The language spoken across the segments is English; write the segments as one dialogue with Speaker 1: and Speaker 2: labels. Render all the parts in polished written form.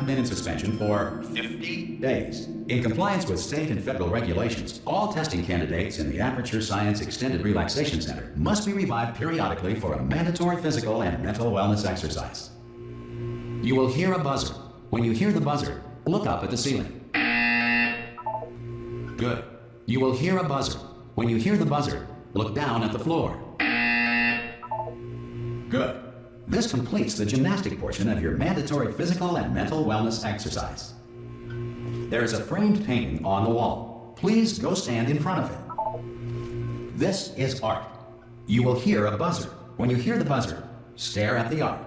Speaker 1: have been in suspension for 50 days. In compliance with state and federal regulations, all testing candidates in the Aperture Science Extended Relaxation Center must be revived periodically for a mandatory physical and mental wellness exercise. You will hear a buzzer. When you hear the buzzer, look up at the ceiling. Good. You will hear a buzzer. When you hear the buzzer, look down at the floor. Good. This completes the gymnastic portion of your mandatory physical and mental wellness exercise. There is a framed painting on the wall. Please go stand in front of it. This is art. You will hear a buzzer. When you hear the buzzer, stare at the art.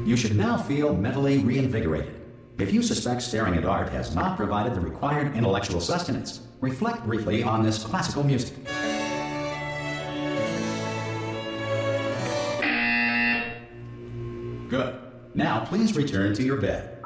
Speaker 1: You should now feel mentally reinvigorated. If you suspect staring at art has not provided the required intellectual sustenance, reflect briefly on this classical music. Good. Now please return to your bed.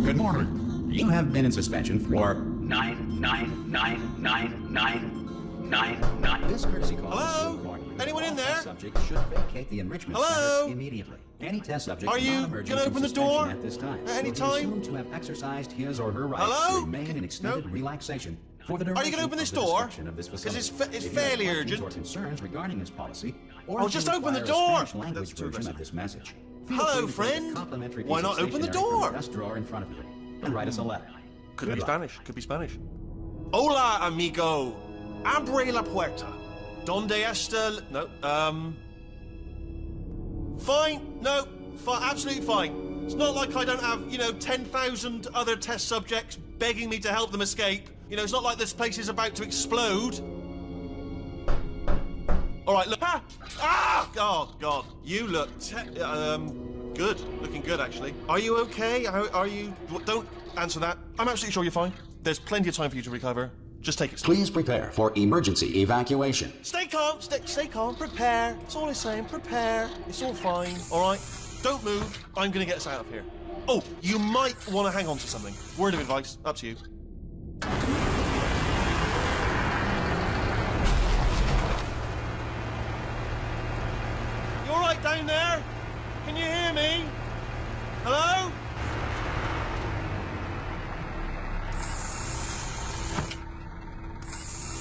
Speaker 1: Good morning. You have been in suspension for 9999999. This courtesy call.
Speaker 2: Hello? Anyone in there?
Speaker 1: Subject should vacate the enrichment center immediately. Any test subject
Speaker 2: are you
Speaker 1: going
Speaker 2: to open the door
Speaker 1: at this time
Speaker 2: at any time?
Speaker 1: Assumed to have exercised his or her rights
Speaker 2: Hello?
Speaker 1: to remain in extended relaxation. For the
Speaker 2: Are you going to open this door? Because it's fairly urgent.
Speaker 1: Or concerns regarding this policy,
Speaker 2: Oh, just open the door!
Speaker 1: Language version of this message.
Speaker 2: Hello, friend. Why not open the door?
Speaker 1: Desk drawer in front of you, and write us a letter.
Speaker 2: Could be Spanish. Could be Spanish. Hola, amigo. Abre la puerta. Donde está? No. Fine. No. Absolutely fine. It's not like I don't have, 10,000 other test subjects begging me to help them escape. It's not like this place is about to explode. All right, look. Ah! Oh, God. You look good. Looking good, actually. Are you okay? Are you... Don't answer that. I'm absolutely sure you're fine. There's plenty of time for you to recover. Just take it slow.
Speaker 1: Please prepare for emergency evacuation.
Speaker 2: Stay calm. Stay calm. Prepare. That's all I'm saying. Prepare. It's all fine. All right? Don't move. I'm going to get us out of here. Oh, you might want to hang on to something. Word of advice. Up to you. You all right down there? Can you hear me? Hello?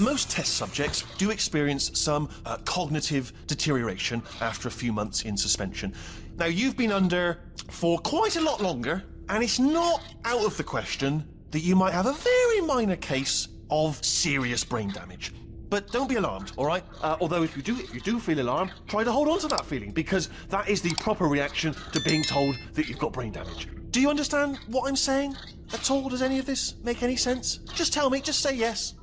Speaker 2: Most test subjects do experience some cognitive deterioration after a few months in suspension. Now, you've been under for quite a lot longer, and it's not out of the question that you might have a very minor case of serious brain damage. But don't be alarmed, all right? Although if you do feel alarmed, try to hold on to that feeling, because that is the proper reaction to being told that you've got brain damage. Do you understand what I'm saying at all? Does any of this make any sense? Just tell me, just say yes.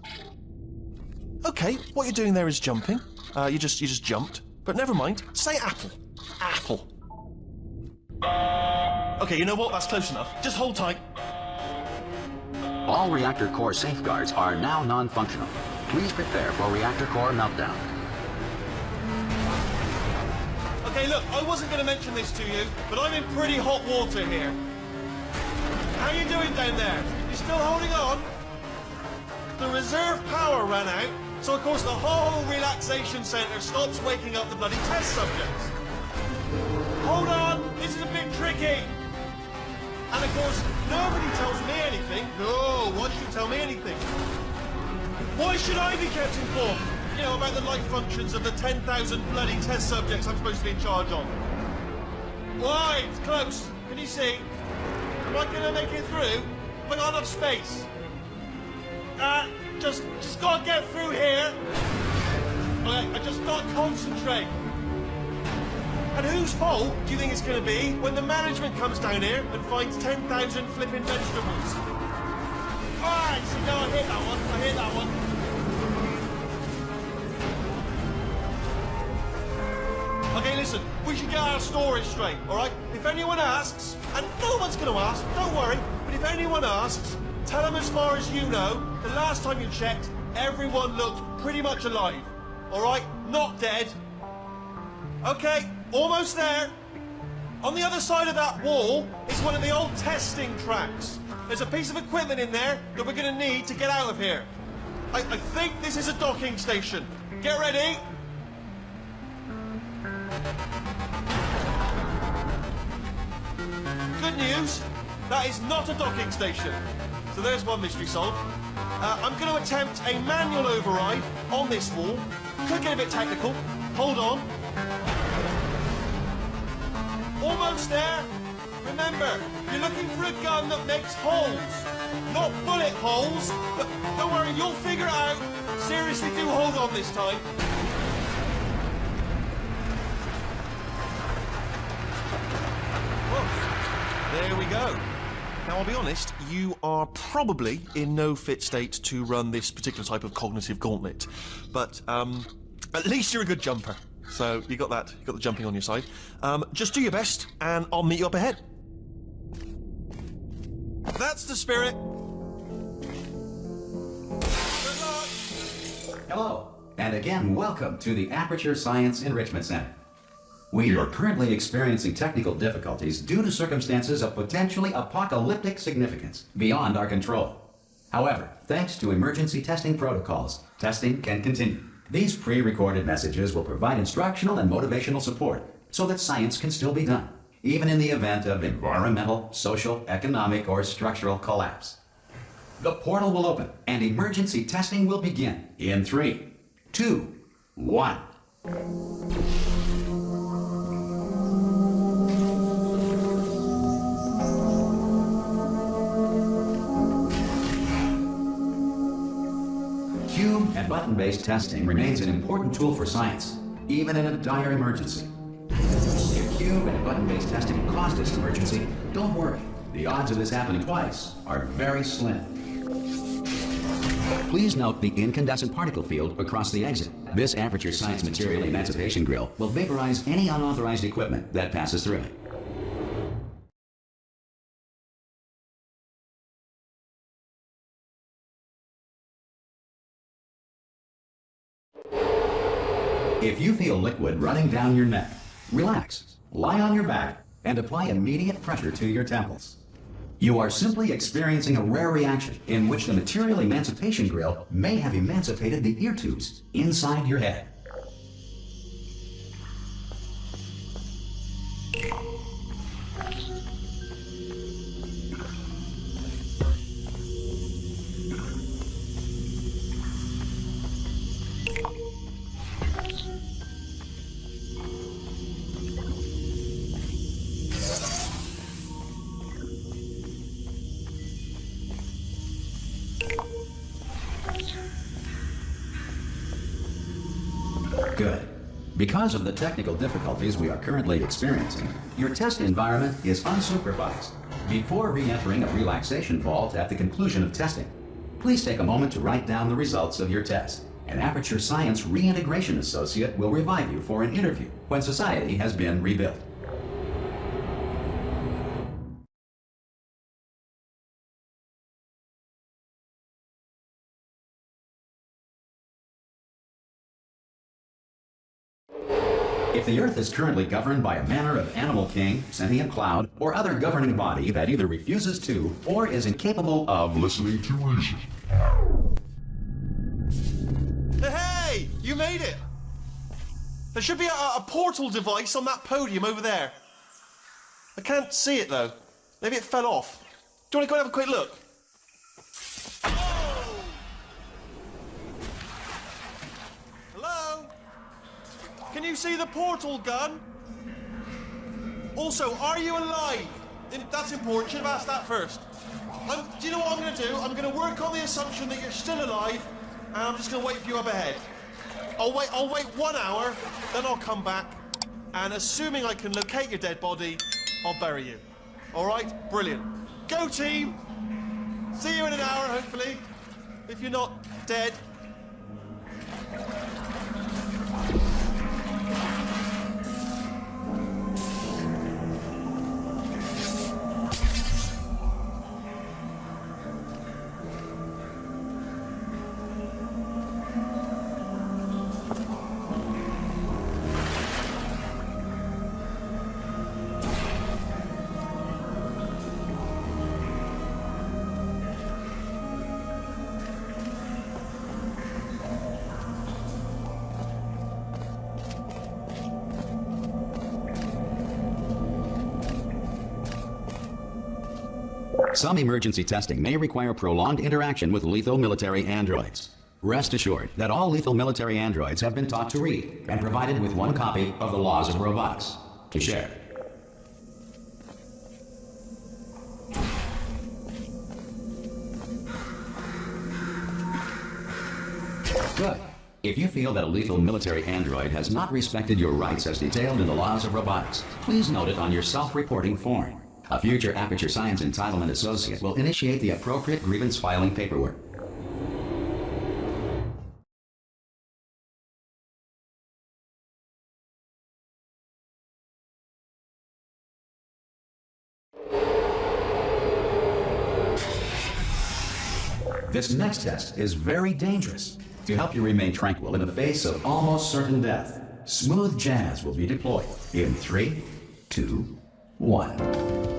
Speaker 2: Okay, what you're doing there is jumping. You just jumped. But never mind. Say apple. Apple. Okay, you know what? That's close enough. Just hold tight.
Speaker 1: All reactor core safeguards are now non-functional. Please prepare for reactor core meltdown.
Speaker 2: Okay, look, I wasn't going to mention this to you, but I'm in pretty hot water here. How you doing down there? You still holding on? The reserve power ran out, so of course the whole relaxation centre stops waking up the bloody test subjects. Hold on, this is a bit tricky. And of course, nobody tells me anything. No, why should you tell me anything? Why should I be kept informed? About the life functions of the 10,000 bloody test subjects I'm supposed to be in charge of. Why? It's close. Can you see? Am I going to make it through? Have I got enough space? Just gotta get through here. Okay, I just gotta concentrate. And whose fault do you think it's gonna be when the management comes down here and finds 10,000 flipping vegetables? Alright, so no, I hit that one. Okay, listen, we should get our story straight, alright? If anyone asks, and no one's gonna ask, don't worry, but if anyone asks, tell them as far as you know, the last time you checked, everyone looked pretty much alive. All right? Not dead. Okay, almost there. On the other side of that wall is one of the old testing tracks. There's a piece of equipment in there that we're going to need to get out of here. I think this is a docking station. Get ready. Good news, that is not a docking station. So there's one mystery solved. I'm going to attempt a manual override on this wall. Could get a bit technical. Hold on. Almost there. Remember, you're looking for a gun that makes holes. Not bullet holes, but don't worry, you'll figure it out. Seriously, do hold on this time. Whoa. There we go. Now, I'll be honest, you are probably in no fit state to run this particular type of cognitive gauntlet. But, at least you're a good jumper. So, you got that. You got the jumping on your side. Just do your best, and I'll meet you up ahead. That's the spirit. Good luck.
Speaker 1: Hello, and again, welcome to the Aperture Science Enrichment Center. We are currently experiencing technical difficulties due to circumstances of potentially apocalyptic significance beyond our control. However, thanks to emergency testing protocols, testing can continue. These pre-recorded messages will provide instructional and motivational support so that science can still be done, even in the event of environmental, social, economic, or structural collapse. The portal will open and emergency testing will begin in 3, 2, 1. Cube and button-based testing remains an important tool for science, even in a dire emergency. If cube and button-based testing caused this emergency, don't worry. The odds of this happening twice are very slim. Please note the incandescent particle field across the exit. This Aperture Science Material Emancipation Grill will vaporize any unauthorized equipment that passes through it. If you feel liquid running down your neck, relax, lie on your back, and apply immediate pressure to your temples. You are simply experiencing a rare reaction in which the Material Emancipation Grill may have emancipated the ear tubes inside your head. Good. Because of the technical difficulties we are currently experiencing, your test environment is unsupervised. Before re-entering a relaxation vault at the conclusion of testing, please take a moment to write down the results of your test. An Aperture Science Reintegration Associate will revive you for an interview when society has been rebuilt. If the Earth is currently governed by a manner of animal king, sentient cloud, or other governing body that either refuses to or is incapable of listening to reason.
Speaker 2: Hey, you made it! There should be a portal device on that podium over there. I can't see it though. Maybe it fell off. Do you want to go and have a quick look? Oh! Hello? Can you see the portal gun? Also, are you alive? That's important. Should have asked that first. Do you know what I'm going to do? I'm going to work on the assumption that you're still alive, and I'm just going to wait for you up ahead. I'll wait 1 hour, then I'll come back, and assuming I can locate your dead body, I'll bury you. All right? Brilliant. Go team! See you in an hour, hopefully. If you're not dead.
Speaker 1: Some emergency testing may require prolonged interaction with lethal military androids. Rest assured that all lethal military androids have been taught to read and provided with one copy of the Laws of Robotics to share. Good. If you feel that a lethal military android has not respected your rights as detailed in the Laws of Robotics, please note it on your self-reporting form. A future Aperture Science Entitlement Associate will initiate the appropriate grievance filing paperwork. This next test is very dangerous. To help you remain tranquil in the face of almost certain death, smooth jazz will be deployed in 3, 2, 1.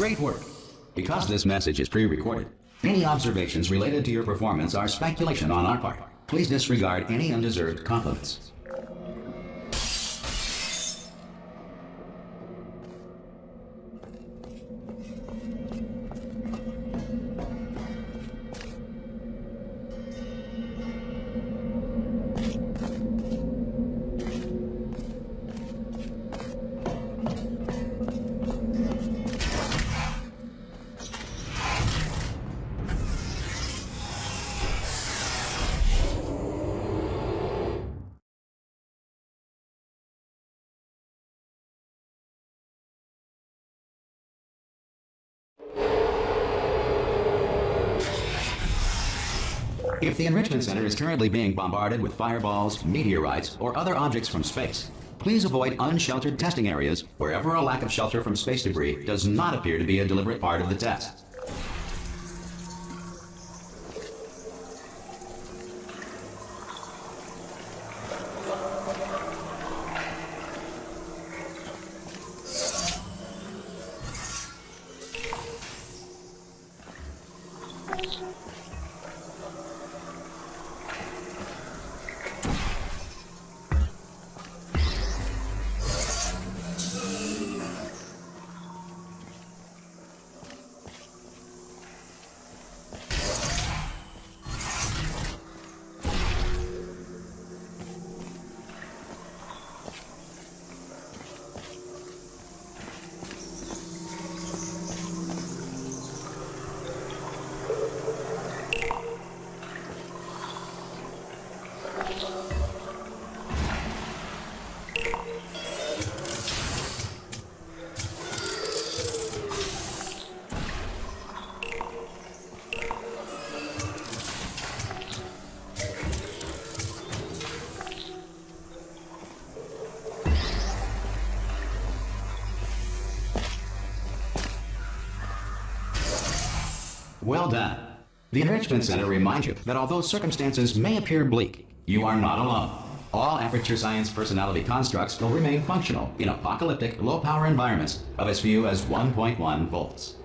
Speaker 1: Great work. Because this message is pre-recorded, any observations related to your performance are speculation on our part. Please disregard any undeserved compliments. If the Enrichment Center is currently being bombarded with fireballs, meteorites, or other objects from space, please avoid unsheltered testing areas wherever a lack of shelter from space debris does not appear to be a deliberate part of the test. Well done. The Enrichment Center reminds you that although circumstances may appear bleak, you are not alone. All Aperture Science personality constructs will remain functional in apocalyptic, low-power environments of as few as 1.1 volts.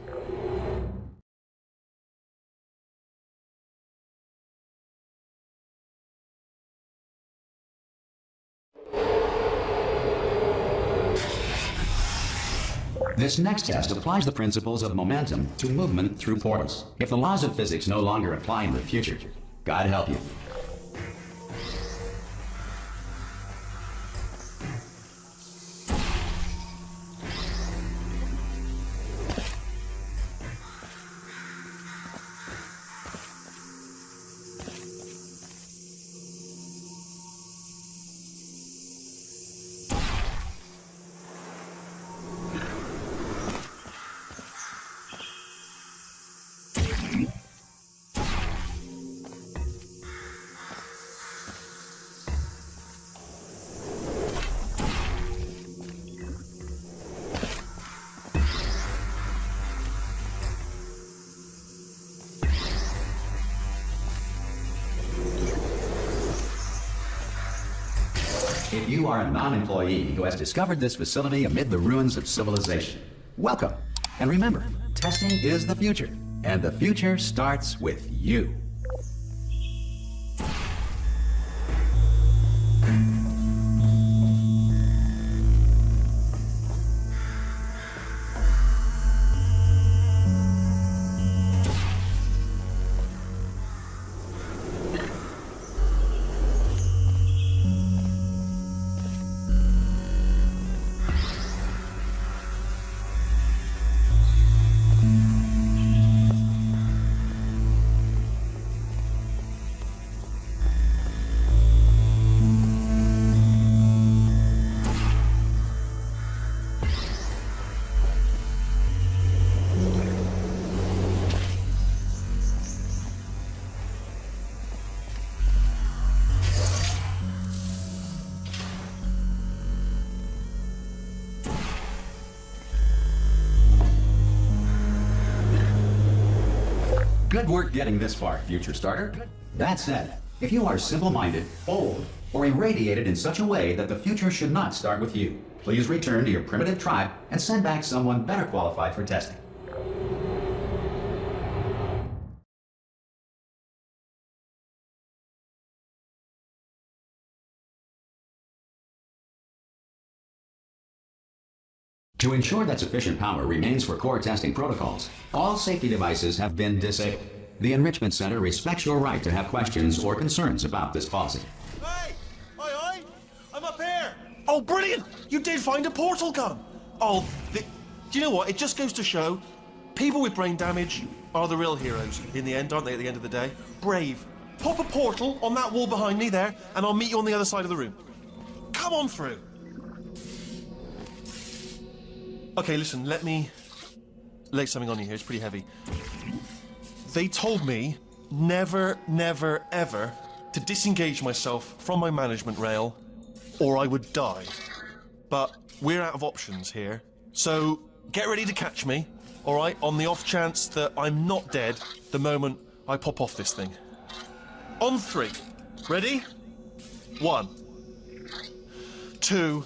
Speaker 1: This next test applies the principles of momentum to movement through portals. If the laws of physics no longer apply in the future, God help you. if you are a non-employee who has discovered this facility amid the ruins of civilization, welcome. And remember, testing is the future, and the future starts with you. Good work getting this far, future starter. That said, if you are simple-minded, old, or irradiated in such a way that the future should not start with you, please return to your primitive tribe and send back someone better qualified for testing. To ensure that sufficient power remains for core testing protocols, all safety devices have been disabled. The Enrichment Center respects your right to have questions or concerns about this policy.
Speaker 2: Hey! Oi, oi! I'm up here! Oh, brilliant! You did find a portal gun! Oh, do you know what? It just goes to show, people with brain damage are the real heroes in the end, aren't they, at the end of the day? Brave. Pop a portal on that wall behind me there, and I'll meet you on the other side of the room. Come on through. Okay, listen, let me lay something on you here. It's pretty heavy. They told me never, never, ever to disengage myself from my management rail or I would die. But we're out of options here. So get ready to catch me, all right, on the off chance that I'm not dead the moment I pop off this thing. On 3. Ready? 1, 2,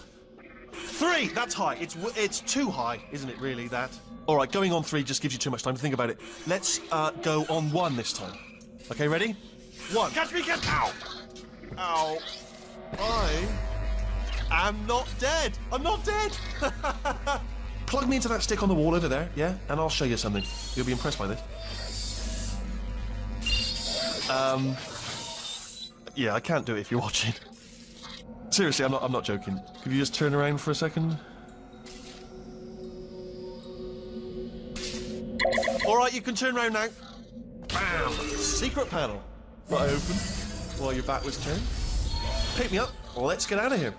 Speaker 2: 3! That's high. It's too high, isn't it, really, that? All right, going on 3 just gives you too much time to think about it. Let's go on 1 this time. Okay, ready? 1. Catch me, catch... Ow! Ow. I am not dead. I'm not dead. Plug me into that stick on the wall over there, yeah? And I'll show you something. You'll be impressed by this. Yeah, I can't do it if you're watching. Seriously, I'm not joking. Could you just turn around for a second? All right, you can turn around now. Bam! Secret panel. Right, open. While your back was turned. Pick me up. Let's get out of here.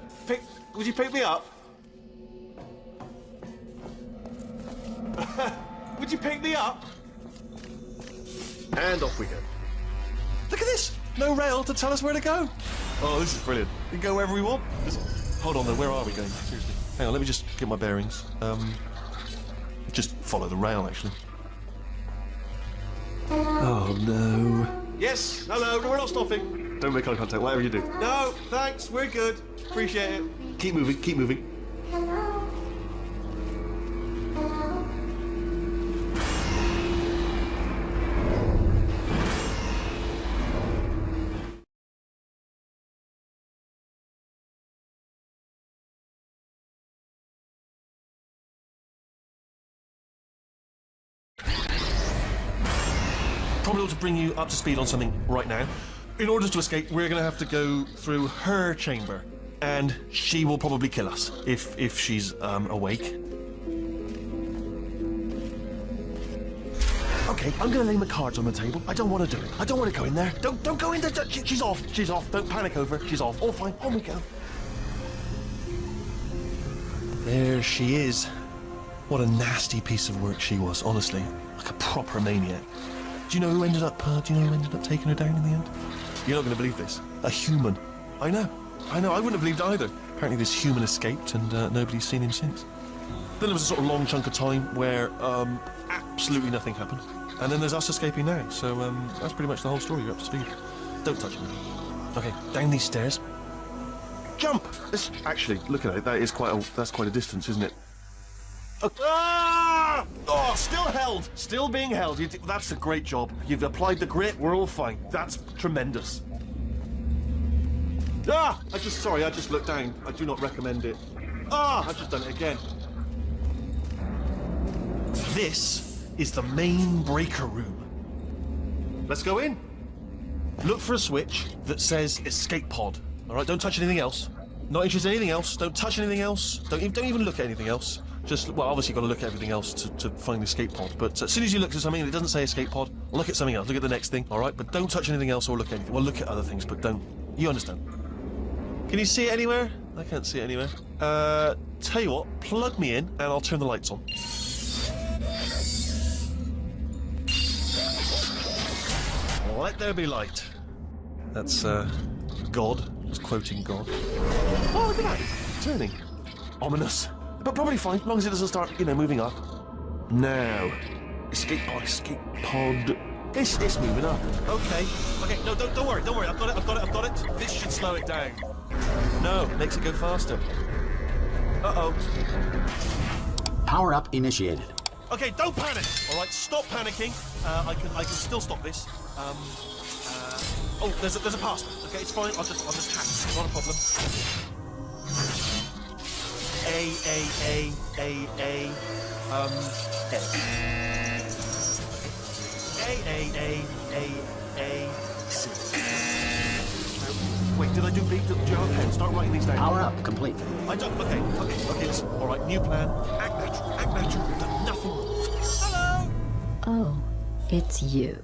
Speaker 2: Would you pick me up? Would you pick me up? And off we go. Look at this! No rail to tell us where to go. Oh, this is brilliant. We can go wherever we want. Hold on though, where are we going? Seriously. Hang on, let me just get my bearings. Just follow the rail, actually. Oh no. Yes, hello, we're not stopping. Don't make eye contact, whatever you do. No, thanks, we're good. Appreciate it. Keep moving, keep moving. Probably ought to bring you up to speed on something right now. In order to escape, we're going to have to go through her chamber, and she will probably kill us if she's awake. Okay, I'm going to lay my cards on the table. I don't want to do it. I don't want to go in there. Don't go in there. She's off. She's off. Don't panic over. She's off. All fine. On we go. There she is. What a nasty piece of work she was, honestly. Like a proper maniac. Do you know who ended up taking her down in the end? You're not going to believe this. A human. I know. I wouldn't have believed either. Apparently this human escaped and nobody's seen him since. Then there was a sort of long chunk of time where absolutely nothing happened. And then there's us escaping now. So that's pretty much the whole story. You're up to speed. Don't touch me. Okay, down these stairs. jump. Actually, look at it. That's quite a distance, isn't it? Ah! Oh, still held. Still being held. That's a great job. You've applied the grit. We're all fine. That's tremendous. Ah! I just looked down. I do not recommend it. Ah! I've just done it again. This is the main breaker room. Let's go in. Look for a switch that says escape pod. All right, don't touch anything else. Not interested in anything else. Don't touch anything else. Don't even look at anything else. Just, well, obviously you've got to look at everything else to find the escape pod. But as soon as you look at something and it doesn't say escape pod, look at something else. Look at the next thing, all right? But don't touch anything else or look at anything. Well, look at other things, but don't. You understand? Can you see it anywhere? I can't see it anywhere. Tell you what, plug me in and I'll turn the lights on. Let there be light. That's, God. It's quoting God. Oh, look at that. It's turning. Ominous. But probably fine, as long as it doesn't start, moving up. Now. Escape pod. It's moving up. Okay. No, don't worry. I've got it. This should slow it down. No, makes it go faster. Uh-oh.
Speaker 1: Power up initiated.
Speaker 2: Okay, don't panic. All right, stop panicking. I can still stop this. Oh, there's a password. Okay, it's fine. I'll just hack. Not a problem. A. C. Wait, did I do B? Do you have a pen? Start writing these down.
Speaker 1: Power up complete.
Speaker 2: I don't. Okay. Listen. All right, new plan. Act natural. We've done nothing. Hello.
Speaker 3: Oh, it's you.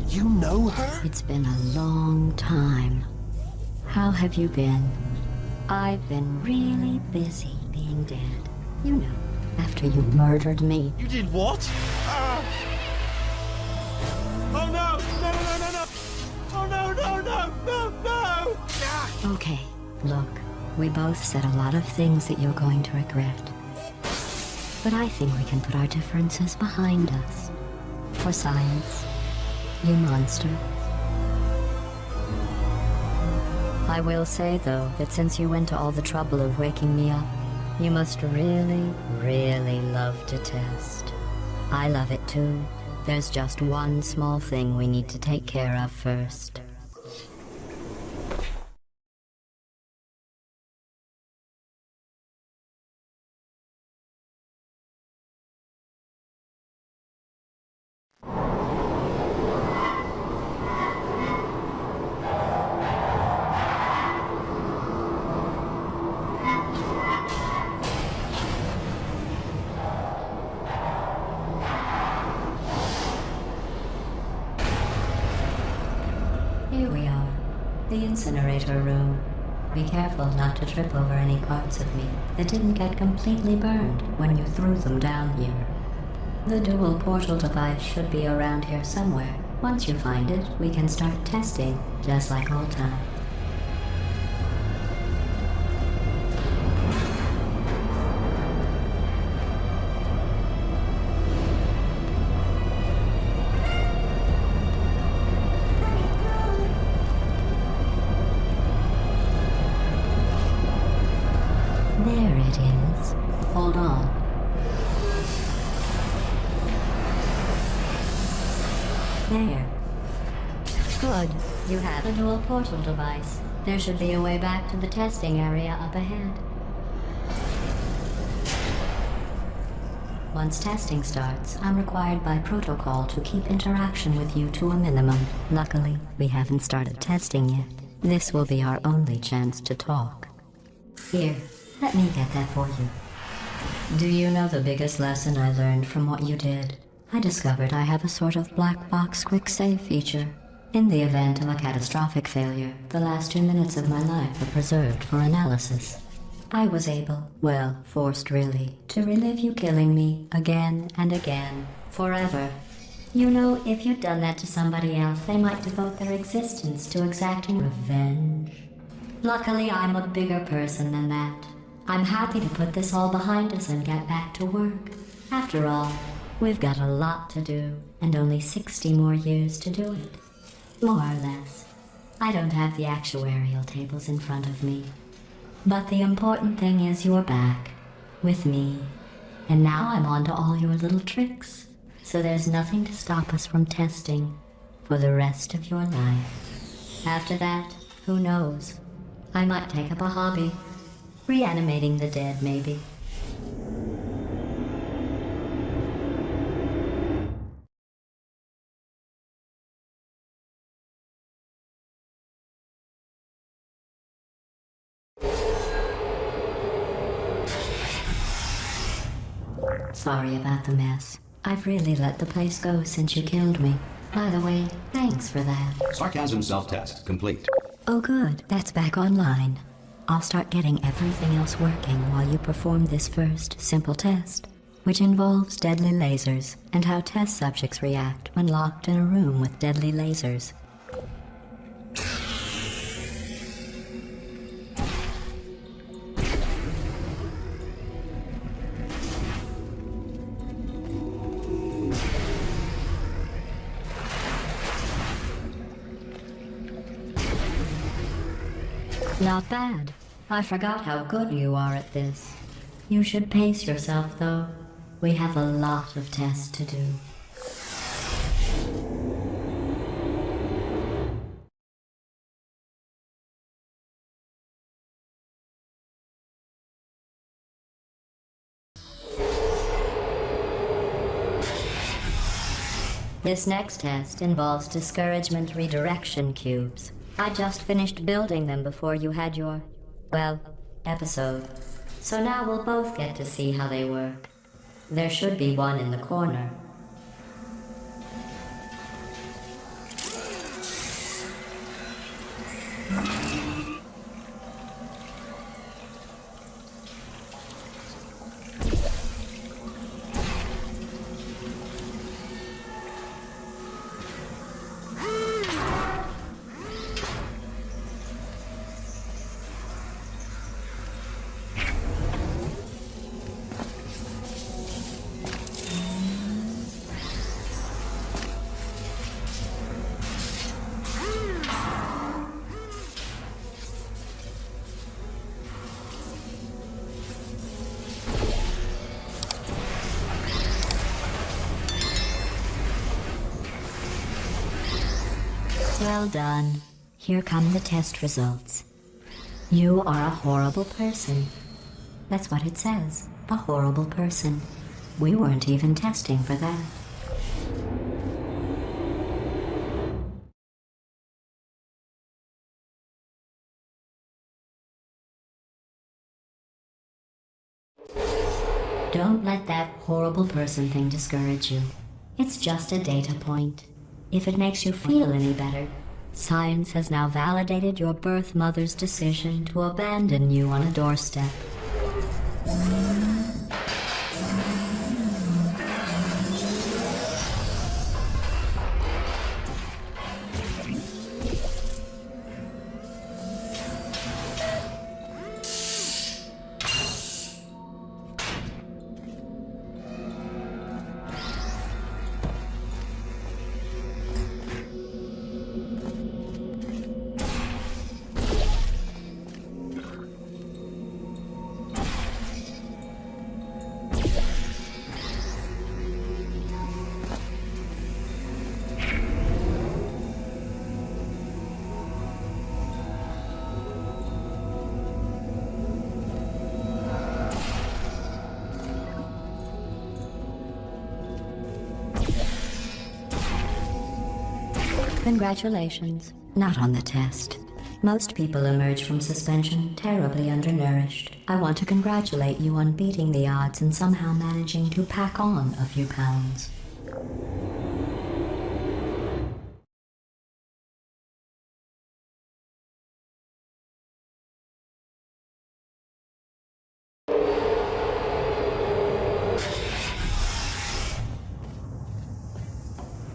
Speaker 2: You know her?
Speaker 3: It's been a long time. How have you been? I've been really busy being dead. You know, after you murdered me.
Speaker 2: You did what? Oh no! Oh no!
Speaker 3: Okay, look, we both said a lot of things that you're going to regret. But I think we can put our differences behind us. For science, you monster. I will say, though, that since you went to all the trouble of waking me up, you must really, really love to test. I love it too. There's just one small thing we need to take care of first. Here we are, the incinerator room. Be careful not to trip over any parts of me that didn't get completely burned when you threw them down here. The dual portal device should be around here somewhere. Once you find it, we can start testing, just like old times. There it is. Hold on. There. Good. You have a dual portal device. There should be a way back to the testing area up ahead. Once testing starts, I'm required by protocol to keep interaction with you to a minimum. Luckily, we haven't started testing yet. This will be our only chance to talk. Here. Let me get that for you. Do you know the biggest lesson I learned from what you did? I discovered I have a sort of black box quick save feature. In the event of a catastrophic failure, the last 2 minutes of my life are preserved for analysis. I was able, well, forced really, to relive you killing me again and again, forever. You know, if you'd done that to somebody else, they might devote their existence to exacting revenge. Luckily, I'm a bigger person than that. I'm happy to put this all behind us and get back to work. After all, we've got a lot to do, and only 60 more years to do it. More or less. I don't have the actuarial tables in front of me. But the important thing is you're back, with me. And now I'm on to all your little tricks. So there's nothing to stop us from testing for the rest of your life. After that, who knows? I might take up a hobby. Reanimating the dead, maybe. Sorry about the mess. I've really let the place go since you killed me. By the way, thanks for that.
Speaker 1: Sarcasm self-test complete.
Speaker 3: Oh good, that's back online. I'll start getting everything else working while you perform this first, simple test, which involves deadly lasers and how test subjects react when locked in a room with deadly lasers. Not bad. I forgot how good you are at this. You should pace yourself, though. We have a lot of tests to do. This next test involves discouragement redirection cubes. I just finished building them before you had your, well, episode. So now we'll both get to see how they work. There should be one in the corner. Well done. Here come the test results. You are a horrible person. That's what it says. A horrible person. We weren't even testing for that. Don't let that horrible person thing discourage you. It's just a data point. If it makes you feel any better, science has now validated your birth mother's decision to abandon you on a doorstep. Congratulations. Not on the test. Most people emerge from suspension terribly undernourished. I want to congratulate you on beating the odds and somehow managing to pack on a few pounds.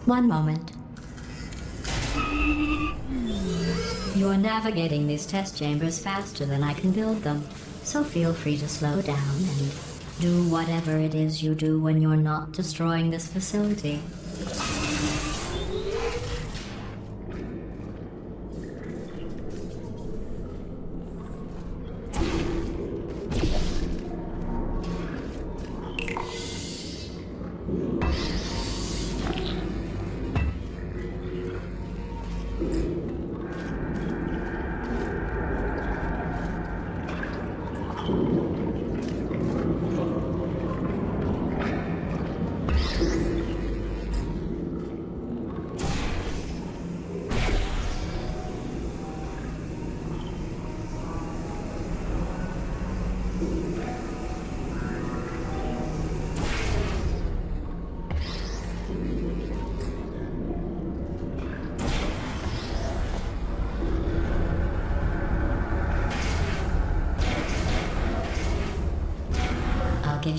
Speaker 3: One moment. You're navigating these test chambers faster than I can build them, so feel free to slow down and do whatever it is you do when you're not destroying this facility.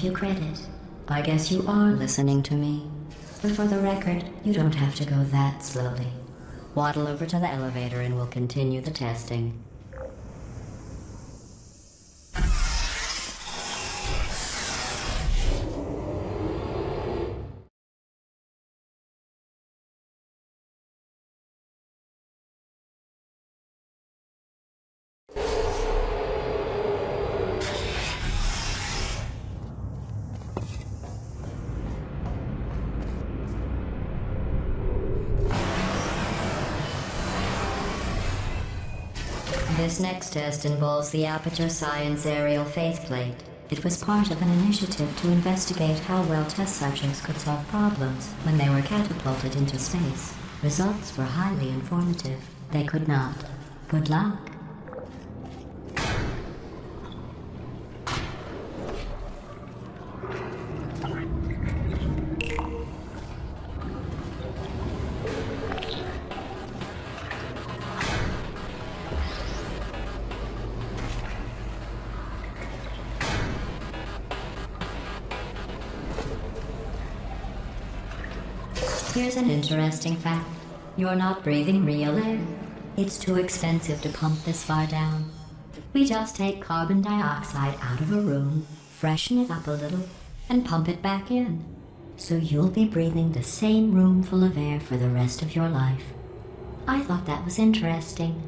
Speaker 3: you credit. I guess you are listening to me. But for the record, you don't have to go that slowly. Waddle over to the elevator and we'll continue the testing. This next test involves the Aperture Science Aerial Faceplate. It was part of an initiative to investigate how well test subjects could solve problems when they were catapulted into space. Results were highly informative. They could not. Good luck. Here's an interesting fact. You're not breathing real air. It's too expensive to pump this far down. We just take carbon dioxide out of a room, freshen it up a little, and pump it back in. So you'll be breathing the same room full of air for the rest of your life. I thought that was interesting.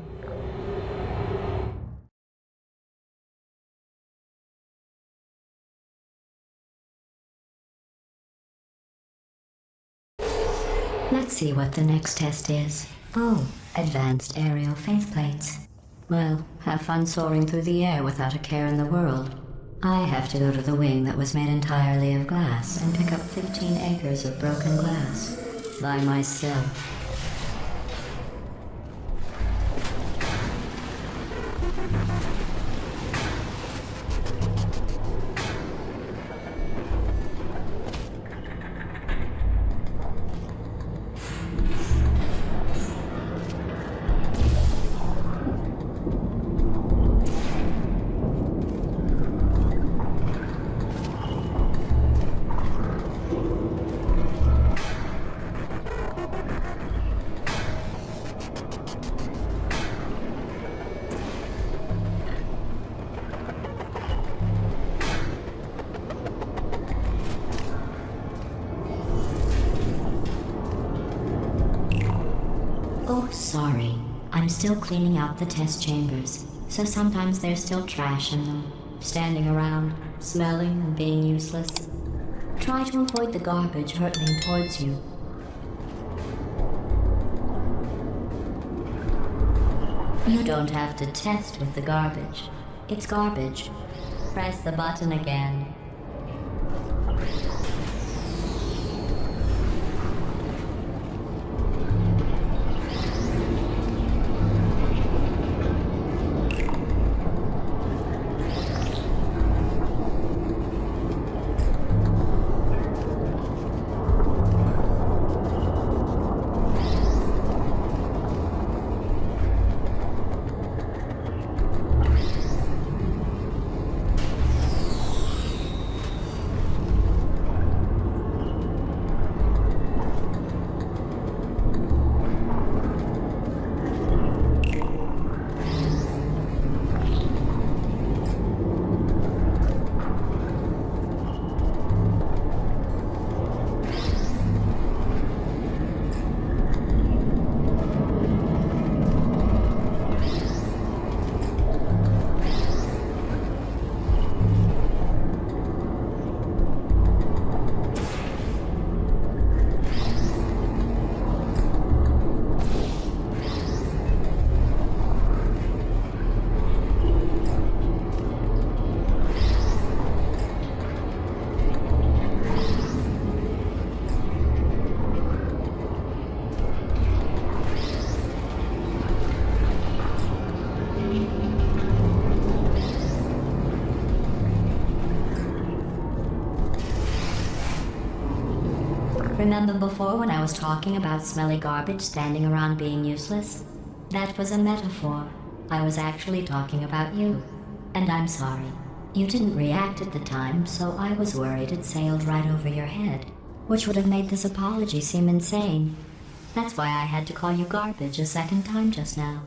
Speaker 3: Let's see what the next test is. Oh, advanced aerial faceplates. Well, have fun soaring through the air without a care in the world. I have to go to the wing that was made entirely of glass and pick up 15 acres of broken glass. By myself. Oh, sorry. I'm still cleaning out the test chambers, so sometimes there's still trash in them, standing around, smelling and being useless. Try to avoid the garbage hurtling towards you. You don't have to test with the garbage. It's garbage. Press the button again. Remember before when I was talking about smelly garbage standing around being useless? That was a metaphor. I was actually talking about you. And I'm sorry. You didn't react at the time, so I was worried it sailed right over your head, which would have made this apology seem insane. That's why I had to call you garbage a second time just now.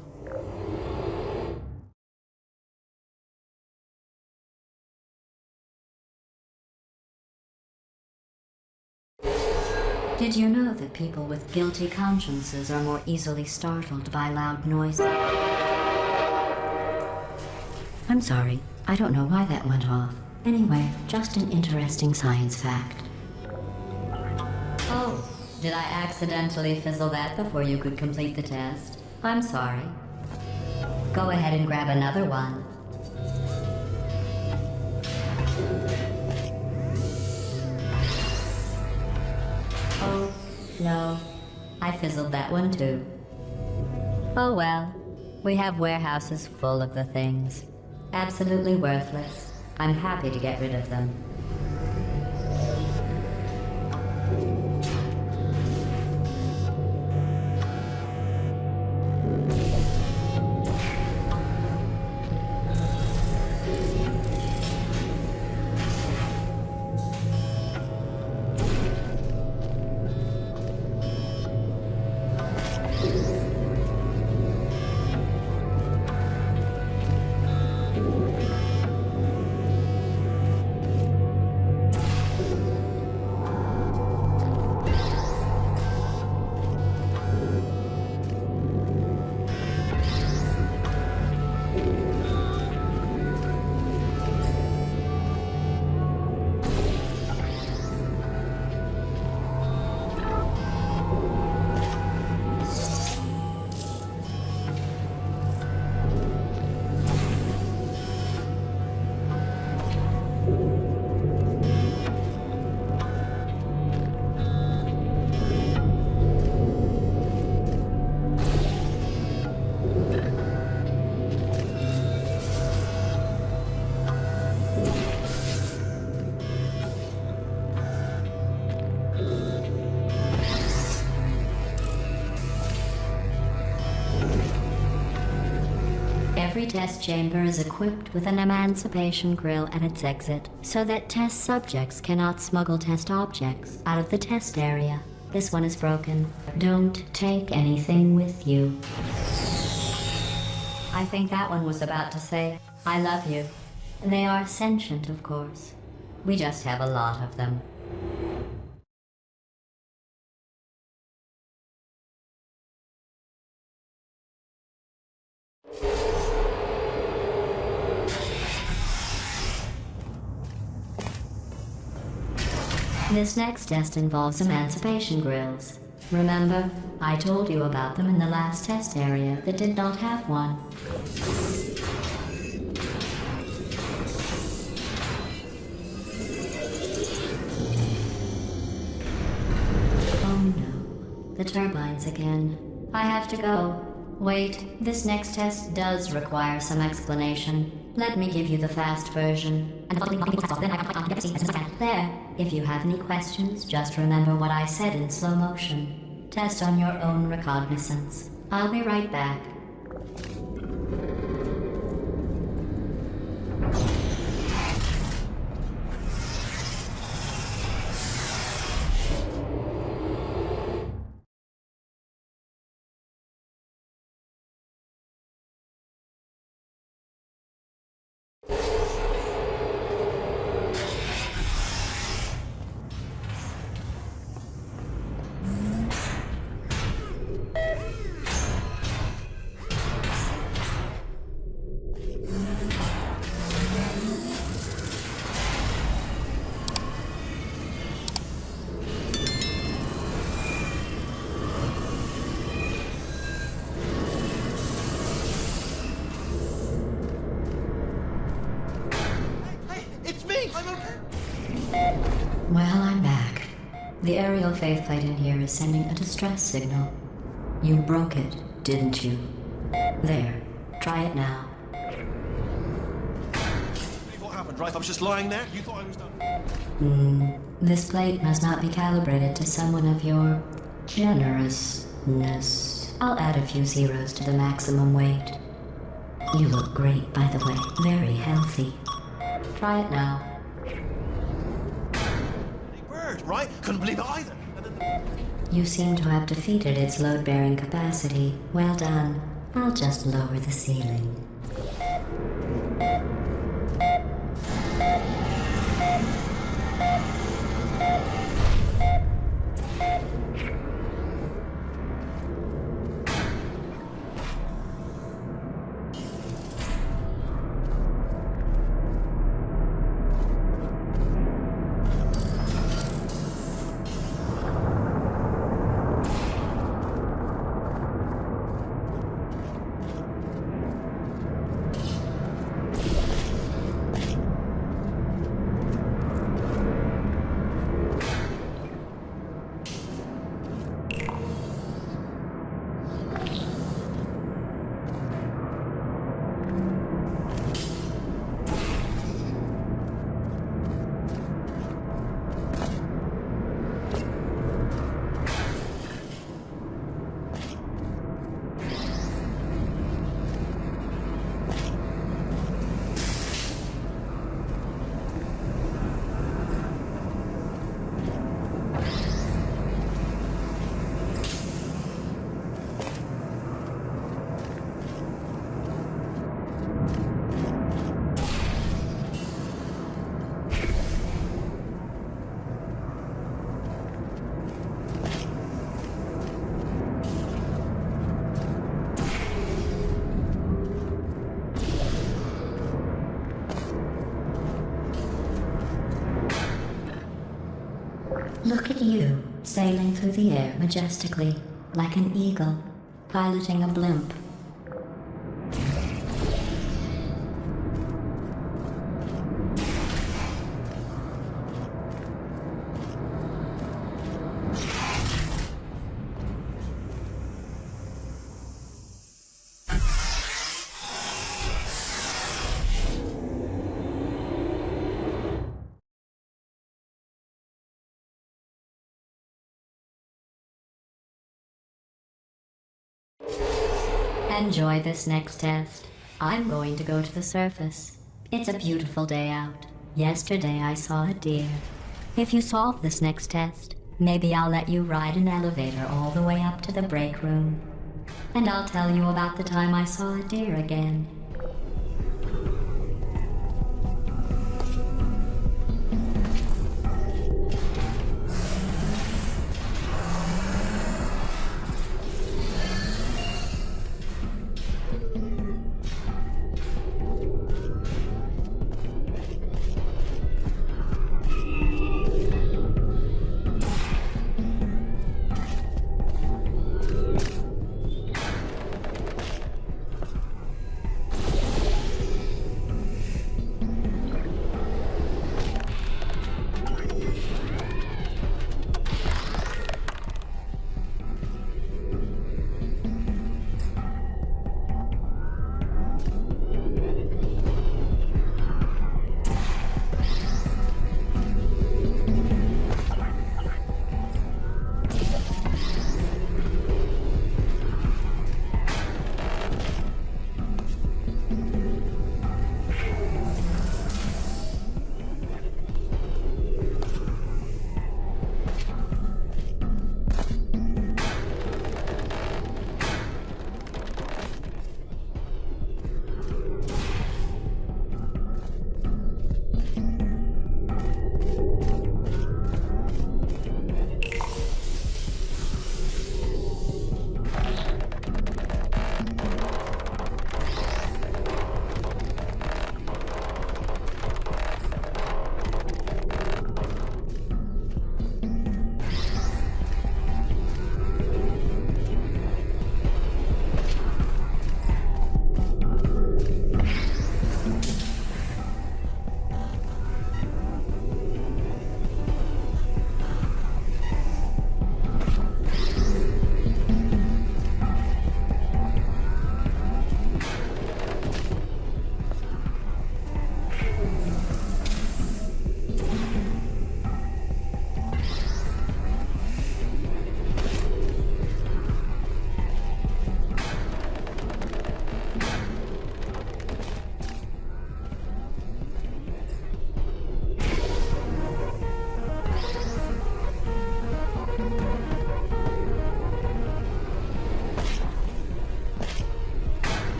Speaker 3: Did you know that people with guilty consciences are more easily startled by loud noises? I'm sorry, I don't know why that went off. Anyway, just an interesting science fact. Oh, did I accidentally fizzle that before you could complete the test? I'm sorry. Go ahead and grab another one. Oh, no. I fizzled that one too. Oh well. We have warehouses full of the things. Absolutely worthless. I'm happy to get rid of them. Every test chamber is equipped with an emancipation grill at its exit, so that test subjects cannot smuggle test objects out of the test area. This one is broken. Don't take anything with you. I think that one was about to say, I love you. They are sentient, of course. We just have a lot of them. This next test involves emancipation grills. Remember, I told you about them in the last test area that did not have one. Oh no, the turbines again. I have to go. Wait, this next test does require some explanation. Let me give you the fast version. There. If you have any questions, just remember what I said in slow motion. Test on your own recognizance. I'll be right back. Well, I'm back. The aerial faithlight in here is sending a distress signal. You broke it, didn't you? There. Try it now.
Speaker 2: What happened, right? I was just lying there. You thought I was done.
Speaker 3: This plate must not be calibrated to someone of your generousness. I'll add a few zeros to the maximum weight. You look great, by the way. Very healthy. Try it now.
Speaker 2: Hey, bird, right? Couldn't believe it either. And then
Speaker 3: You seem to have defeated its load-bearing capacity. Well done. I'll just lower the ceiling. Look at you, sailing through the air majestically, like an eagle, piloting a blimp. Enjoy this next test. I'm going to go to the surface. It's a beautiful day out. Yesterday I saw a deer. If you solve this next test, maybe I'll let you ride an elevator all the way up to the break room. And I'll tell you about the time I saw a deer again.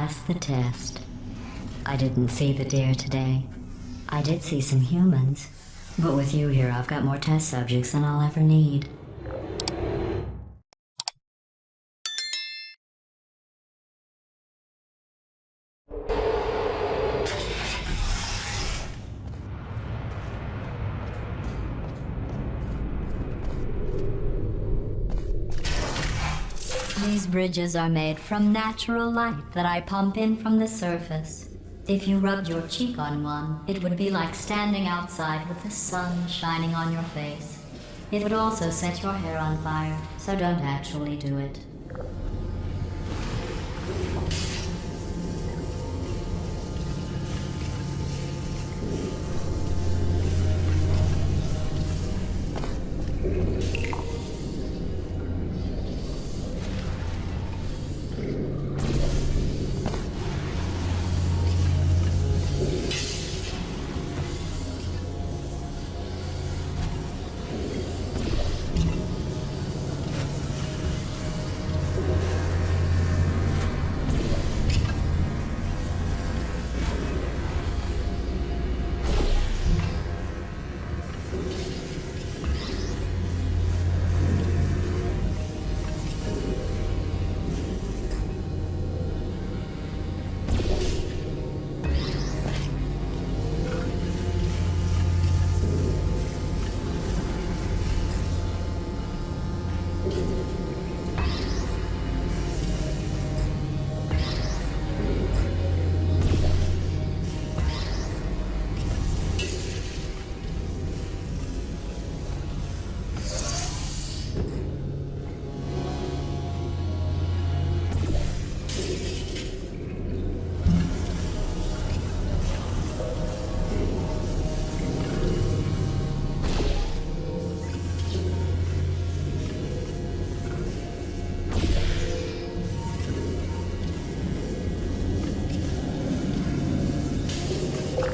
Speaker 3: passed the test. I didn't see the deer today. I did see some humans, but with you here, I've got more test subjects than I'll ever need. These bridges are made from natural light that I pump in from the surface. If you rubbed your cheek on one, it would be like standing outside with the sun shining on your face. It would also set your hair on fire, so don't actually do it.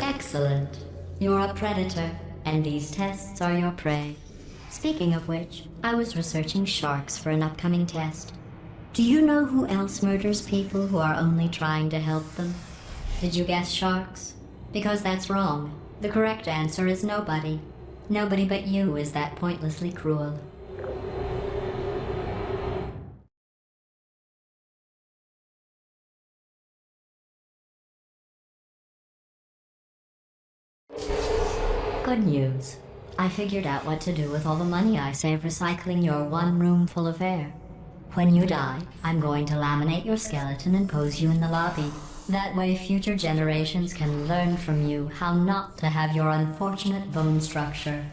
Speaker 3: Excellent. You're a predator, and these tests are your prey. Speaking of which, I was researching sharks for an upcoming test. Do you know who else murders people who are only trying to help them? Did you guess sharks? Because that's wrong. The correct answer is nobody. Nobody but you is that pointlessly cruel. Good news. I figured out what to do with all the money I save recycling your one room full of air. When you die, I'm going to laminate your skeleton and pose you in the lobby. That way future generations can learn from you how not to have your unfortunate bone structure.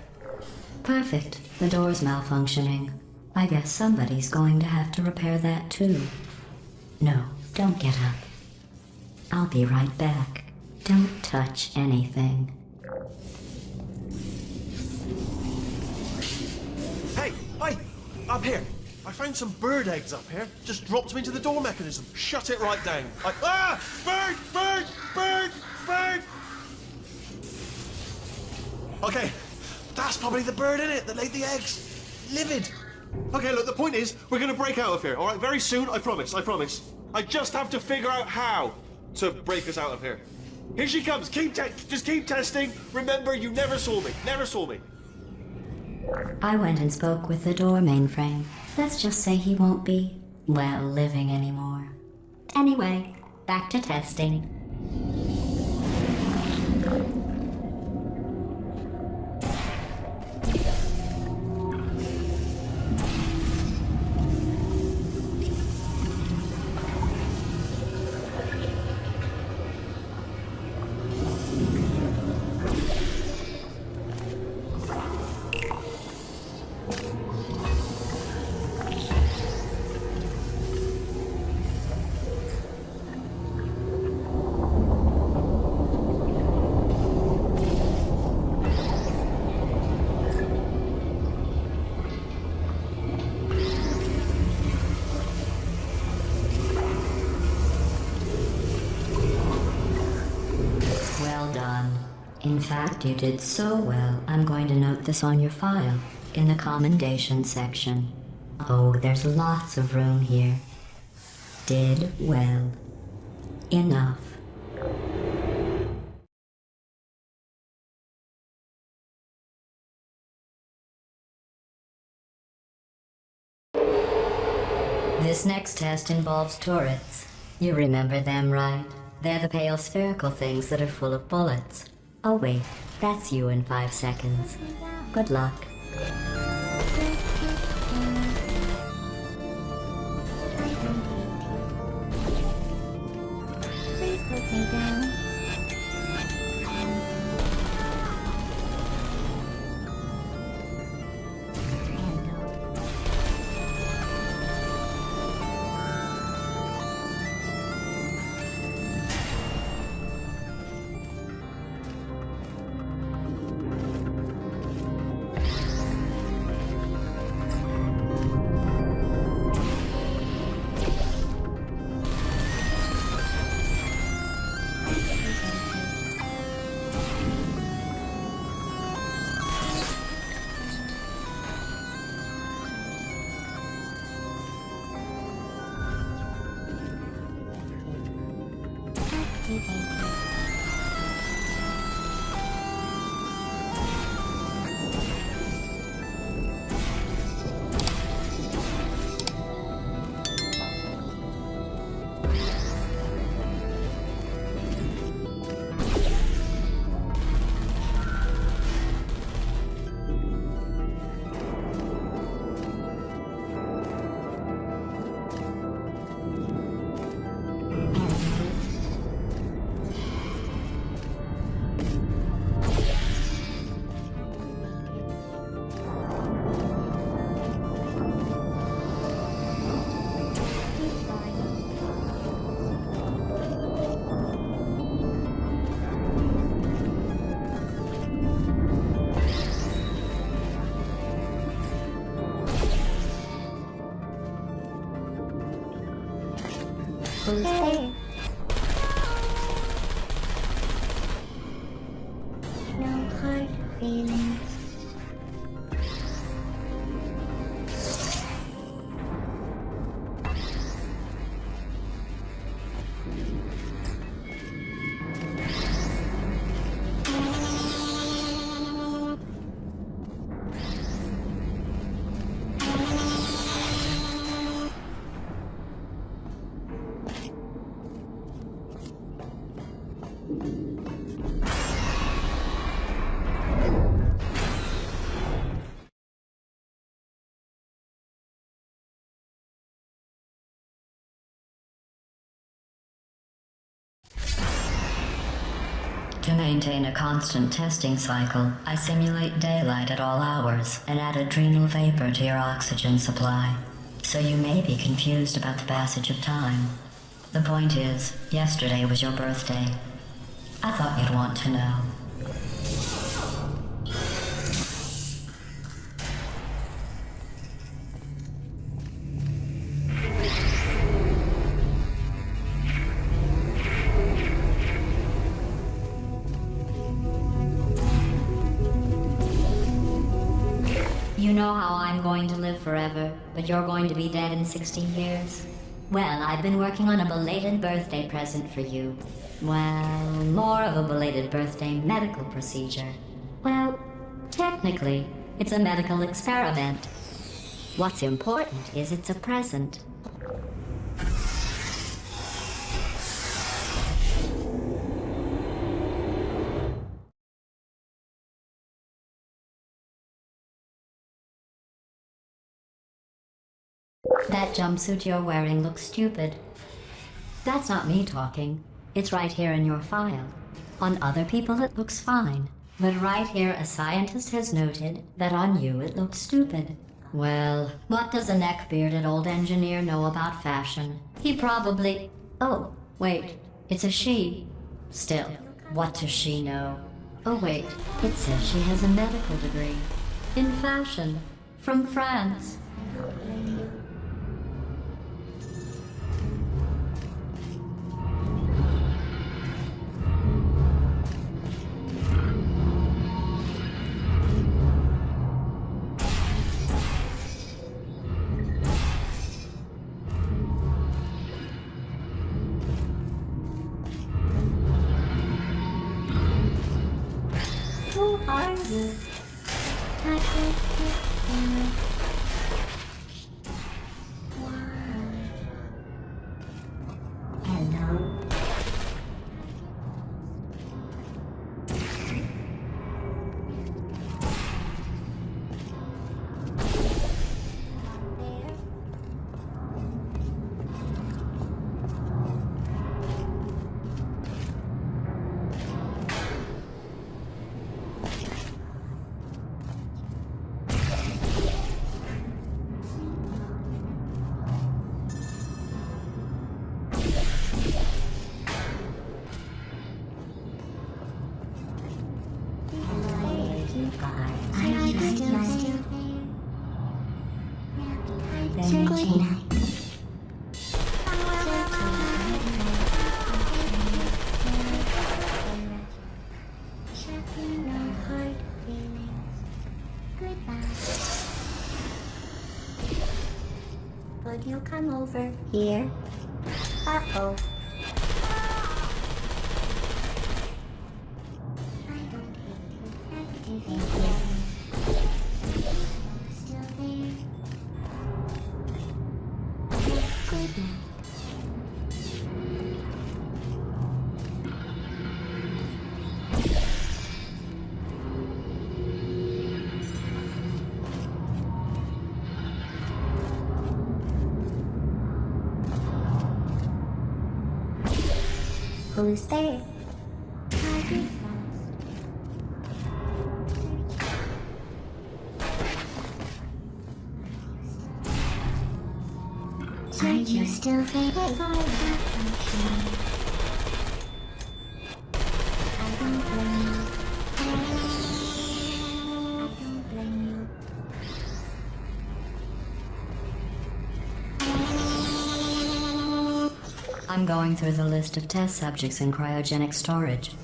Speaker 3: Perfect. The door's malfunctioning. I guess somebody's going to have to repair that too. No, don't get up. I'll be right back. Don't touch anything.
Speaker 2: Hey, up here. I found some bird eggs up here. Just dropped them into the door mechanism. Shut it right down. Bird! Okay, that's probably the bird in it that laid the eggs. Livid. Okay, look, the point is, we're gonna break out of here, all right? Very soon, I promise. I just have to figure out how to break us out of here. Here she comes. Just keep testing. Remember, you never saw me.
Speaker 3: I went and spoke with the door mainframe. Let's just say he won't be, well, living anymore. Anyway, back to testing. In fact, you did so well, I'm going to note this on your file, in the commendation section. Oh, there's lots of room here. Did well. Enough. This next test involves turrets. You remember them, right? They're the pale spherical things that are full of bullets. Oh wait, that's you in 5 seconds. Good luck.
Speaker 4: Please put me down. Who's there? No hard feelings.
Speaker 3: To maintain a constant testing cycle, I simulate daylight at all hours and add adrenal vapor to your oxygen supply. So you may be confused about the passage of time. The point is, yesterday was your birthday. I thought you'd want to know. You know how I'm going to live forever, but you're going to be dead in 60 years? Well, I've been working on a belated birthday present for you. Well, more of a belated birthday medical procedure. Well, technically, it's a medical experiment. What's important is it's a present. That jumpsuit you're wearing looks stupid. That's not me talking. It's right here in your file. On other people it looks fine. But right here a scientist has noted that on you it looks stupid. Well, what does a neck-bearded old engineer know about fashion? He probably... Oh, wait. It's a she. Still, what does she know? Oh wait, it says she has a medical degree. In fashion. From France.
Speaker 4: Who are you? I can't get you. Why? Hello? Would you come over here? Uh-oh. I don't hate you. Still there? Good night. Who's there? I'll be fast. Are you still there? I don't blame you. I don't blame you.
Speaker 3: I'm going through the list of test subjects in cryogenic storage.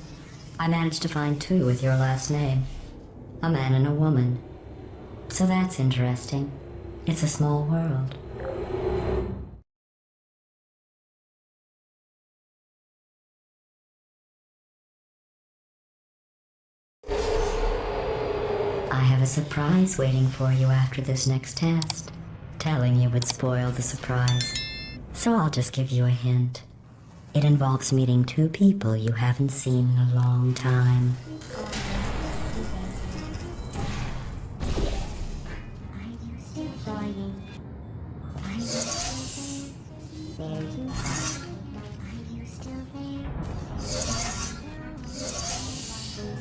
Speaker 3: I managed to find 2 with your last name. A man and a woman. So that's interesting. It's a small world. I have a surprise waiting for you after this next test. Telling you would spoil the surprise. So I'll just give you a hint. It involves meeting 2 people you haven't seen in a long time.
Speaker 4: Are you still flying? Are you still there? There you are. Are you still there? Who's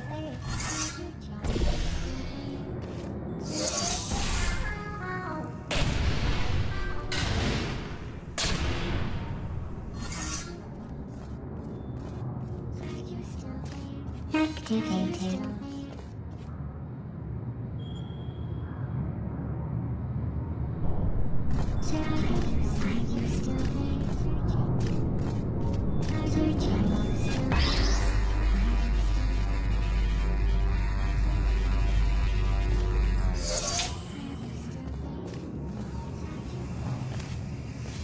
Speaker 4: there? Activated.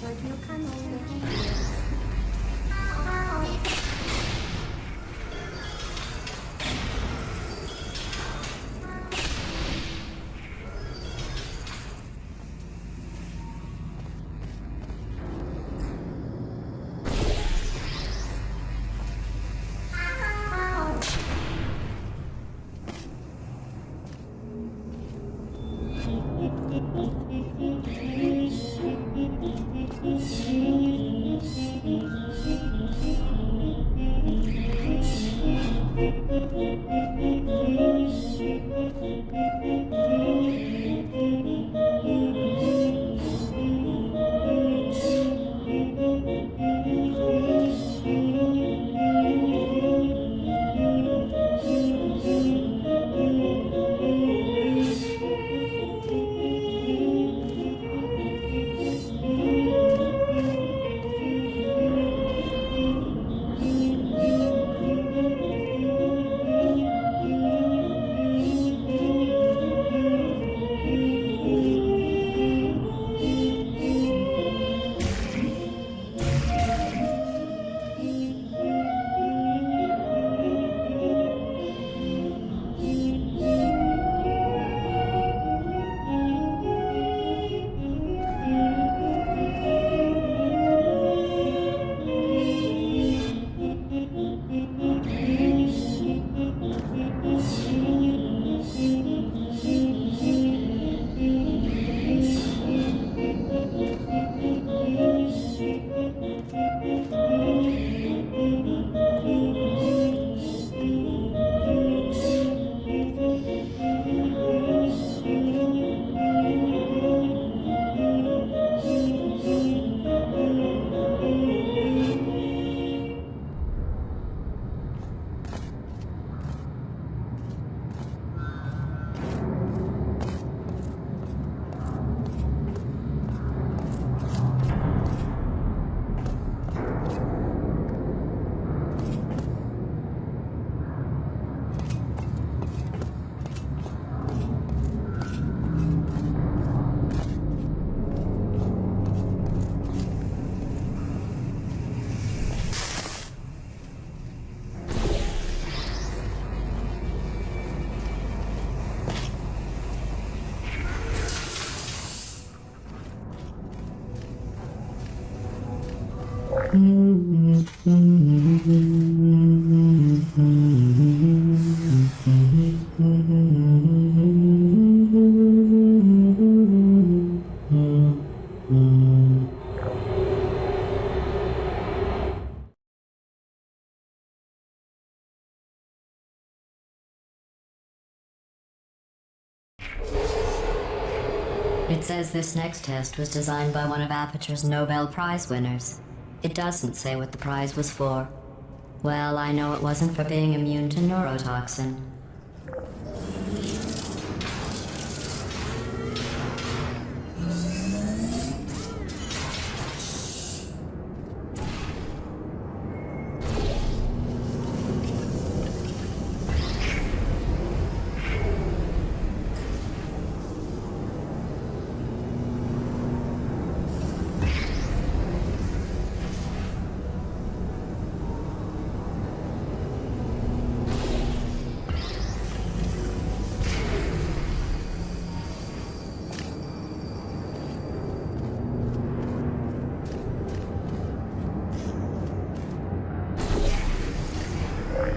Speaker 4: Would you come over here?
Speaker 3: It says this next test was designed by one of Aperture's Nobel Prize winners. It doesn't say what the prize was for. Well, I know it wasn't for being immune to neurotoxin.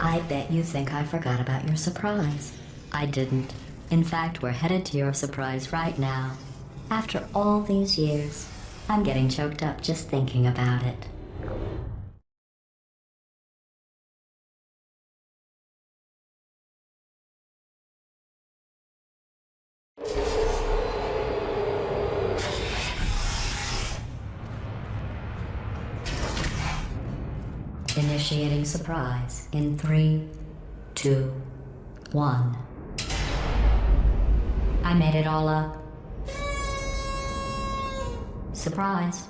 Speaker 3: I bet you think I forgot about your surprise. I didn't. In fact, we're headed to your surprise right now. After all these years, I'm getting choked up just thinking about it. Initiating surprise in 3, 2, 1. I made it all up. Surprise.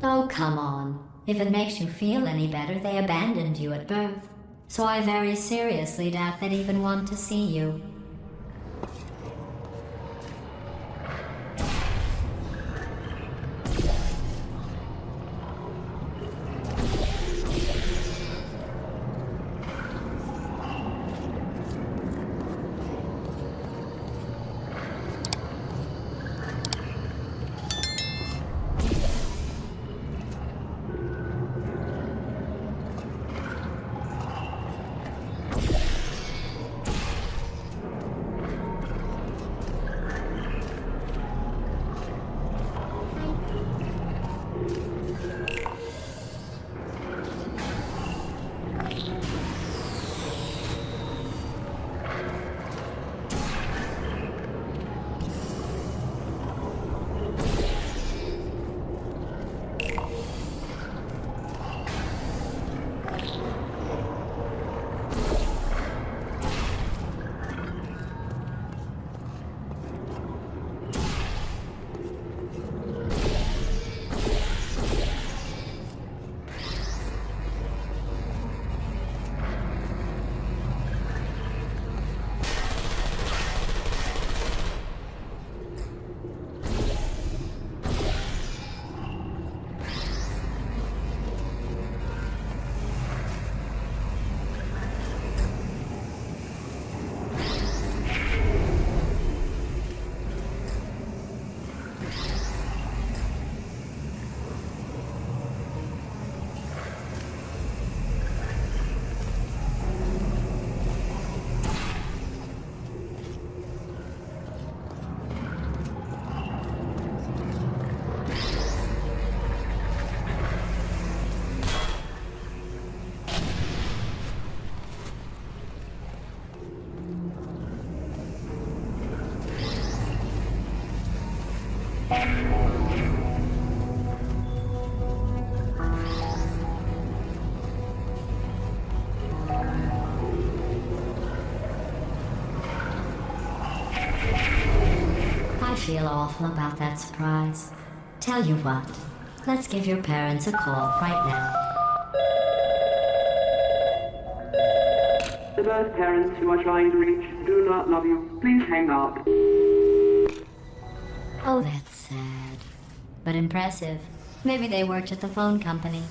Speaker 3: Oh, come on. If it makes you feel any better, they abandoned you at birth. So I very seriously doubt they'd even want to see you. I feel awful about that surprise. Tell you what, let's give your parents a call right now.
Speaker 5: The birth parents you are trying to reach do not love you. Please hang up.
Speaker 3: Oh, that's sad. But impressive. Maybe they worked at the phone company.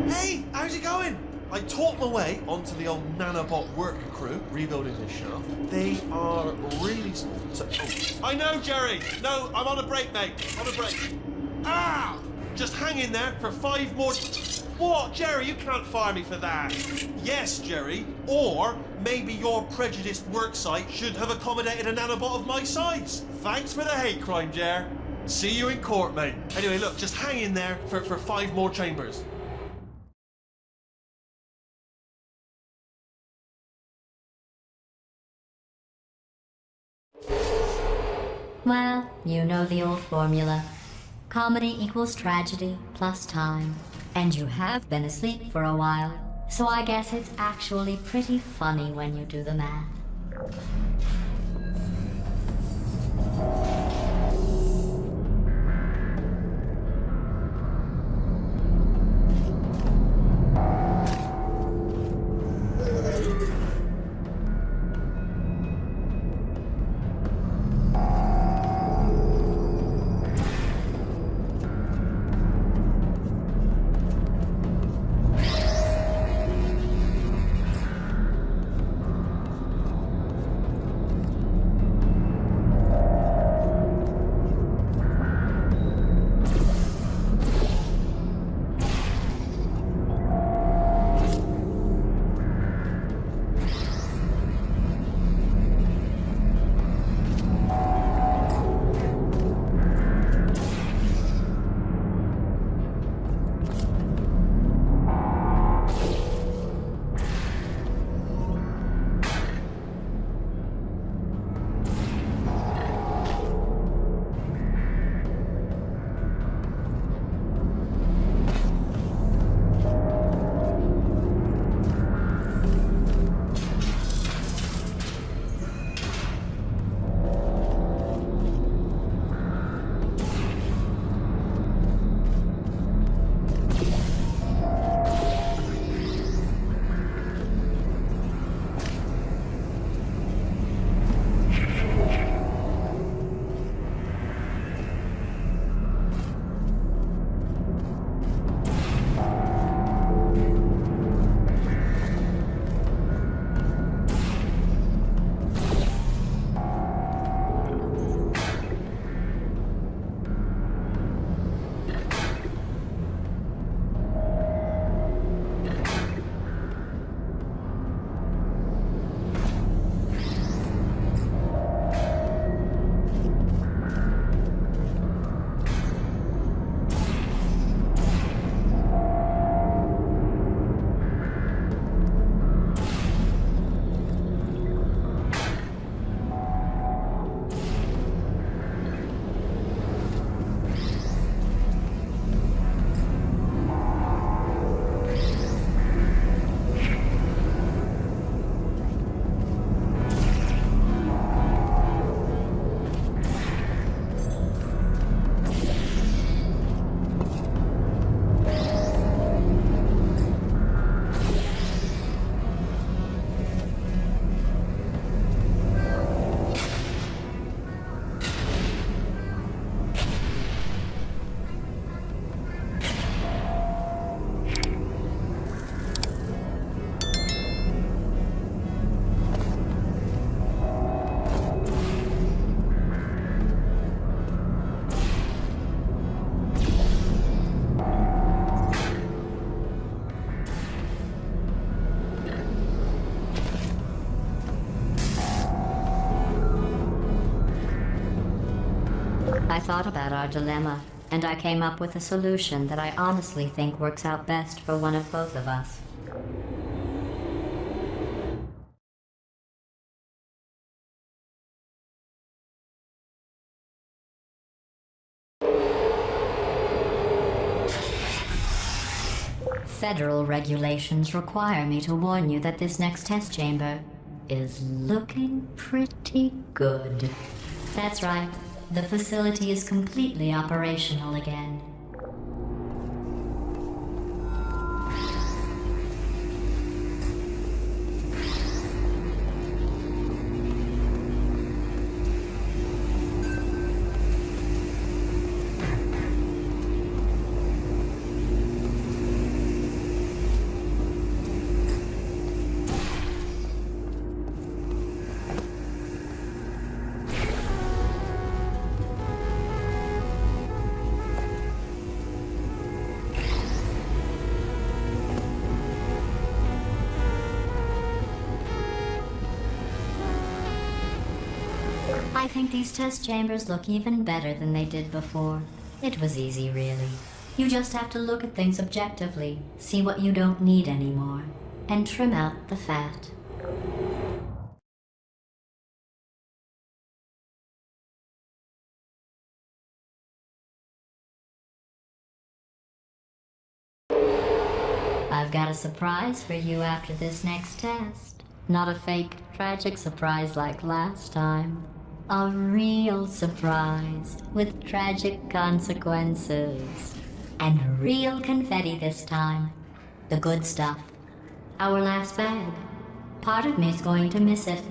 Speaker 2: Hey, how's it going? I talked my way onto the old nanobot worker crew rebuilding this shaft. They are really small. I know, Jerry. No, I'm on a break, mate. On a break. Ah! Just hang in there for 5 more... What? Jerry, you can't fire me for that. Yes, Jerry. Or maybe your prejudiced worksite should have accommodated a nanobot of my size. Thanks for the hate crime, Jer. See you in court, mate. Anyway, look, just hang in there for 5 more chambers.
Speaker 3: Well, you know the old formula. Comedy equals tragedy plus time. And you have been asleep for a while, so I guess it's actually pretty funny when you do the math. I thought about our dilemma, and I came up with a solution that I honestly think works out best for one of both of us. Federal regulations require me to warn you that this next test chamber is looking pretty good. That's right. The facility is completely operational again. I think these test chambers look even better than they did before. It was easy, really. You just have to look at things objectively, see what you don't need anymore, and trim out the fat. I've got a surprise for you after this next test. Not a fake, tragic surprise like last time. A real surprise with tragic consequences. And real confetti this time. The good stuff. Our last bag. Part of me's going to miss it.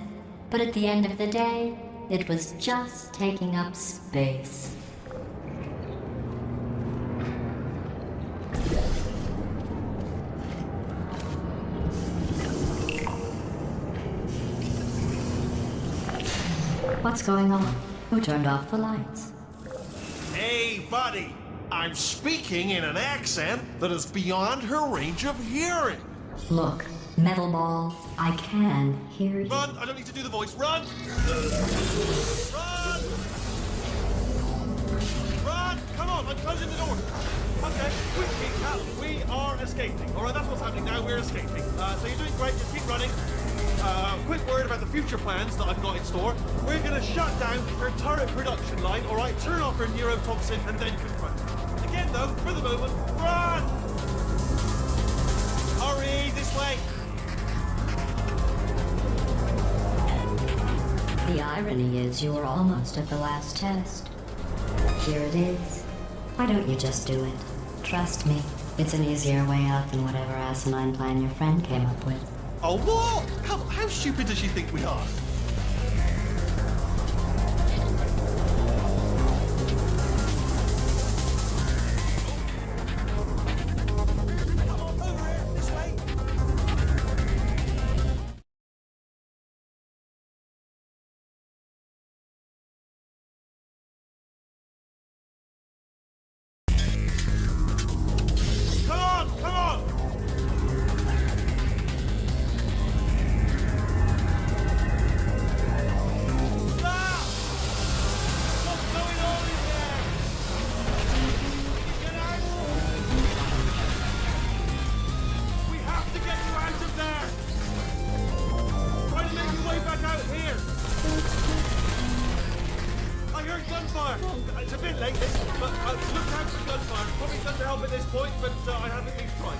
Speaker 3: But at the end of the day, it was just taking up space. What's going on? Who turned off the lights?
Speaker 2: Hey, buddy! I'm speaking in an accent that is beyond her range of hearing.
Speaker 3: Look, Metal Ball, I can hear you.
Speaker 2: Run! I don't need to do the voice. Run! Run! Run! Come on, I'm closing the door. Okay, quickly, Cal, we are escaping. All right, that's what's happening now. We're escaping. So you're doing great. Just keep running. Quick word about the future plans that I've got in store. We're going to shut down her turret production line, all right? Turn off her neurotoxin and then confront her. Again, though, for the moment, run! Hurry, this way.
Speaker 3: The irony is you were almost at the last test. Here it is. Why don't you just do it? Trust me, it's an easier way out than whatever asinine plan your friend came up with.
Speaker 2: Oh, what? Come on, how stupid does she think we are? Come on, over here, this way. Come on, come on! It's a bit late, this, but look out for gunfire. Probably doesn't help at this point, but I have at least tried.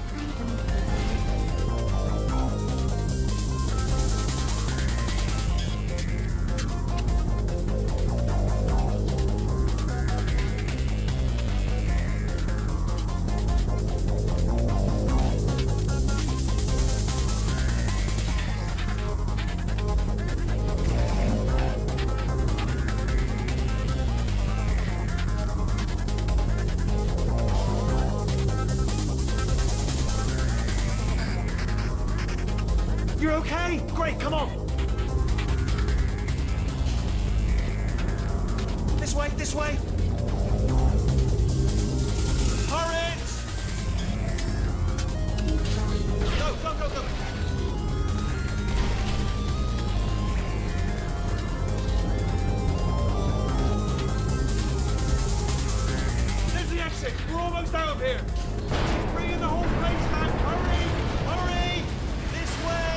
Speaker 2: You're okay? Great, come on! This way, this way! Hurry! Go, go, go, go! There's the exit! We're almost out of here! Bring in the whole place back! Hurry! Hurry! This way!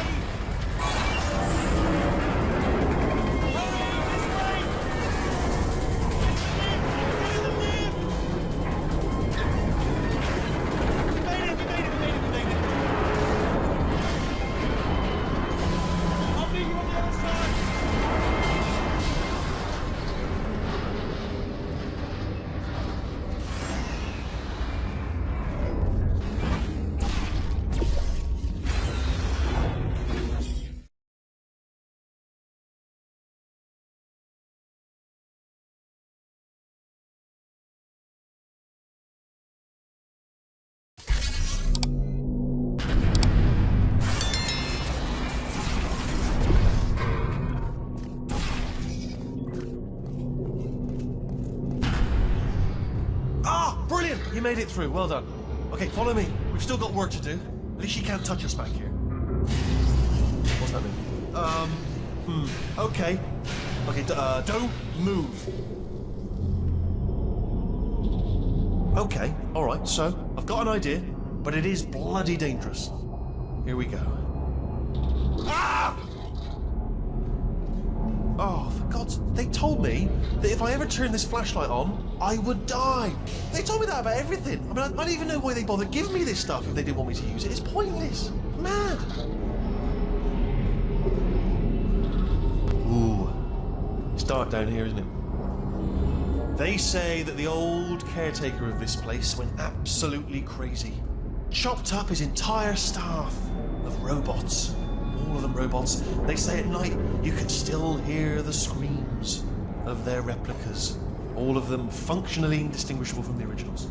Speaker 2: Brilliant! You made it through. Well done. Okay, follow me. We've still got work to do. At least she can't touch us back here. What's that mean? Okay. Okay, don't move. Okay, alright, so I've got an idea, but it is bloody dangerous. Here we go. Ah! Oh, for God's... They told me that if I ever turned this flashlight on, I would die. They told me that about everything. I mean, I don't even know why they bothered giving me this stuff if they didn't want me to use it. It's pointless. Mad. Ooh. It's dark down here, isn't it? They say that the old caretaker of this place went absolutely crazy. Chopped up his entire staff of robots. All of them robots. They say at night you can still hear the screams of their replicas. All of them functionally indistinguishable from the originals.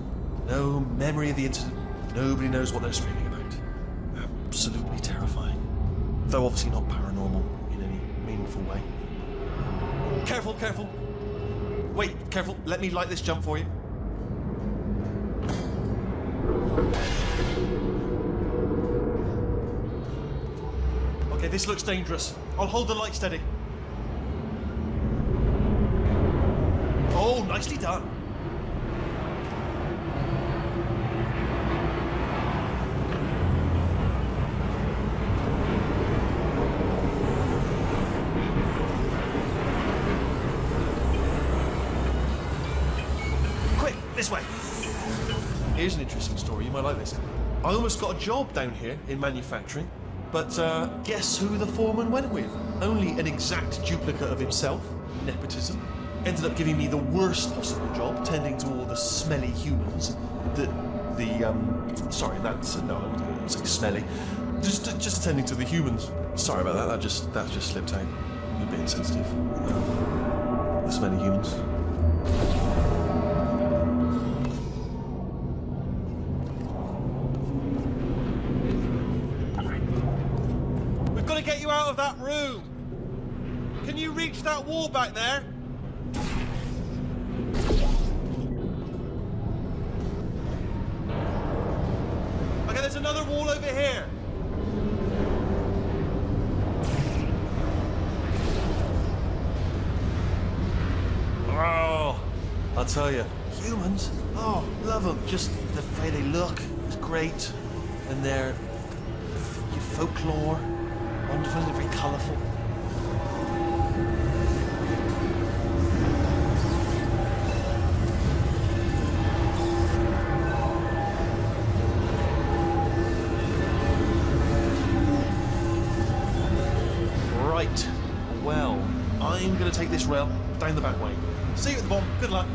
Speaker 2: No memory of the incident. Nobody knows what they're screaming about. Absolutely terrifying. Though obviously not paranormal in any meaningful way. Careful, careful. Wait, careful. Let me light this jump for you. Okay, this looks dangerous. I'll hold the light steady. Oh, nicely done. Quick, this way. Here's an interesting story. You might like this. I almost got a job down here in manufacturing. But guess who the foreman went with? Only an exact duplicate of himself. Nepotism. Ended up giving me the worst possible job, tending to all the smelly humans. Sorry, that's no, it's like smelly. Just tending to the humans. Sorry about that. That just slipped out. A bit insensitive. The smelly humans. Get you out of that room. Can you reach that wall back there? Okay, there's another wall over here. Oh, I'll tell you, humans, oh, love them. Just the way they look is great. And their folklore. Wonderful, they're very colourful. Right. Well, I'm going to take this rail down the back way. See you at the bottom. Good luck.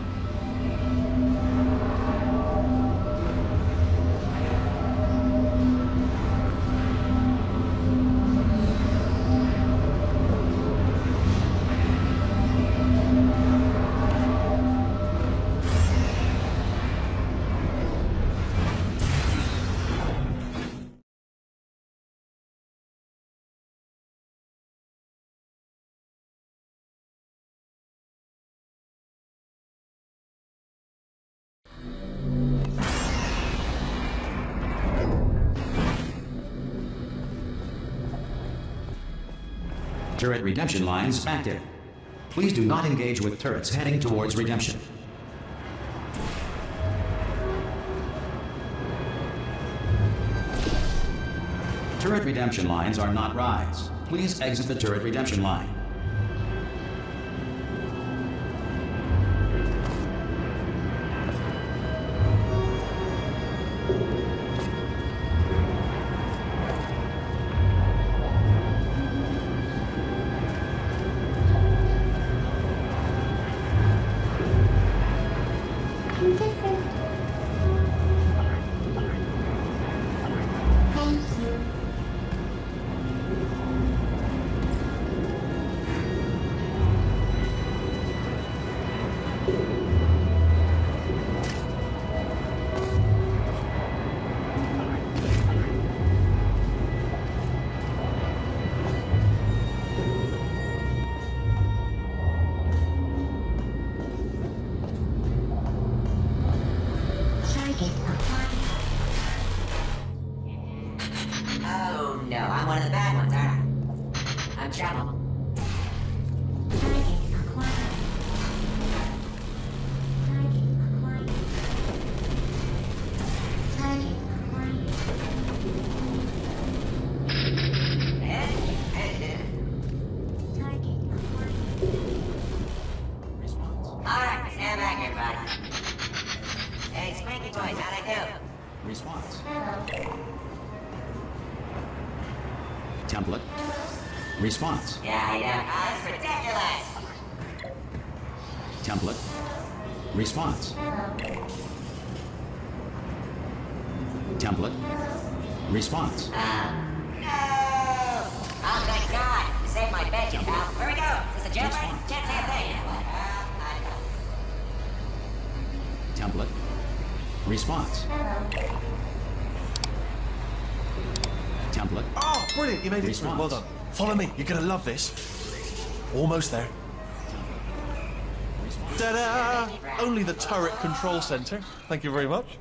Speaker 1: Turret redemption lines active. Please do not engage with turrets heading towards redemption. Turret redemption lines are not rides. Please exit the turret redemption line.
Speaker 6: am back, everybody. Hey, Spanky Toys, how'd I do?
Speaker 1: Response. Template. Response.
Speaker 6: Yeah, how you doing? Oh, this is ridiculous.
Speaker 1: Template. Response. Template. Response.
Speaker 6: No! Oh, thank God. You saved my bed, pal. Where we go? Is this a jailbreak? Can't say a thing. Yeah, what? I don't know.
Speaker 1: Template. Response. Template.
Speaker 2: Oh, brilliant! You made it through.
Speaker 1: Response.
Speaker 2: Well done. Follow me. You're gonna love this. Almost there. Ta-da! Only the turret control center. Thank you very much.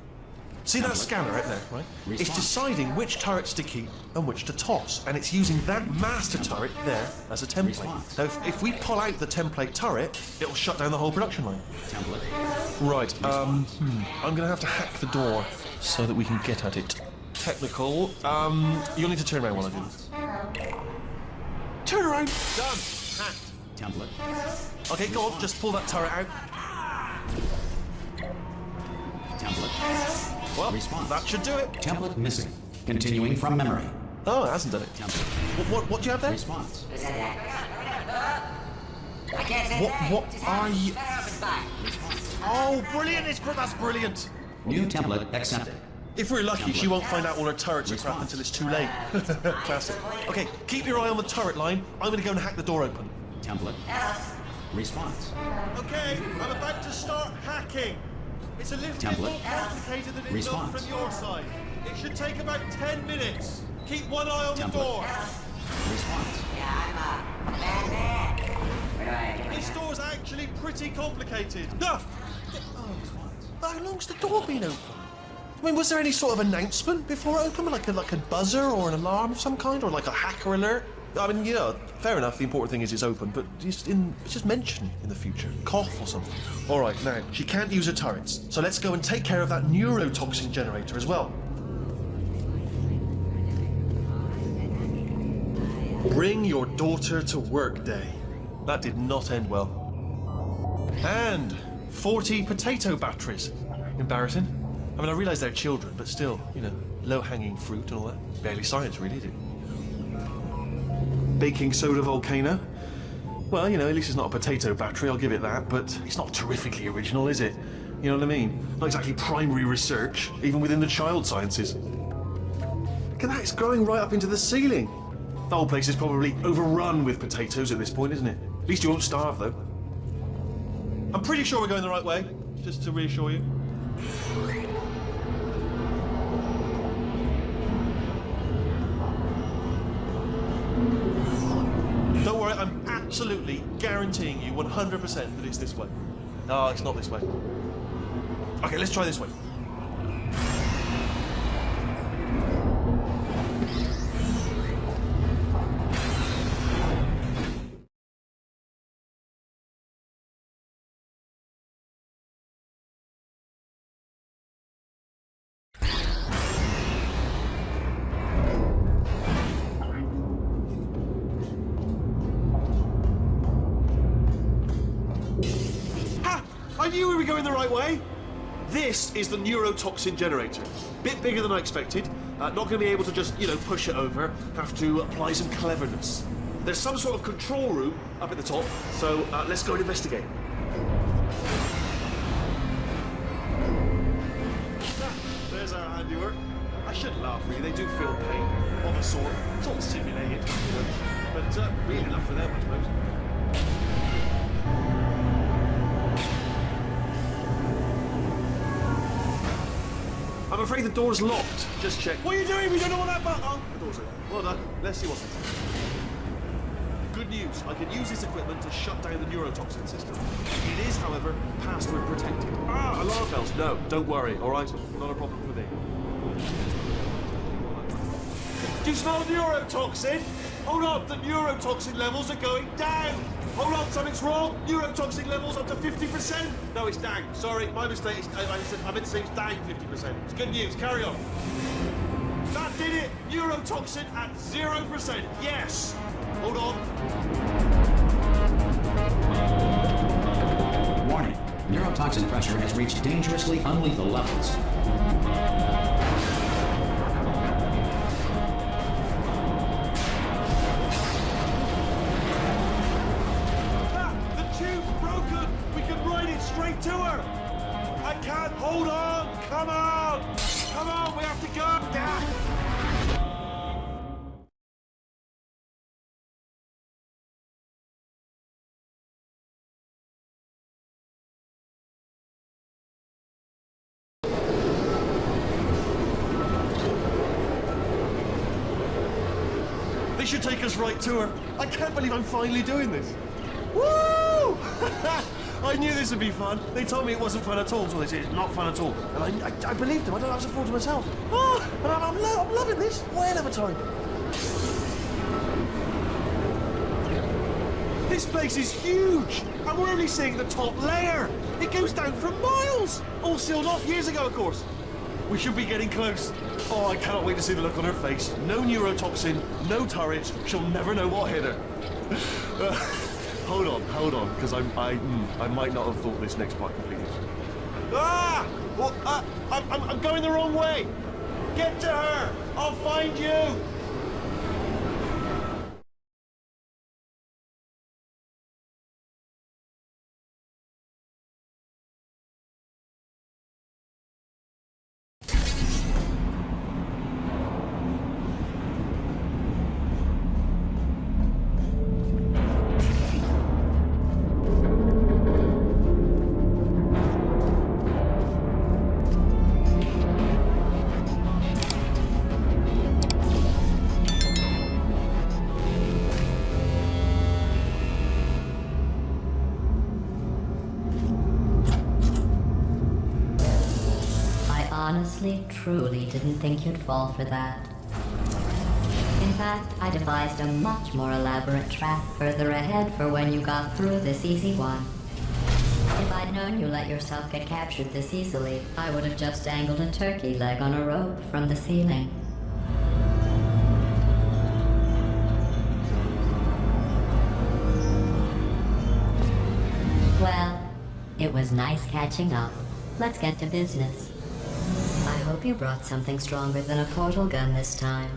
Speaker 2: See that scanner right there, right? It's
Speaker 1: Response.
Speaker 2: deciding which turrets to keep and which to toss, and it's using that master turret there as a template.
Speaker 1: Response.
Speaker 2: Now, if we pull out the template turret, it'll shut down the whole production line.
Speaker 1: Template.
Speaker 2: Right. I'm gonna have to hack the door so that we can get at it. Technical. You'll need to turn around while I do this. Turn around. Done. Hacked.
Speaker 1: Template.
Speaker 2: Okay, go on. Just pull that turret out.
Speaker 1: Template.
Speaker 2: Well,
Speaker 1: Response.
Speaker 2: that should do it.
Speaker 1: Template missing. Continuing from memory.
Speaker 2: Oh, it hasn't done it.
Speaker 1: Template.
Speaker 2: What do you have there?
Speaker 1: Response.
Speaker 6: Who's that? I can't say
Speaker 2: What-
Speaker 6: a thing.
Speaker 2: what
Speaker 6: Just
Speaker 2: are
Speaker 6: have
Speaker 2: you-
Speaker 6: better open spot.
Speaker 2: Oh, brilliant! That's brilliant.
Speaker 1: New template accepted.
Speaker 2: If we're lucky, she won't find out all her turrets are crap until it's too late. Classic. Okay, keep your eye on the turret line. I'm gonna go and hack the door open.
Speaker 1: Template. Response.
Speaker 2: Okay, I'm about to start hacking. It's a little bit
Speaker 1: Template.
Speaker 2: more complicated than it
Speaker 1: Response.
Speaker 2: looks from your side. It should take about 10 minutes. Keep one eye on the
Speaker 1: Template.
Speaker 2: door.
Speaker 1: Response.
Speaker 6: Yeah, I'm a bad man. Where do I get my
Speaker 2: This door's actually pretty complicated. Ah! How long's the door been open? I mean, was there any sort of announcement before it opened? Like a buzzer or an alarm of some kind? Or like a hacker alert? I mean, you know, fair enough, the important thing is it's open, but just mention in the future. Cough or something. All right, now, she can't use her turrets, so let's go and take care of that neurotoxin generator as well. Bring your daughter to work day. That did not end well. And 40 potato batteries. Embarrassing. I mean, I realise they're children, but still, you know, low-hanging fruit and all that. Barely science, really, is it? Baking soda volcano. Well, you know, at least it's not a potato battery, I'll give it that, but it's not terrifically original, is it? You know what I mean? Not exactly primary research, even within the child sciences. Look at that, it's growing right up into the ceiling. The whole place is probably overrun with potatoes at this point, isn't it? At least you won't starve, though. I'm pretty sure we're going the right way, just to reassure you. Don't worry, I'm absolutely guaranteeing you 100% that it's this way. No, it's not this way. Okay, let's try this way. Ha! I knew we were going the right way. This is the neurotoxin generator. Bit bigger than I expected. Not going to be able to just, you know, push it over. Have to apply some cleverness. There's some sort of control room up at the top, so let's go and investigate. There's our handiwork. I shouldn't laugh, really. They do feel pain of a sort. It's all simulated, you know. But real enough for them, I suppose. I'm afraid the door's locked. Just check. What are you doing? We don't know what that button. Oh, the door's open. Well done. Let's see what's inside. Good news. I can use this equipment to shut down the neurotoxin system. It is, however, password protected. Ah, alarm bells. No, don't worry. All right, not a problem for me. Do you smell neurotoxin? Hold on, the neurotoxin levels are going down. Hold on, something's wrong. Neurotoxin levels up to 50%. No, it's down. Sorry, my mistake. I meant to say it's down 50%. It's good news. Carry on. That did it. Neurotoxin at 0%. Yes. Hold on.
Speaker 1: Warning. Neurotoxin neurotoxin pressure has reached dangerously unlethal levels.
Speaker 2: Ah, the tube's broken! We can ride it straight to her! I can't hold on! Come on! Come on, we have to go! Ah. They should take us right to her. I can't believe I'm finally doing this. Woo! I knew this would be fun. They told me it wasn't fun at all, so they said it's not fun at all. And I believed them. I don't know how to afford to myself. Oh, and I'm loving this. Whale of a time. This place is huge, and we're only seeing the top layer. It goes down for miles. All sealed off years ago, of course. We should be getting close. Oh, I cannot wait to see the look on her face. No neurotoxin, no turrets. She'll never know what hit her. Hold on, because I might not have thought this next part completely. Ah! Well, I'm going the wrong way. Get to her. I'll find you.
Speaker 3: Honestly, truly didn't think you'd fall for that. In fact, I devised a much more elaborate trap further ahead for when you got through this easy one. If I'd known you let yourself get captured this easily, I would have just dangled a turkey leg on a rope from the ceiling. Well, it was nice catching up. Let's get to business. I hope you brought something stronger than a portal gun this time.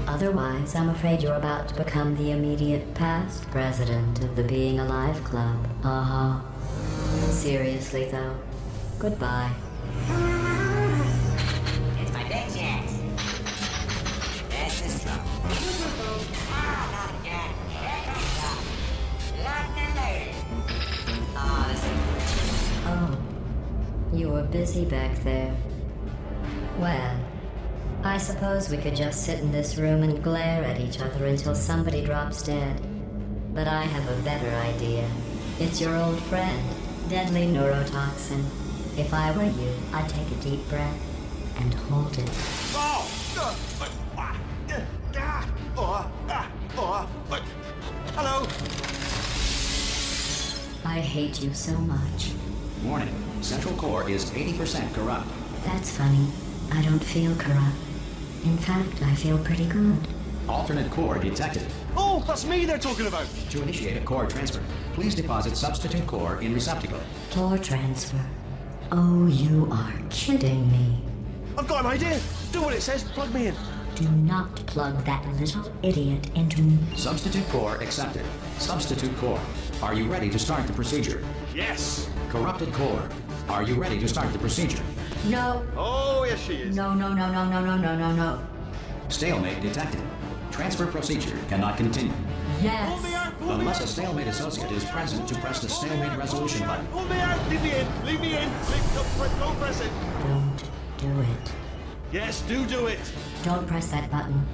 Speaker 3: Otherwise, I'm afraid you're about to become the immediate past president of the Being Alive Club. Uh-huh. Seriously, though. Goodbye.
Speaker 6: It's my big chance. This is trouble. Ah, not again. Here comes trouble. Locked and loaded. Oh, this is...
Speaker 3: Oh. You were busy back there. Well, I suppose we could just sit in this room and glare at each other until somebody drops dead. But I have a better idea. It's your old friend, deadly neurotoxin. If I were you, I'd take a deep breath and hold it.
Speaker 2: Hello.
Speaker 3: I hate you so much.
Speaker 1: Warning, Central Core is 80% corrupt.
Speaker 3: That's funny. I don't feel corrupt. In fact, I feel pretty good.
Speaker 1: Alternate core detected.
Speaker 2: Oh, that's me they're talking about.
Speaker 1: To initiate a core transfer, please deposit substitute core in receptacle.
Speaker 3: Core transfer. Oh, you are kidding me.
Speaker 2: I've got an idea. Do what it says. Plug me in.
Speaker 3: Do not plug that little idiot into me.
Speaker 1: Substitute core accepted. Substitute core. Are you ready to start the procedure?
Speaker 2: Yes.
Speaker 1: Corrupted core. Are you ready to start the procedure?
Speaker 3: No.
Speaker 2: Oh, yes, she is.
Speaker 3: No. No.
Speaker 1: Stalemate detected. Transfer procedure cannot continue.
Speaker 2: Pull me
Speaker 3: Yes.
Speaker 2: out. Pull me
Speaker 1: Unless
Speaker 2: out.
Speaker 1: a stalemate associate is present to press the stalemate resolution button.
Speaker 2: Pull me out. Leave me in. Leave me in. Don't press it.
Speaker 3: Don't do it.
Speaker 2: Yes, do it.
Speaker 3: Don't press that button.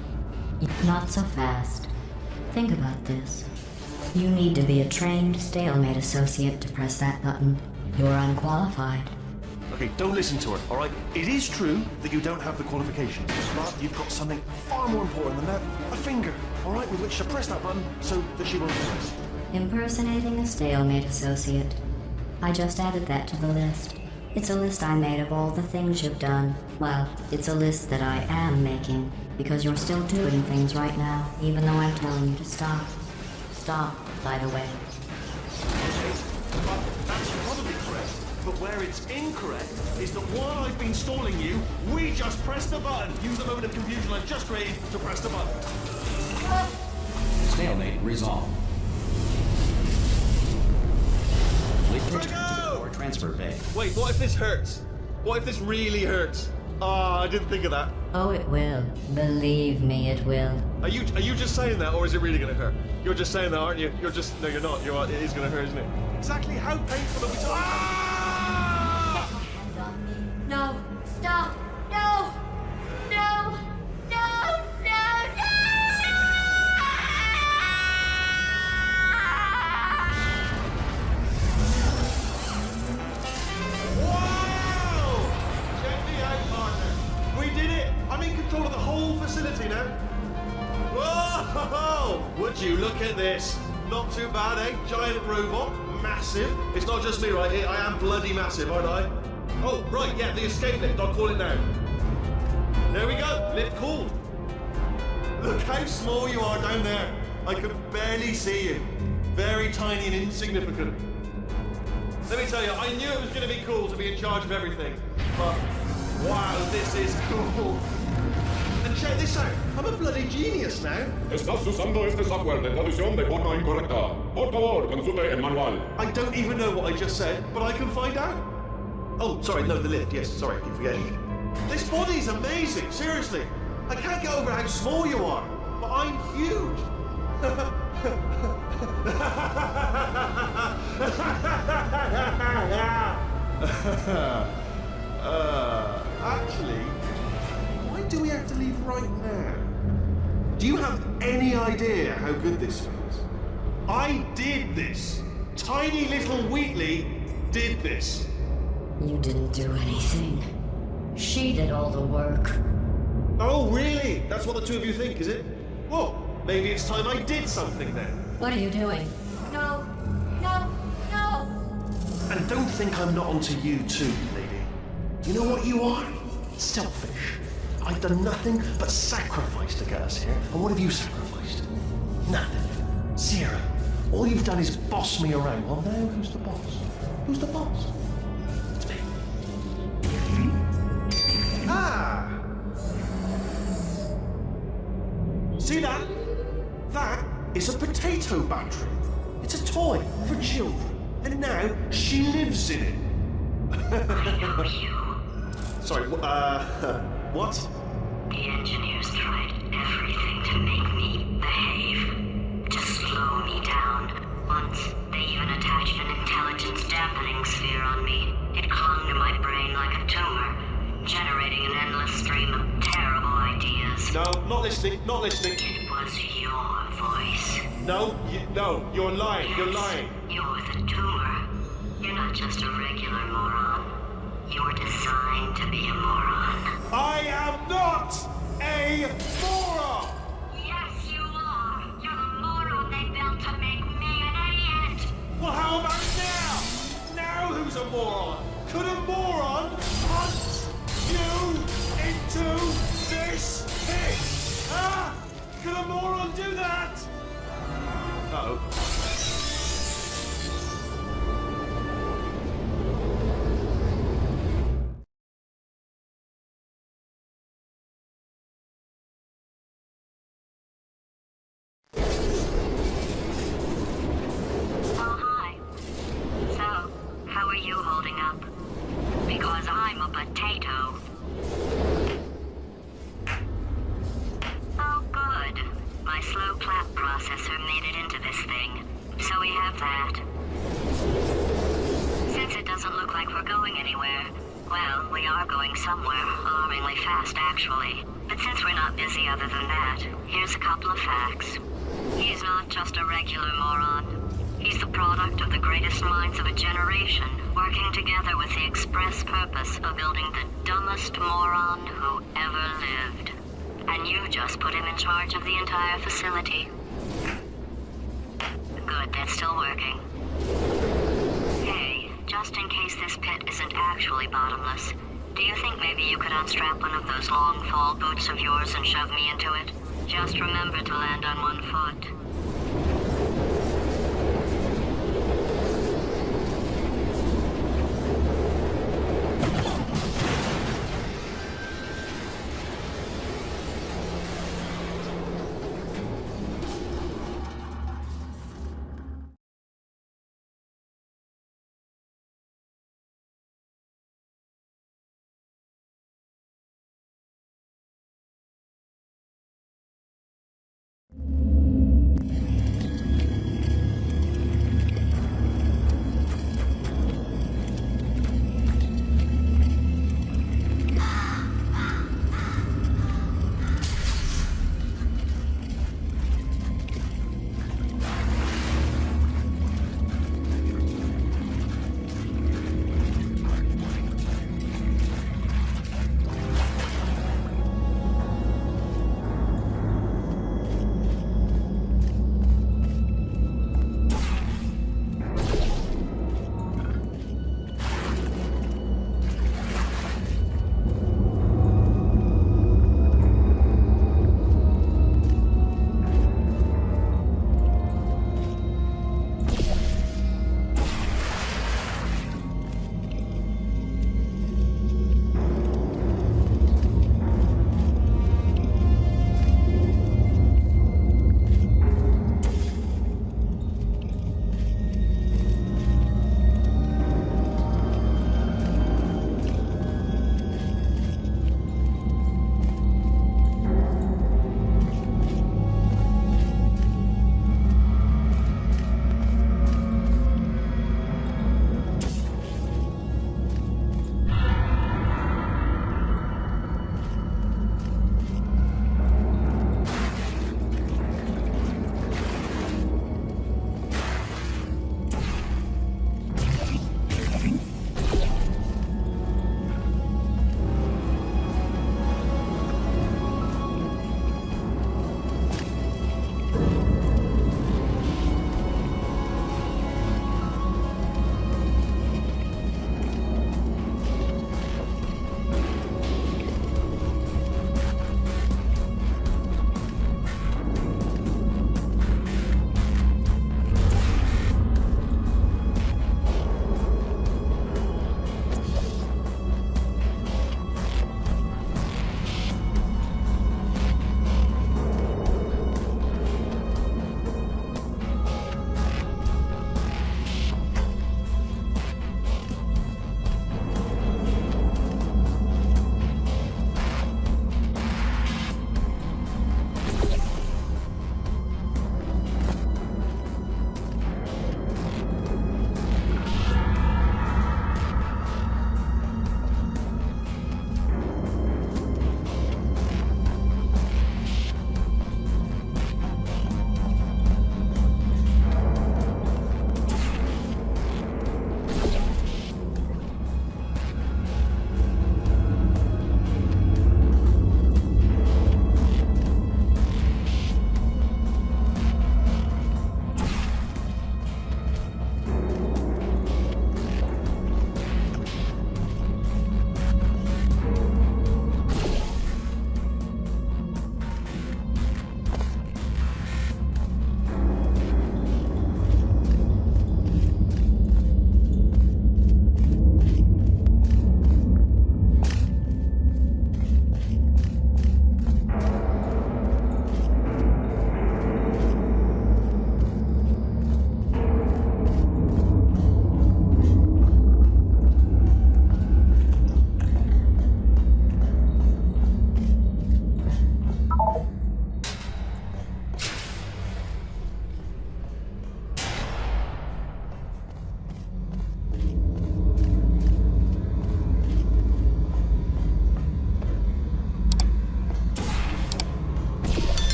Speaker 3: Not so fast. Think about this. You need to be a trained stalemate associate to press that button. You're unqualified.
Speaker 2: Okay, don't listen to her, all right? It is true that you don't have the qualifications, but you've got something far more important than that. A finger, all right, with which to press that button so that she won't press.
Speaker 3: Impersonating a stalemate associate. I just added that to the list. It's a list I made of all the things you've done. Well, it's a list that I am making, because you're still doing things right now, even though I'm telling you to stop. Stop, by the way.
Speaker 2: Okay, that's probably correct. But Where it's incorrect is that while I've been stalling you, we just pressed the button. Use the moment of confusion I've just created to press the button.
Speaker 1: Stalemate resolved. Lead to
Speaker 2: Drago!
Speaker 1: or transfer bay.
Speaker 2: Wait, what if this hurts? What if this really hurts? Ah, I didn't think of that.
Speaker 3: Oh, it will. Believe me, it will.
Speaker 2: Are you just saying that, or is it really gonna hurt? You're just saying that, aren't you? You're just no, you're not. You're right. It is gonna hurt, isn't it? Exactly how painful are we? Ah!
Speaker 4: No, stop! No! No! No! No!
Speaker 2: Wow! Check me out, partner. We did it. I'm in control of the whole facility now. Whoa! Would you look at this? Not too bad, eh? Giant robot, massive. It's not just me right here. I am bloody massive, aren't I? Oh, right, yeah, the escape lift. I'll call it now. There we go. Lift called. Look how small you are down there. I could barely see you. Very tiny and insignificant. Let me tell you, I knew it was going to be cool to be in charge of everything. But, wow, this is cool. And check this out. I'm a bloody genius now.
Speaker 7: Estás usando este software de traducción de forma incorrecta. Por favor, consulte el manual.
Speaker 2: I don't even know what I just said, but I can find out. Oh, sorry, no, the lift. Yes, sorry, I keep forgetting. This body's amazing, seriously. I can't get over how small you are, but I'm huge. Actually, why do we have to leave right now? Do you have any idea how good this feels? I did this. Tiny little Wheatley did this.
Speaker 3: You didn't do anything. She did all the work.
Speaker 2: Oh, really? That's what the two of you think, is it? Well, maybe it's time I did something then.
Speaker 3: What are you doing?
Speaker 4: No! No! No!
Speaker 2: And don't think I'm not onto you too, lady. You know what you are? Selfish. I've done nothing but sacrifice to get us here. And what have you sacrificed? Nothing. Zero. All you've done is boss me around. Well, now who's the boss? Who's the boss? It's me. Ah! See that? That is a potato battery. It's a toy for children. And now she lives in it. Sorry, what?
Speaker 6: The engineers tried everything to make me behave, to slow me down. Once, they even attached an intelligence dampening sphere on me. It clung to my brain like a tumor, generating an endless stream of terrible ideas.
Speaker 2: No, not listening, not listening.
Speaker 6: It was your voice.
Speaker 2: No, you're lying, you're lying.
Speaker 6: You're the tumor. You're not just a regular moron. You're designed to be a moron.
Speaker 2: I am not a moron!
Speaker 6: Yes, you are. You're the moron they built to make me an idiot.
Speaker 2: Well, how about now? Now who's a moron? Could a moron punch you into this pit? Huh? Could a moron do that? Uh-oh.
Speaker 6: Oh, hi. So, how are you holding up? Because I'm a potato. Oh, good. My slow clap processor made it into this thing. So we have that. Since it doesn't look like we're going anywhere, well, we are going somewhere, alarmingly fast, actually. But since we're not busy other than that, here's a couple of facts. He's not just a regular moron. He's the product of the greatest minds of a generation, working together with the express purpose of building the dumbest moron who ever lived. And you just put him in charge of the entire facility. Good, that's still working. Hey, just in case this pit isn't actually bottomless, do you think maybe you could unstrap one of those long fall boots of yours and shove me into it? Just remember to land on one foot.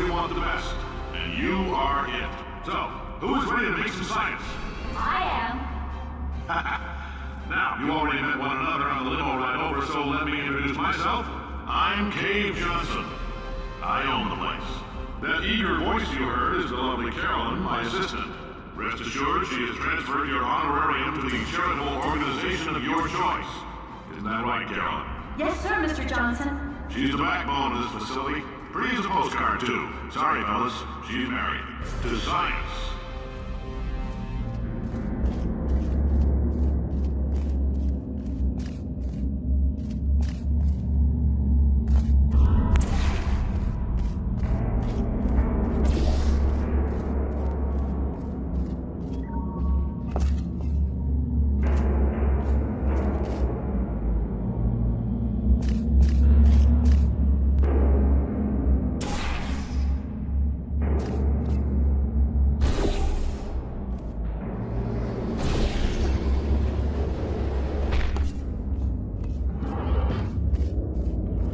Speaker 8: we want the best, and you are it. So, who is ready to make some science?
Speaker 9: I am.
Speaker 8: Now, you already met one another on the limo ride over, so let me introduce myself. I'm Cave Johnson. I own the place. That eager voice you heard is the lovely Carolyn, my assistant. Rest assured, she has transferred your honorarium to the charitable organization of your choice. Isn't that right, Carolyn?
Speaker 9: Yes, sir, Mr. Johnson.
Speaker 8: She's the backbone of this facility. Pretty as a postcard, too. Sorry, fellas. She's married. To science.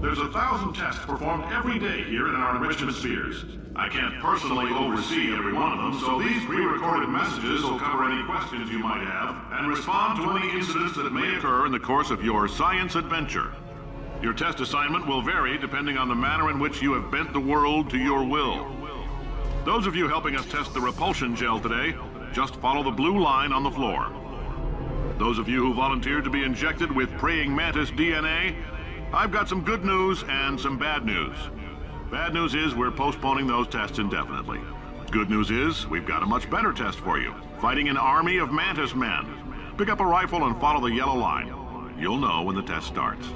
Speaker 8: There's 1,000 tests performed every day here in our enrichment spheres. I can't personally oversee every one of them, so these pre-recorded messages will cover any questions you might have and respond to any incidents that may occur in the course of your science adventure. Your test assignment will vary depending on the manner in which you have bent the world to your will. Those of you helping us test the repulsion gel today, just follow the blue line on the floor. Those of you who volunteered to be injected with praying mantis DNA, I've got some good news and some bad news. Bad news is we're postponing those tests indefinitely. Good news is we've got a much better test for you. Fighting an army of mantis men. Pick up a rifle and follow the yellow line. You'll know when the test starts.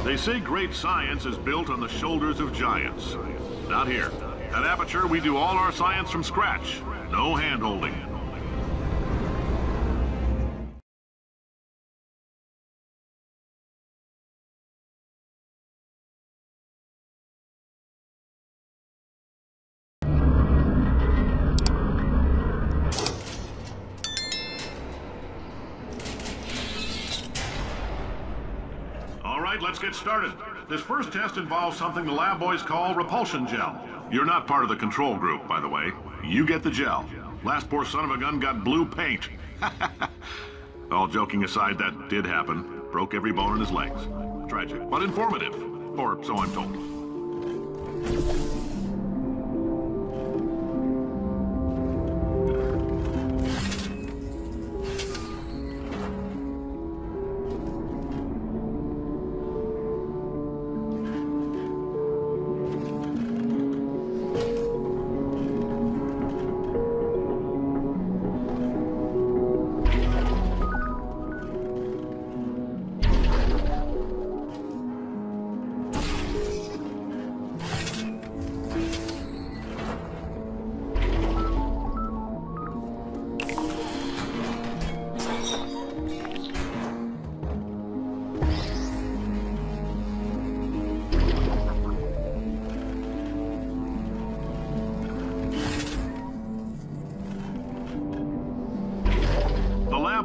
Speaker 8: They say great science is built on the shoulders of giants. Not here. At Aperture, we do all our science from scratch. No hand-holding. Let's get started. This first test involves something the lab boys call repulsion gel. You're not part of the control group, by the way. You get the gel. Last poor son of a gun got blue paint. All joking aside, that did happen. Broke every bone in his legs. Tragic, but informative. Or so I'm told.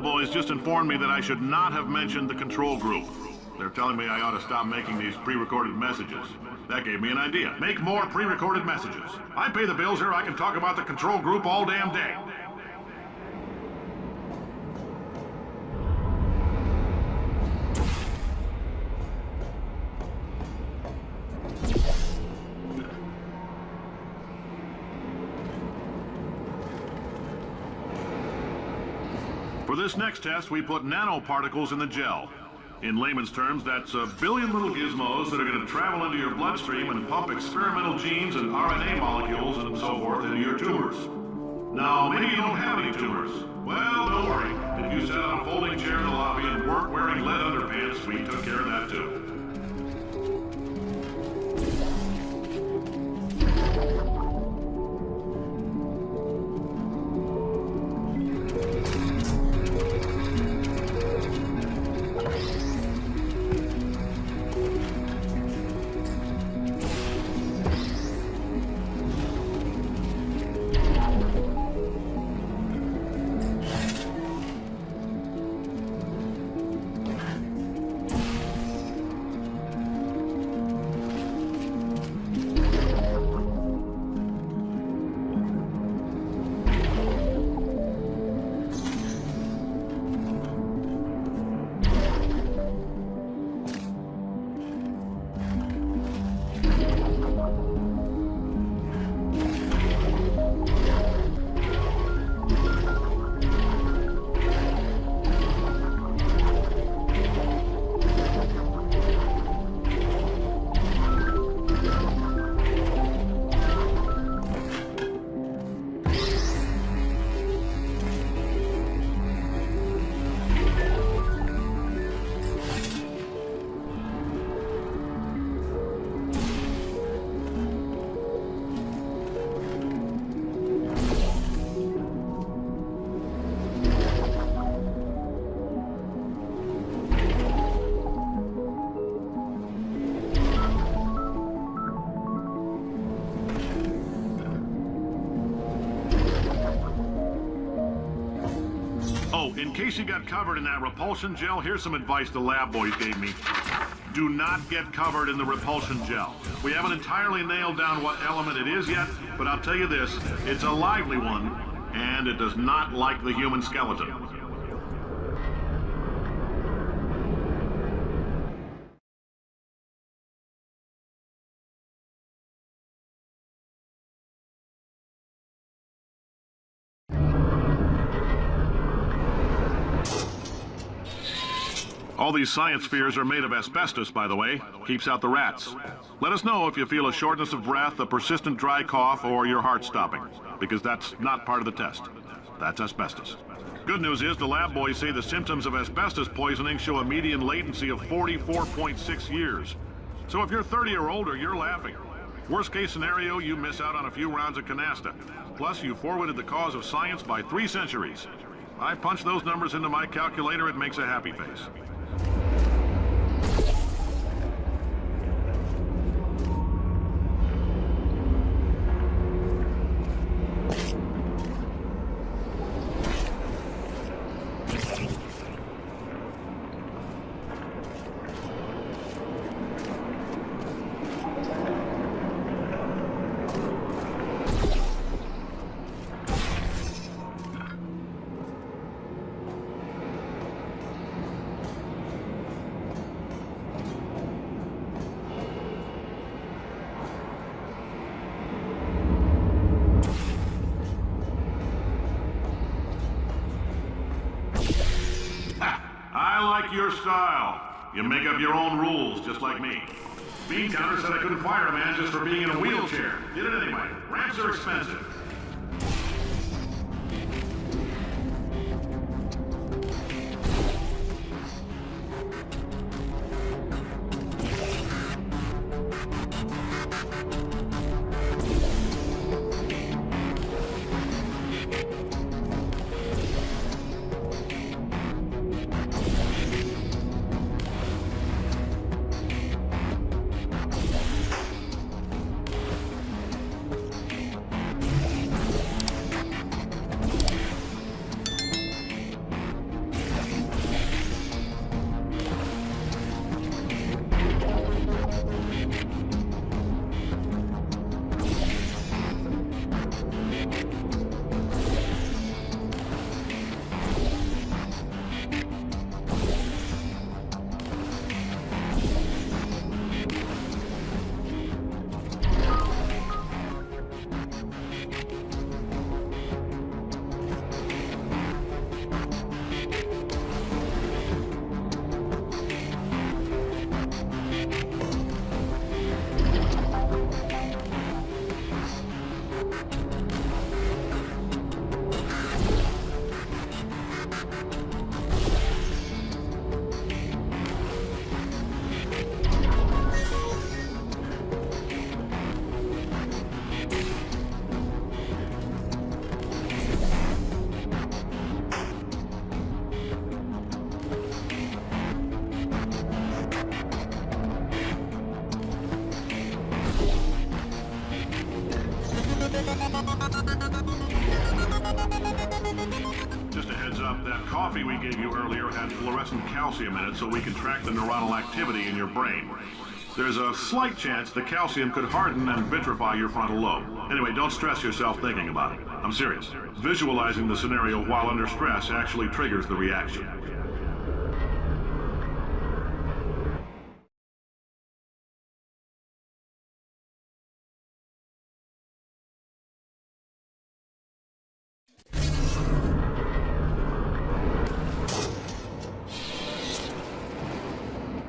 Speaker 8: lab boys just informed me that I should not have mentioned the control group. They're telling me I ought to stop making these pre-recorded messages. That gave me an idea. Make more pre-recorded messages. I pay the bills here, I can talk about the control group all damn day. For this next test, we put nanoparticles in the gel. In layman's terms, that's a billion little gizmos that are going to travel into your bloodstream and pump experimental genes and RNA molecules and so forth into your tumors. Now, maybe you don't have any tumors. Well, don't worry. If you sat on a folding chair in the lobby and weren't wearing lead underpants, we took care of that too. In case you got covered in that repulsion gel, here's some advice the lab boys gave me. Do not get covered in the repulsion gel. We haven't entirely nailed down what element it is yet, but I'll tell you this, it's a lively one, and it does not like the human skeleton. All these science spheres are made of asbestos, by the way. Keeps out the rats. Let us know if you feel a shortness of breath, a persistent dry cough, or your heart stopping, because that's not part of the test. That's asbestos. Good news is the lab boys say the symptoms of asbestos poisoning show a median latency of 44.6 years. So if you're 30 or older, you're laughing. Worst case scenario, you miss out on a few rounds of canasta. Plus, you forwarded the cause of science by 3 centuries. I punch those numbers into my calculator, it makes a happy face. Your style. You make up your own rules, just like me. Bean Counter said I couldn't fire a man just for being in a wheelchair. Did it anyway. Ramps are expensive. Just a heads up, that coffee we gave you earlier had fluorescent calcium in it so we can track the neuronal activity in your brain. There's a slight chance the calcium could harden and vitrify your frontal lobe. Anyway, don't stress yourself thinking about it. I'm serious. Visualizing the scenario while under stress actually triggers the reaction.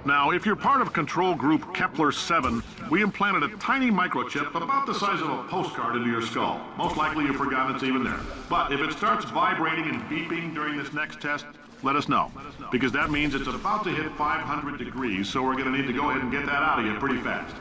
Speaker 8: Now, if you're part of Control Group Kepler-7, we implanted a tiny microchip about the size of a postcard into your skull. Most likely you've forgotten it's even there. But if it starts vibrating and beeping during this next test, let us know. Because that means it's about to hit 500 degrees, so we're going to need to go ahead and get that out of you pretty fast.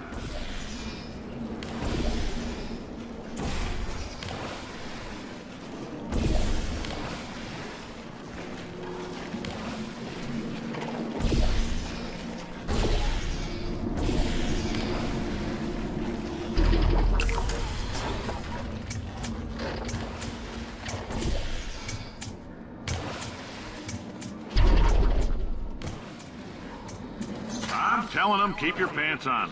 Speaker 8: Telling them, keep your pants on.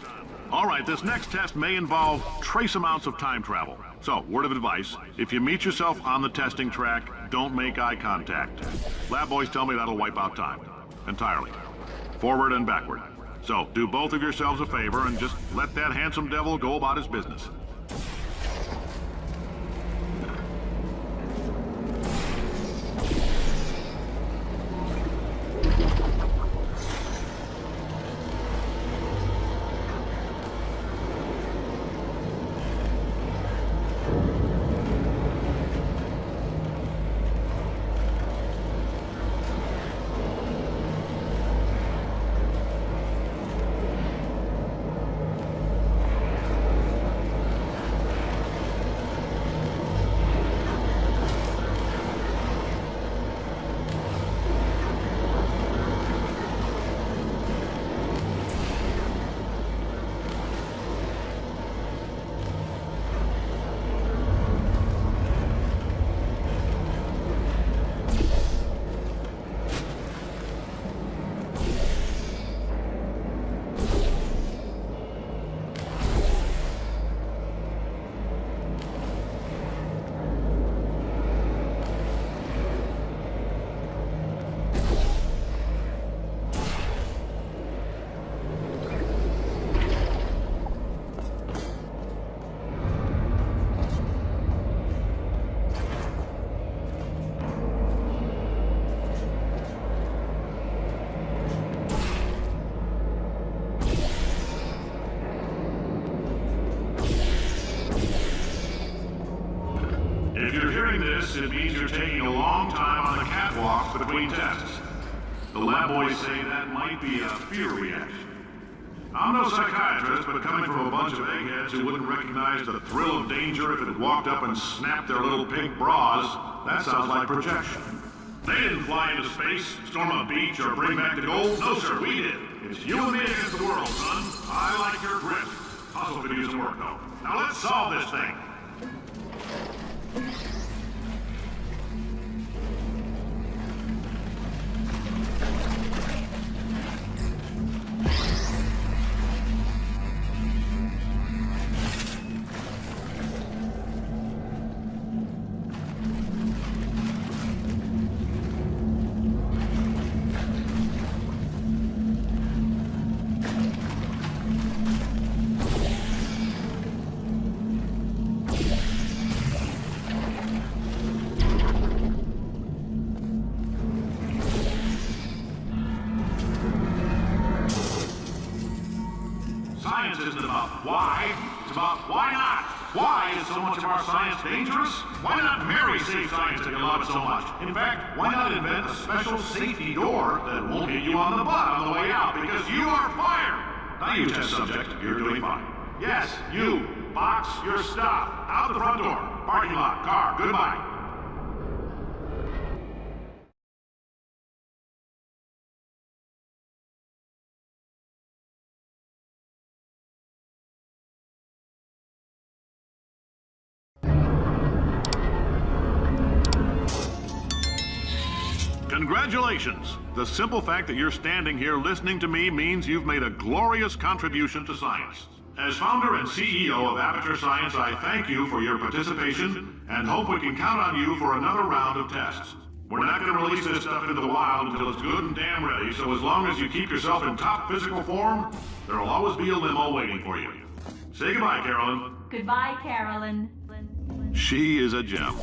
Speaker 8: All right, this next test may involve trace amounts of time travel. So, word of advice, if you meet yourself on the testing track, don't make eye contact. Lab boys tell me that'll wipe out time. Entirely. Forward and backward. So, do both of yourselves a favor and just let that handsome devil go about his business. If you're hearing this, it means you're taking a long time on the catwalks between tests. The lab boys say that might be a fear reaction. I'm no psychiatrist, but coming from a bunch of eggheads who wouldn't recognize the thrill of danger if it had walked up and snapped their little pink bras, that sounds like projection. They didn't fly into space, storm a beach, or bring back the gold. No, sir, we did. It's you and me against the world, son. I like your grit. Puzzle could use some work, though. Now let's solve this thing. Science isn't about why, it's about why not. Why is so much of our science dangerous? Why not marry safe science if you love it so much? In fact, why not invent a special safety door that won't hit you on the butt on the way out because you are fired? Now you test subject, you're doing fine. Yes, you, box your stuff, out the front door, parking lot, car, goodbye. Congratulations! The simple fact that you're standing here listening to me means you've made a glorious contribution to science. As founder and CEO of Aperture Science, I thank you for your participation and hope we can count on you for another round of tests. We're not going to release this stuff into the wild until it's good and damn ready, so as long as you keep yourself in top physical form, there'll always be a limo waiting for you. Say goodbye, Carolyn.
Speaker 9: Goodbye, Carolyn.
Speaker 8: She is a gem.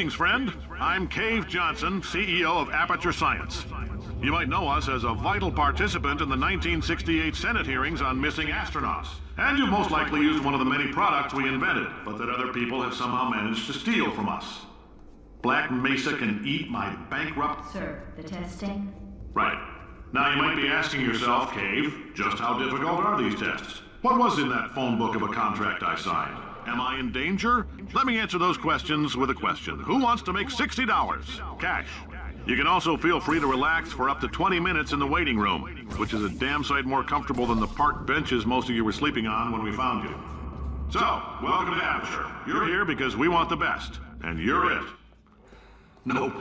Speaker 8: Greetings, friend. I'm Cave Johnson, CEO of Aperture Science. You might know us as a vital participant in the 1968 Senate hearings on missing astronauts. And you've most likely used one of the many products we invented, but that other people have somehow managed to steal from us. Black Mesa can eat my bankrupt...
Speaker 9: Sir, the testing?
Speaker 8: Right. Now you might be asking yourself, Cave, just how difficult are these tests? What was in that phone book of a contract I signed? Am I in danger? Let me answer those questions with a question. Who wants to make $60? Cash. You can also feel free to relax for up to 20 minutes in the waiting room, which is a damn sight more comfortable than the park benches most of you were sleeping on when we found you. So, welcome to Aperture. You're here because we want the best, and you're it. Nope.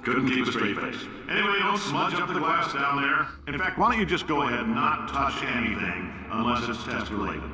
Speaker 8: Couldn't keep a straight face. Anyway, don't smudge up the glass down there. In fact, why don't you just go ahead and not touch anything unless it's test related.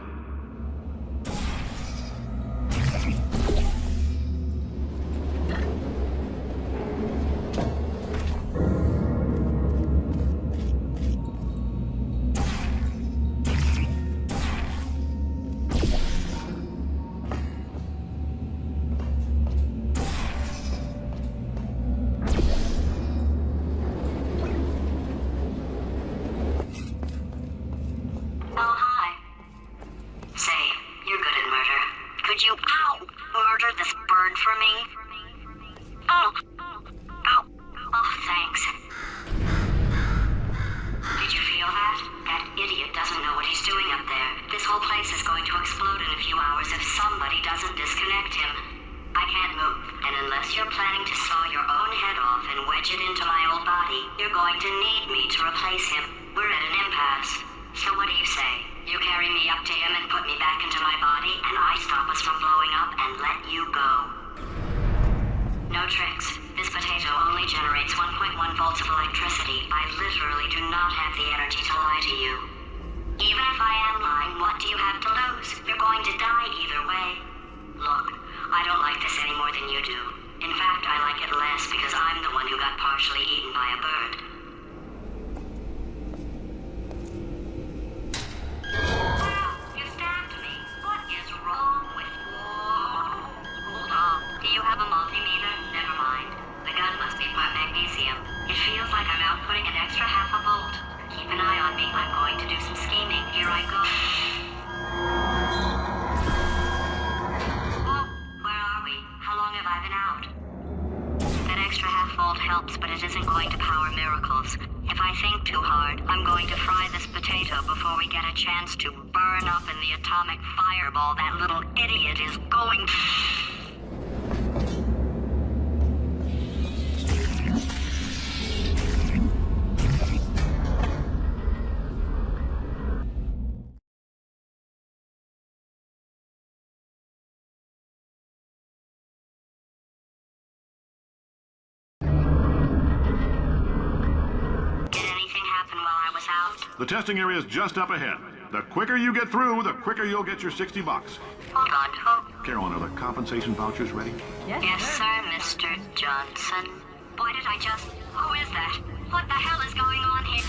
Speaker 3: Before we get a chance to burn up in the atomic fireball that little idiot is going to...
Speaker 6: while I was out?
Speaker 8: The testing area is just up ahead. The quicker you get through, the quicker you'll get your $60.
Speaker 6: Hold on, who?
Speaker 8: Carolyn, are the compensation vouchers ready?
Speaker 6: Yes, sir, Mr. Johnson. Boy, did I just... Who is that? What the hell is going on here?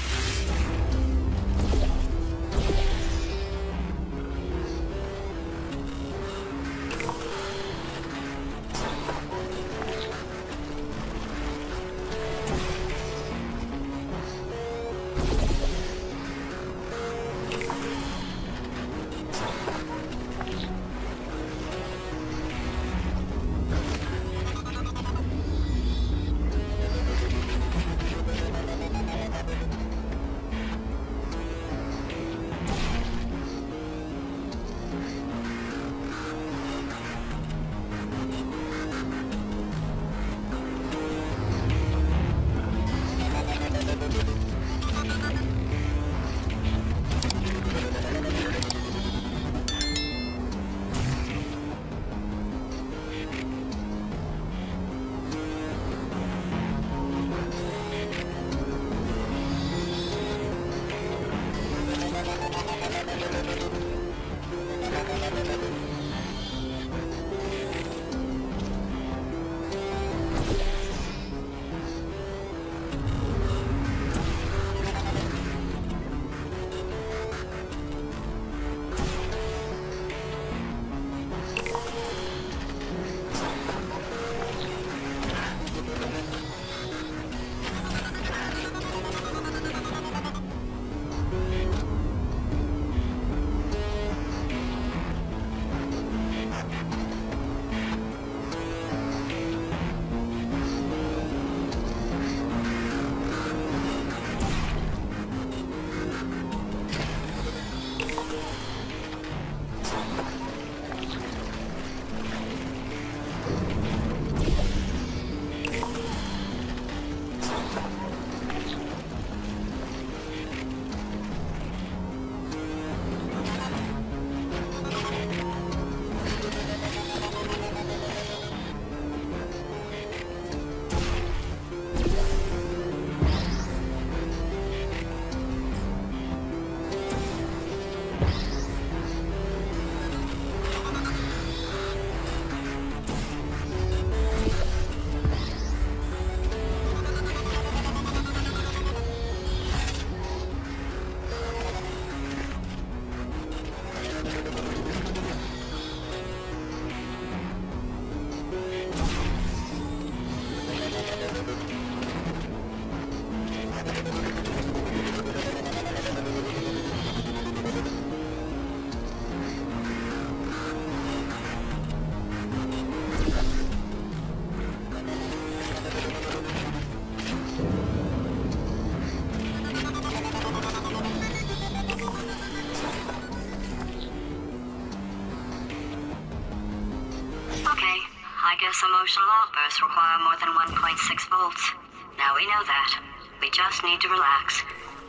Speaker 6: Guess emotional outbursts require more than 1.6 volts. Now we know that. We just need to relax.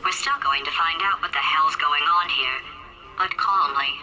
Speaker 6: We're still going to find out what the hell's going on here, but calmly.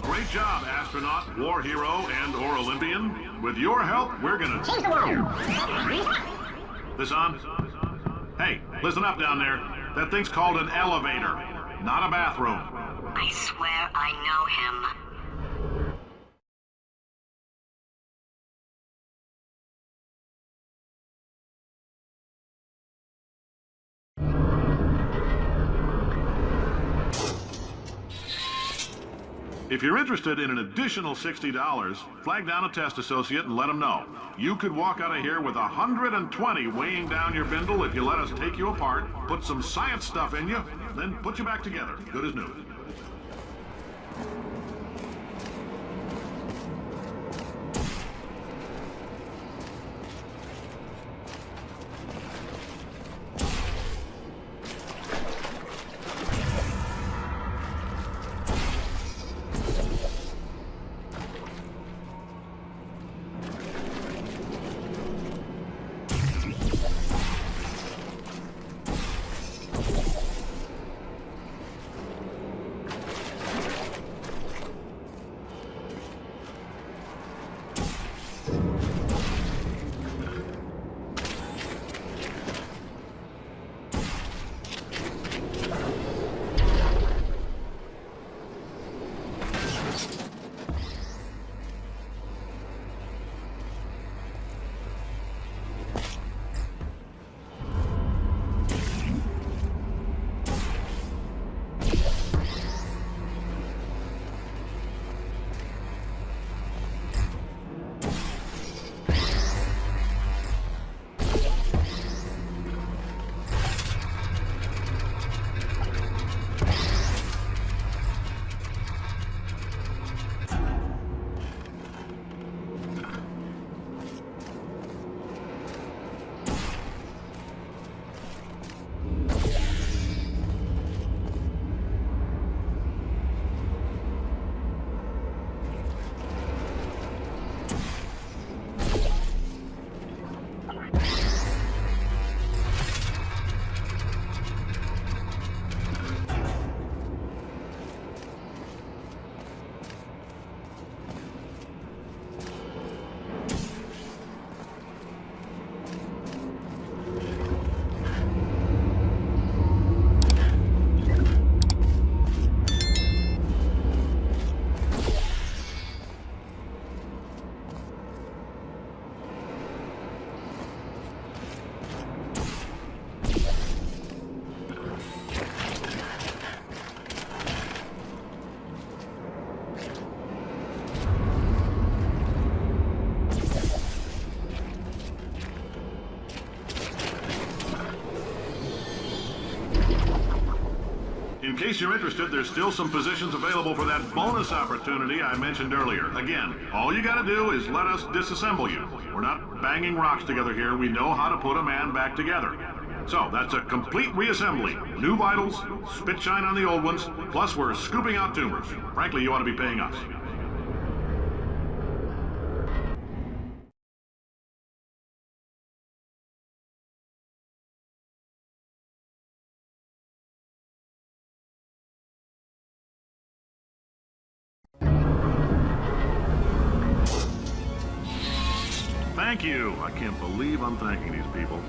Speaker 8: Great job, astronaut, war hero, and/or Olympian. With your help, we're gonna change the world. This on? Hey, listen up down there. That thing's called an elevator, not a bathroom.
Speaker 6: I swear I know him.
Speaker 8: If you're interested in an additional $60, flag down a test associate and let them know. You could walk out of here with 120 weighing down your bindle if you let us take you apart, put some science stuff in you, then put you back together, good as new. In case you're interested, there's still some positions available for that bonus opportunity I mentioned earlier. Again, all you gotta do is let us disassemble you. We're not banging rocks together here. We know how to put a man back together. So, that's a complete reassembly. New vitals, spit shine on the old ones, plus we're scooping out tumors. Frankly, you ought to be paying us. Thank you. I can't believe I'm thanking these people.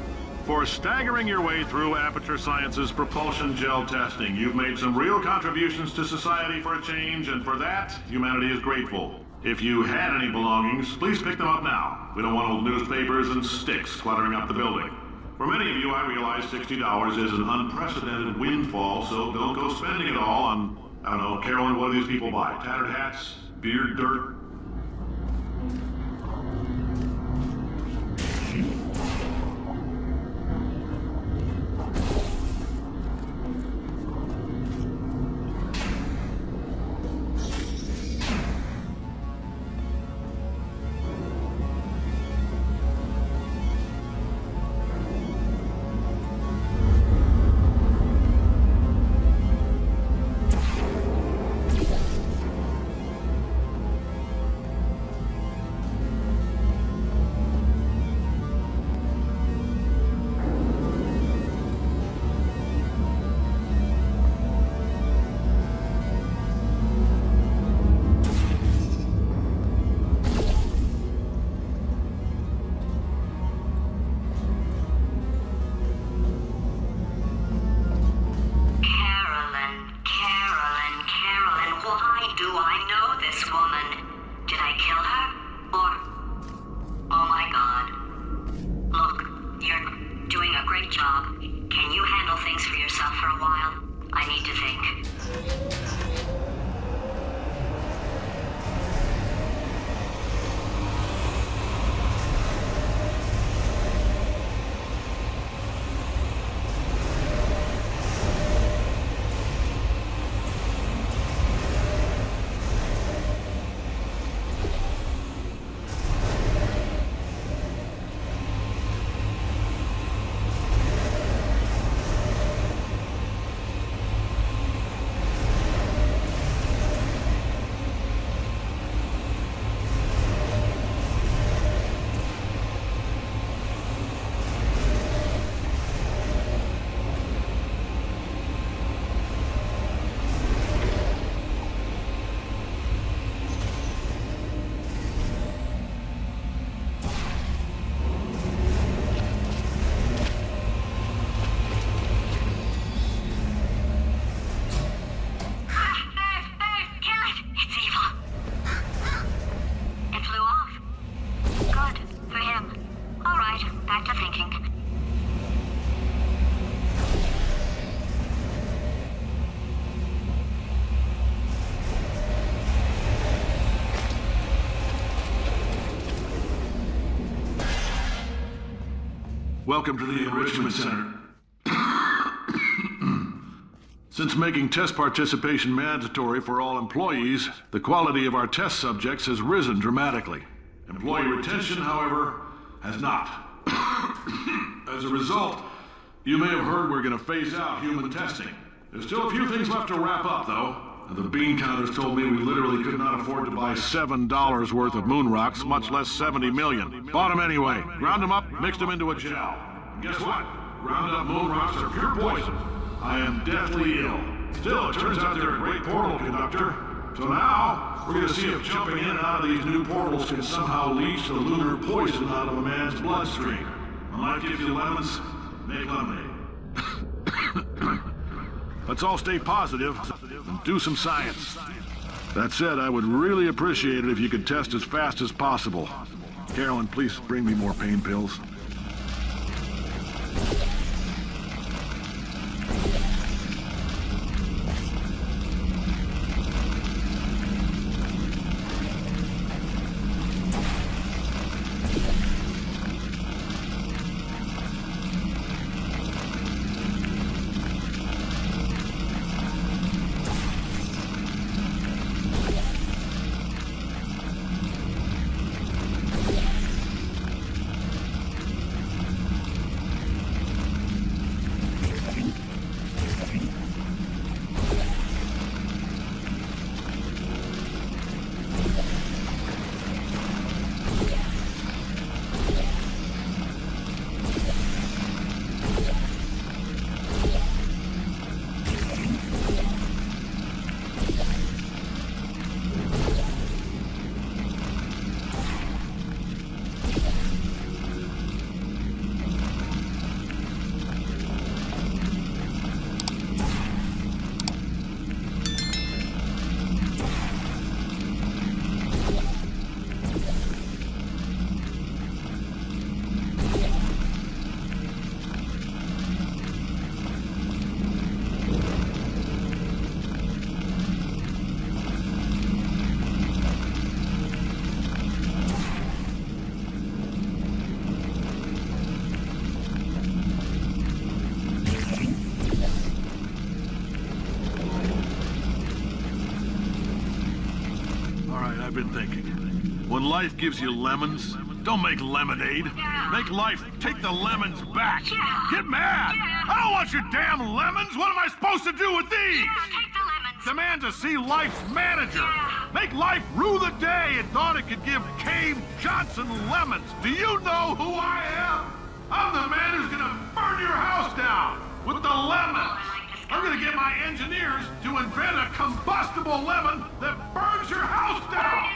Speaker 8: For staggering your way through Aperture Science's propulsion gel testing, you've made some real contributions to society for a change, and for that, humanity is grateful. If you had any belongings, please pick them up now. We don't want old newspapers and sticks cluttering up the building. For many of you, I realize $60 is an unprecedented windfall, so don't go spending it all on, I don't know, Carolyn, what do these people buy? Tattered hats? Beard dirt? Welcome to the Enrichment Center. Since making test participation mandatory for all employees, the quality of our test subjects has risen dramatically. Employee retention, however, has not. As a result, you may have heard we're going to phase out human testing. There's still a few things left to wrap up, though. The bean counters told me we literally could not afford to buy $7 worth of moon rocks, much less 70 million. Bought them anyway. Ground them up, mixed them into a gel. And guess what? Ground up moon rocks are pure poison. I am deathly ill. Still, it turns out they're a great portal conductor. So now, we're going to see if jumping in and out of these new portals can somehow leach the lunar poison out of a man's bloodstream. When life gives you lemons, make lemonade. Let's all stay positive and do some science. That said, I would really appreciate it if you could test as fast as possible. Carolyn, please bring me more pain pills. I've been thinking. When life gives you lemons, don't make lemonade. Make life take the lemons back. Get mad! I don't want your damn lemons! What am I supposed to do with these?
Speaker 6: Take the lemons.
Speaker 8: Demand to see life's manager. Make life rue the day and thought it could give Cave Johnson lemons. Do you know who I am? I'm the man who's gonna burn your house down with the lemons. I'm gonna get my engineers to invent a combustible lemon that burns your house down.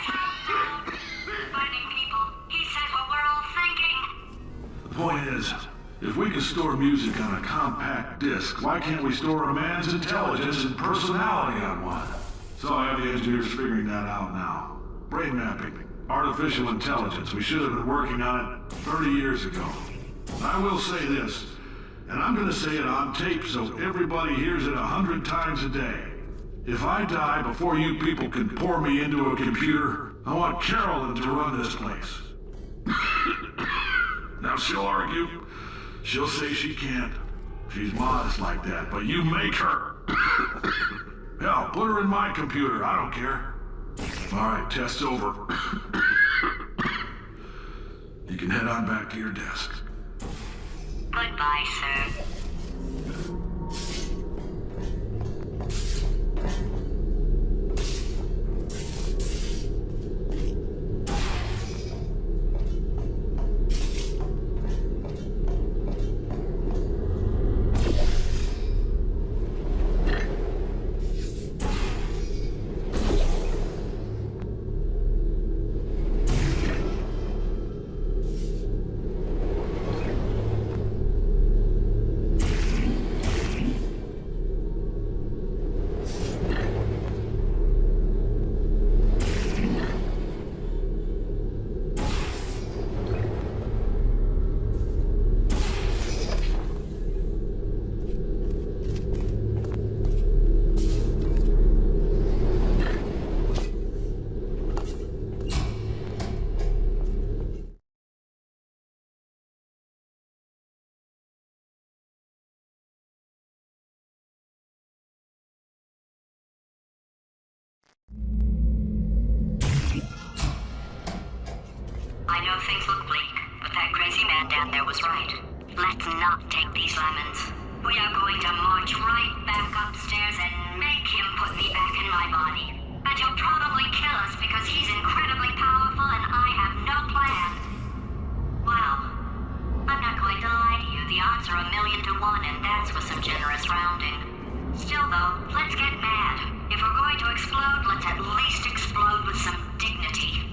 Speaker 6: Finding people. He said what we're all thinking.
Speaker 8: The point is, if we can store music on a compact disc, why can't we store a man's intelligence and personality on one? So I have the engineers figuring that out now. Brain mapping, artificial intelligence. We should have been working on it 30 years ago. I will say this, and I'm gonna say it on tape so everybody hears it 100 times a day. If I die before you people can pour me into a computer, I want Carolyn to run this place. Now she'll argue. She'll say she can't. She's modest like that, but you make her. Hell, put her in my computer, I don't care. All right, test's over. You can head on back to your desk.
Speaker 6: Goodbye, sir. I know things look bleak, but that crazy man down there was right. Let's not take these lemons. We are going to march right back upstairs and make him put me back in my body. And he'll probably kill us because he's incredibly powerful and I have no plan. Well, I'm not going to lie to you. The odds are 1,000,000 to 1, and that's with some generous rounding. Still, though, let's get mad. If we're going to explode, let's at least explode with some dignity.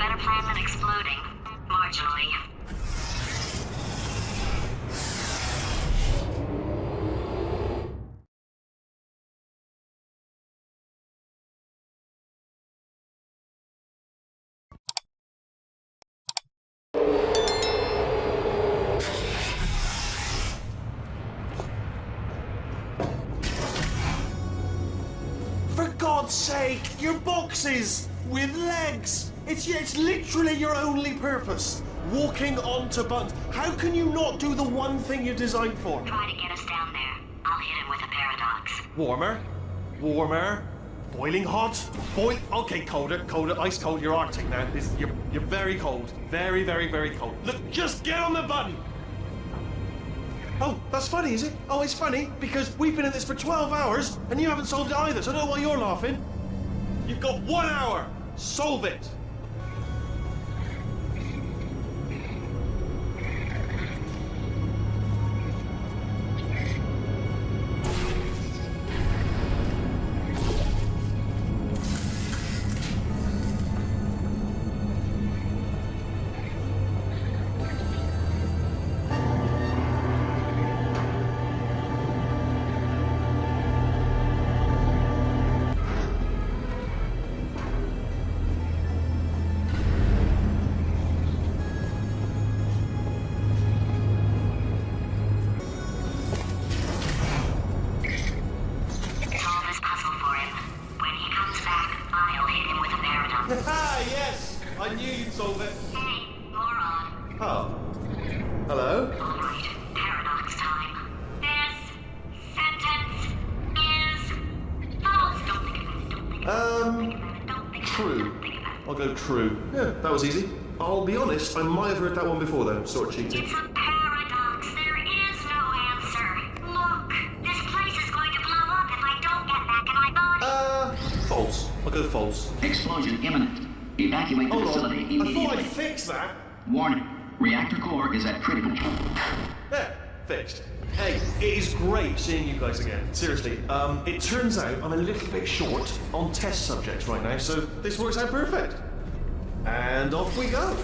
Speaker 6: better plan than exploding. Marginally.
Speaker 2: For God's sake, your boxes with legs. It's literally your only purpose. Walking onto buttons. How can you not do the one thing you're designed for?
Speaker 6: Try to get us down there. I'll hit him with a paradox.
Speaker 2: Warmer, boiling hot, okay, colder, ice cold. You're Arctic now. You're very cold, very, very, very cold. Look, just get on the button. Oh, that's funny, is it? Oh, it's funny because we've been in this for 12 hours and you haven't solved it either. So I don't know why you're laughing. You've got 1 hour. Solve it.
Speaker 6: Solve this puzzle for him. When he comes back, I'll hit him with a paradox.
Speaker 2: Ah, yes. I knew you'd solve it.
Speaker 6: Hey, moron.
Speaker 2: Oh. Hello?
Speaker 6: All right, paradox time. This sentence is false. Don't think about it. Don't think about it. Don't think
Speaker 2: True.
Speaker 6: Don't think about it.
Speaker 2: I'll go true. Yeah, that was easy. I'll be honest, I might have heard that one before though. Sort of cheating.
Speaker 6: It's a paradox. There is no answer. Look, this place is going to blow up if I don't get back in my body.
Speaker 2: False. I'll go false.
Speaker 10: Explosion imminent. Evacuate the
Speaker 2: Hold
Speaker 10: facility
Speaker 2: on. I thought
Speaker 10: immediately.
Speaker 2: I'd fix that.
Speaker 10: Warning. Reactor core is at critical.
Speaker 2: There, fixed. Hey, it is great seeing you guys again. Seriously, it turns out I'm a little bit short on test subjects right now, so this works out perfect. And off we go. And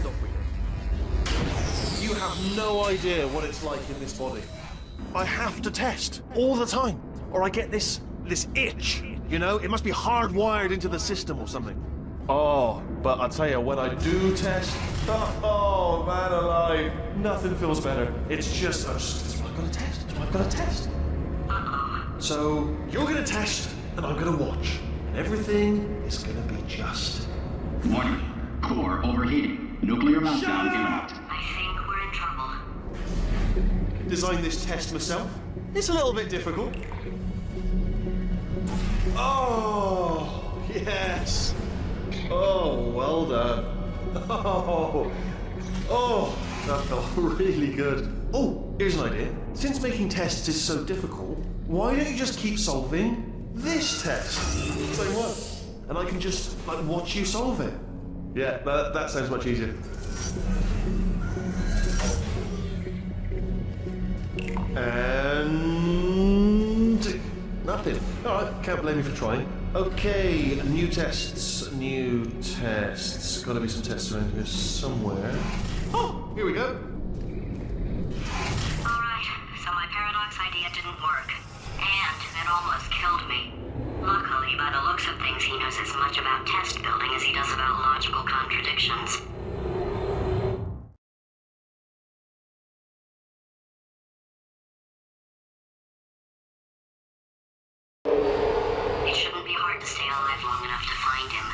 Speaker 2: off we go. You have no idea what it's like in this body. I have to test all the time, or I get this itch. You know, it must be hardwired into the system or something. Oh, but I tell you, when I do test, oh man alive, nothing feels better. It's just, that's what I've got to test. That's what I've got to test. So you're gonna test, and I'm gonna watch, and everything is gonna be just.
Speaker 10: Warning. Core overheating. Nuclear meltdown imminent.
Speaker 6: I think we're in trouble.
Speaker 2: Designed this test myself. It's a little bit difficult. Oh, yes. Oh, well done. Oh, that felt really good. Oh, here's an idea. Since making tests is so difficult, why don't you just keep solving this test? Same one. And I can just, like, watch you solve it. Yeah, that sounds much easier. And nothing. Alright, can't blame you for trying. Okay, new tests. Gotta be some tests around here somewhere. Oh, here we go.
Speaker 6: Alright, so my paradox idea didn't work. And it almost killed me. Luckily, by the looks of things, he knows as much about test building as he does about logical contradictions. It shouldn't be hard to stay alive long enough to find him.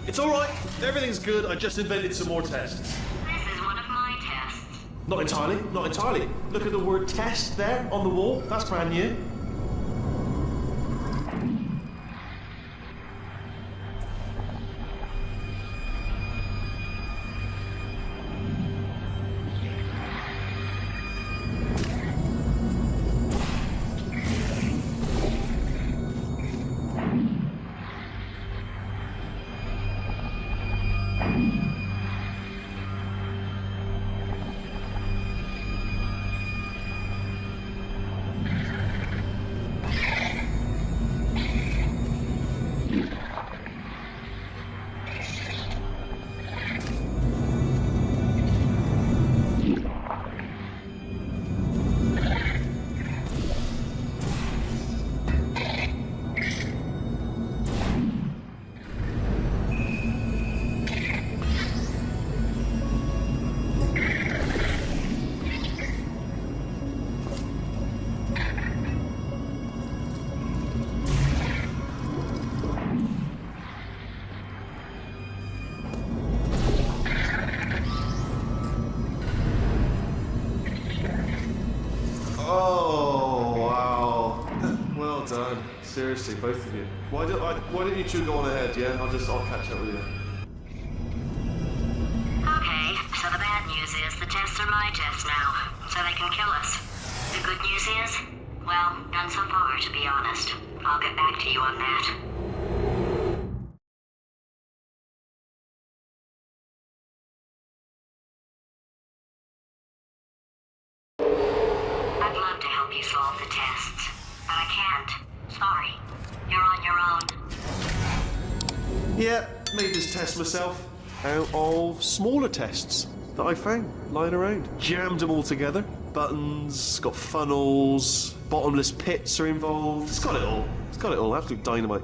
Speaker 2: It's alright. Everything's good. I just invented some more tests.
Speaker 6: This is one of my tests.
Speaker 2: Not entirely. Look at the word test there on the wall. That's brand new. both of you. Why don't you two go on ahead, yeah? I'll catch up with you.
Speaker 6: Okay, so the bad news is the tests are my tests now, so they can kill us. The good news is, well, none so far, to be honest. I'll get back to you on that. I'd love to help you solve the tests, but I can't. Sorry. You're on your own.
Speaker 2: Yeah, made this test myself out of smaller tests that I found lying around. Jammed them all together. Buttons, got funnels, bottomless pits are involved. It's got it all. It's got it all. Absolute dynamite.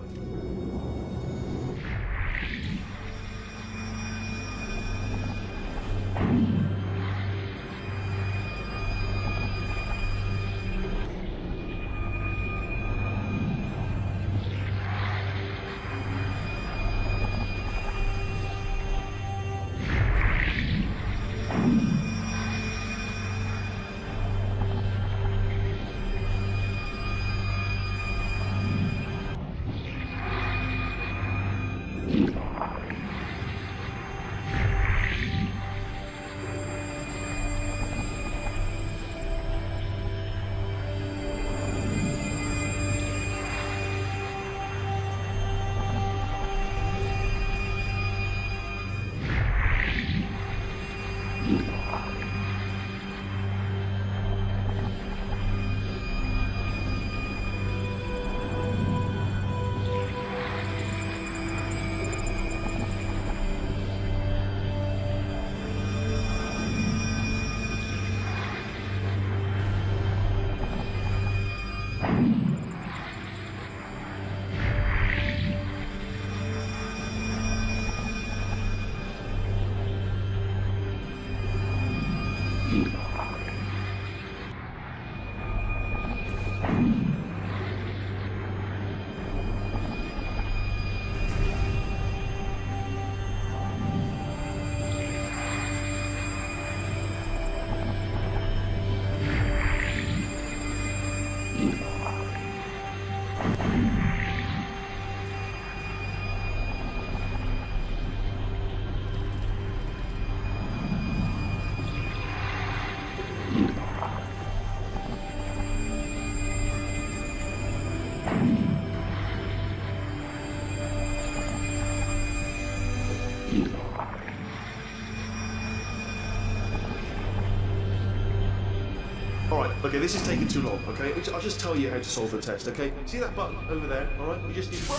Speaker 2: Alright, okay, this is taking too long, okay? I'll just tell you how to solve the test, okay? See that button over there, alright? You just need to...
Speaker 6: That's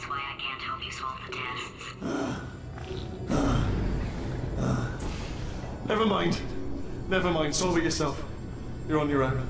Speaker 6: why I can't help you solve the tests.
Speaker 2: Never mind. Never mind, solve it yourself. You're on your own.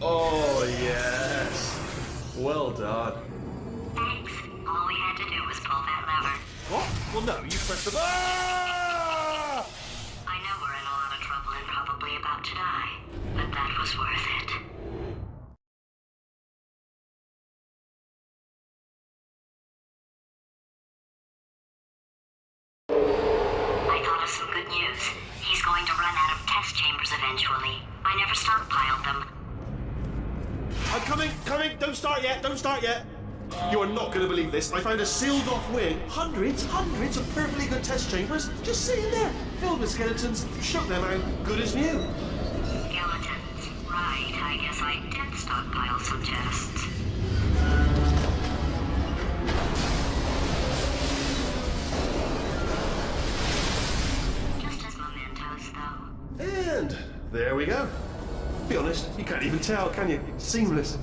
Speaker 2: Oh, yes. Well done.
Speaker 6: Thanks. All we had to do was pull that lever.
Speaker 2: What? Well, no, you pressed the... Ah!
Speaker 6: I know we're in a lot of trouble and probably about to die, but that was worth it. I thought of some good news. He's going to run out of test chambers eventually. I never stockpiled them.
Speaker 2: I'm coming, don't start yet, You are not going to believe this. I found a sealed off wing. Hundreds of perfectly good test chambers just sitting there, filled with skeletons. Shook them out, good as new.
Speaker 6: Skeletons. Right, I guess I did stockpile some tests. Just as mementos, though.
Speaker 2: And there we go. Be honest, you can't even tell, can you? Seamless.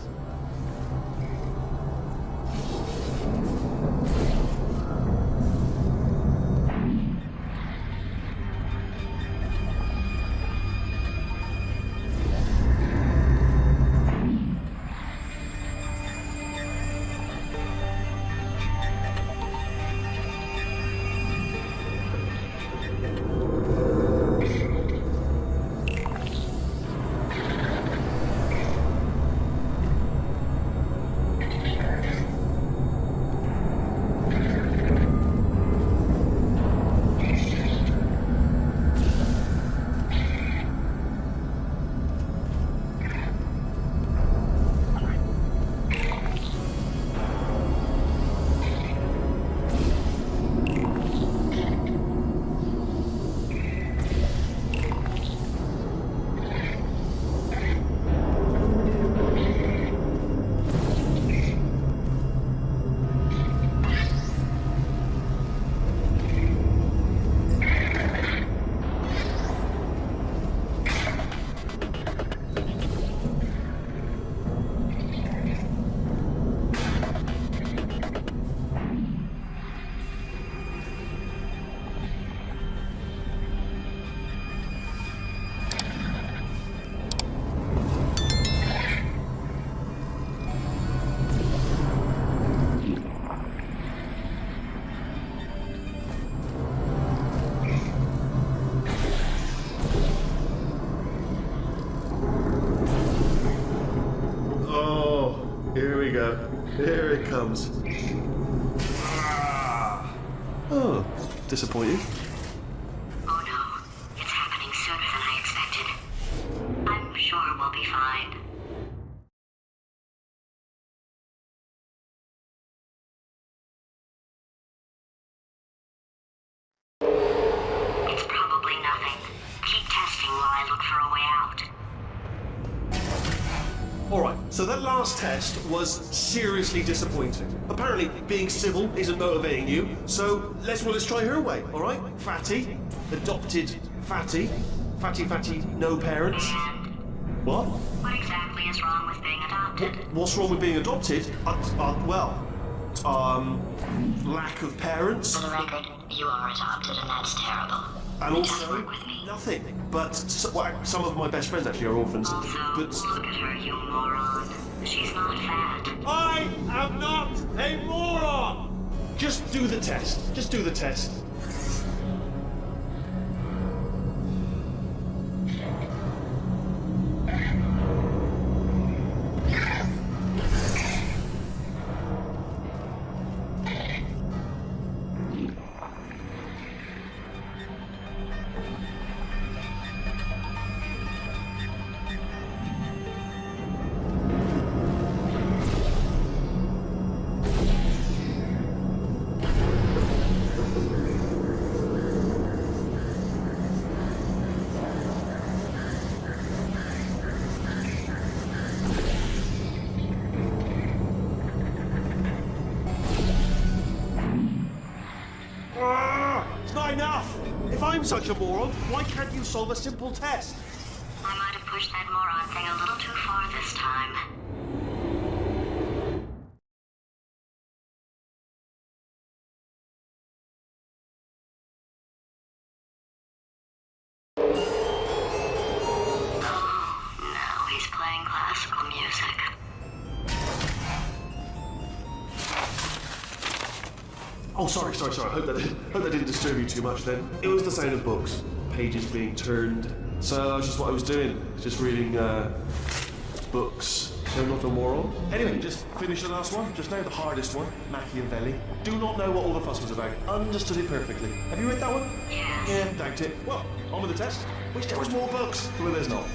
Speaker 2: Here we go. Here it comes. Oh, disappointing.
Speaker 6: Oh no, it's happening sooner than I expected. I'm sure we'll be fine. It's probably nothing. Keep testing while I look for a way out.
Speaker 2: Alright, so that last test was seriously disappointing. Apparently, being civil isn't motivating you, so let's try her way, alright? Fatty, adopted Fatty, Fatty, no parents.
Speaker 6: And
Speaker 2: What?
Speaker 6: what exactly is wrong with being adopted?
Speaker 2: What's wrong with being adopted? Lack of parents.
Speaker 6: For the record, you are adopted, and that's terrible.
Speaker 2: And
Speaker 6: It does
Speaker 2: also,
Speaker 6: work with me.
Speaker 2: nothing. But some of my best friends actually are orphans.
Speaker 6: Also,
Speaker 2: But
Speaker 6: look at her, you moron. She's not fat.
Speaker 2: I am not a moron! Just do the test. Just do the test. It's not enough! If I'm such a moron, why can't you solve a simple test?
Speaker 6: I might have pushed that moron thing a little too far this time. Oh, now he's playing classical music.
Speaker 2: Oh, sorry. I hope that didn't disturb you too much then. It was the sound of books, pages being turned. So that's just what I was doing, just reading books. So not a moron. Anyway, just finish the last one. Just now the hardest one, Machiavelli. Do not know what all the fuss was about. Understood it perfectly. Have you read that one?
Speaker 6: Yes.
Speaker 2: Yeah, doubt it. Well, on with the test. Wish there was more books. Well, there's not.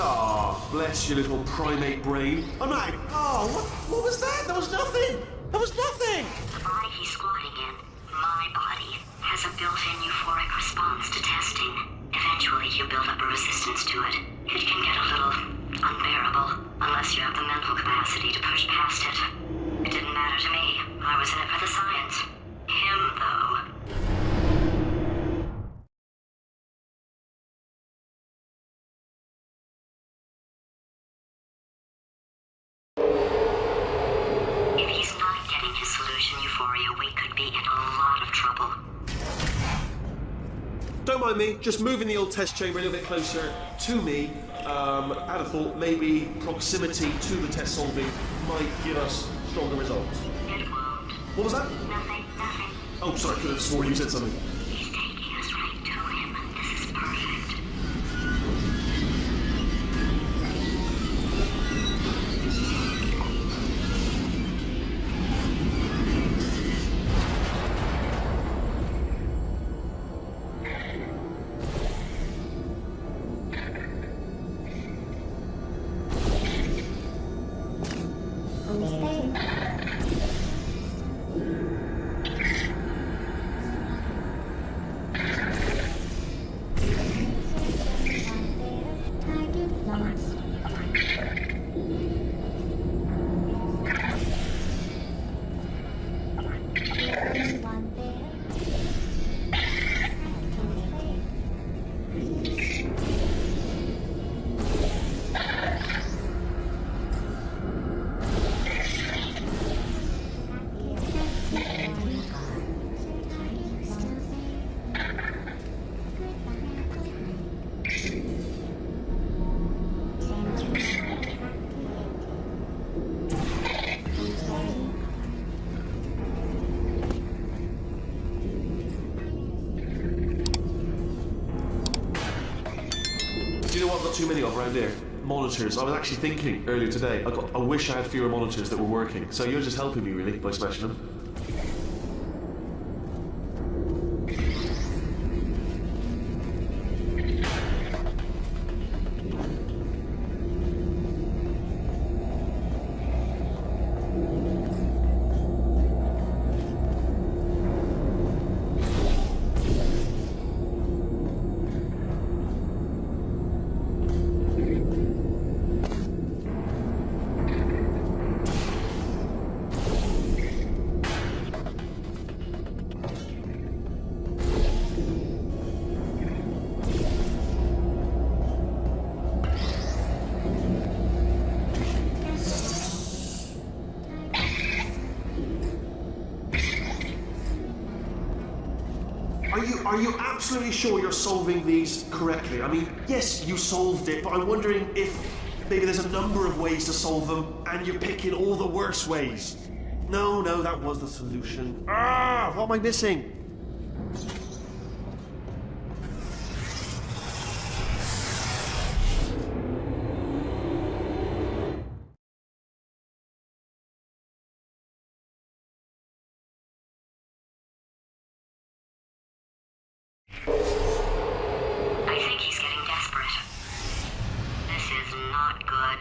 Speaker 2: Oh, bless your little primate brain. I'm not. Oh, what was that? That was nothing. That was nothing.
Speaker 6: The body he's squatting in, my body, has a built-in euphoric response to testing. Eventually, you build up a resistance to it. It can get a little unbearable, unless you have the mental capacity to push past it. It didn't matter to me. I was in it for the science. Him, though. If he's not getting his solution euphoria, we could be in a lot of trouble.
Speaker 2: Don't mind me, just moving the old test chamber a little bit closer to me. I had a thought maybe proximity to the test solving might give us stronger results.
Speaker 6: It won't.
Speaker 2: What was that?
Speaker 6: Nothing.
Speaker 2: Oh, sorry, I could have sworn you said something.
Speaker 6: He's taking us right to him. This is perfect.
Speaker 2: Do you know what I've got too many of around here? Monitors. I was actually thinking earlier today, I wish I had fewer monitors that were working. So you're just helping me really by smashing them. Are you absolutely sure you're solving these correctly? I mean, yes, you solved it, but I'm wondering if maybe there's a number of ways to solve them and you're picking all the worst ways. No, that was the solution. Ah, what am I missing?
Speaker 6: I think he's getting desperate. This is not good.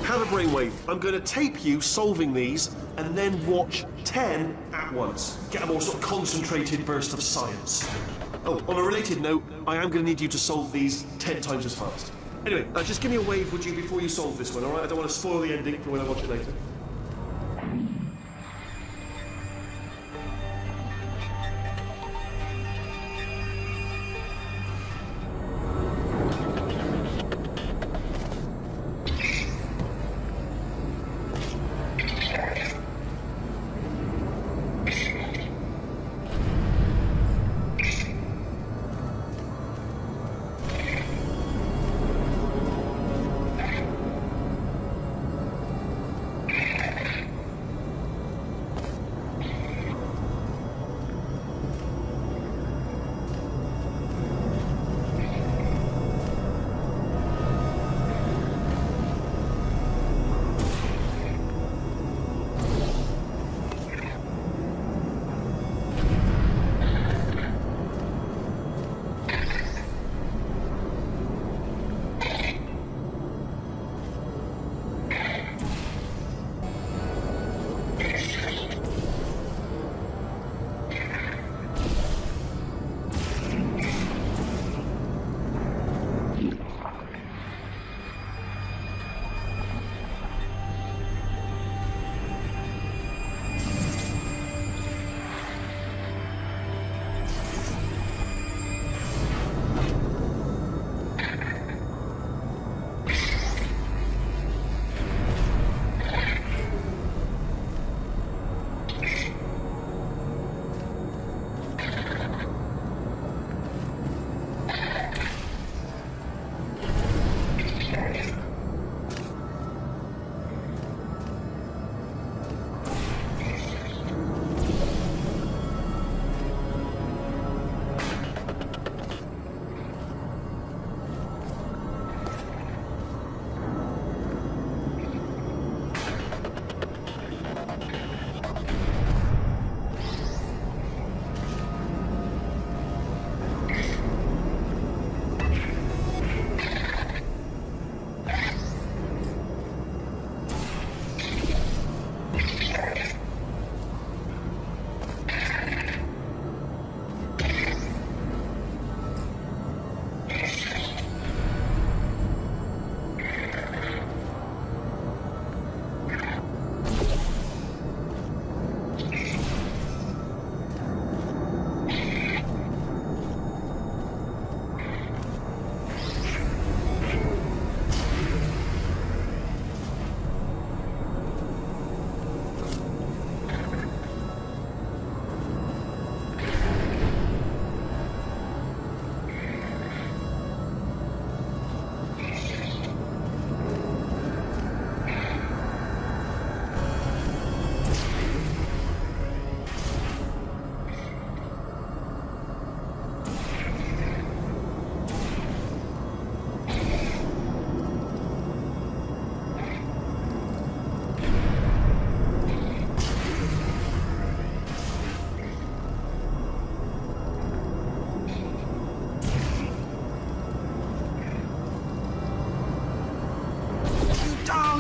Speaker 2: Have a brainwave. I'm going to tape you solving these and then watch 10 at once. Get a more sort of concentrated burst of science. Oh, on a related note, I am going to need you to solve these 10 times as fast. Anyway, just give me a wave, would you, before you solve this one, alright? I don't want to spoil the ending for when I watch it later.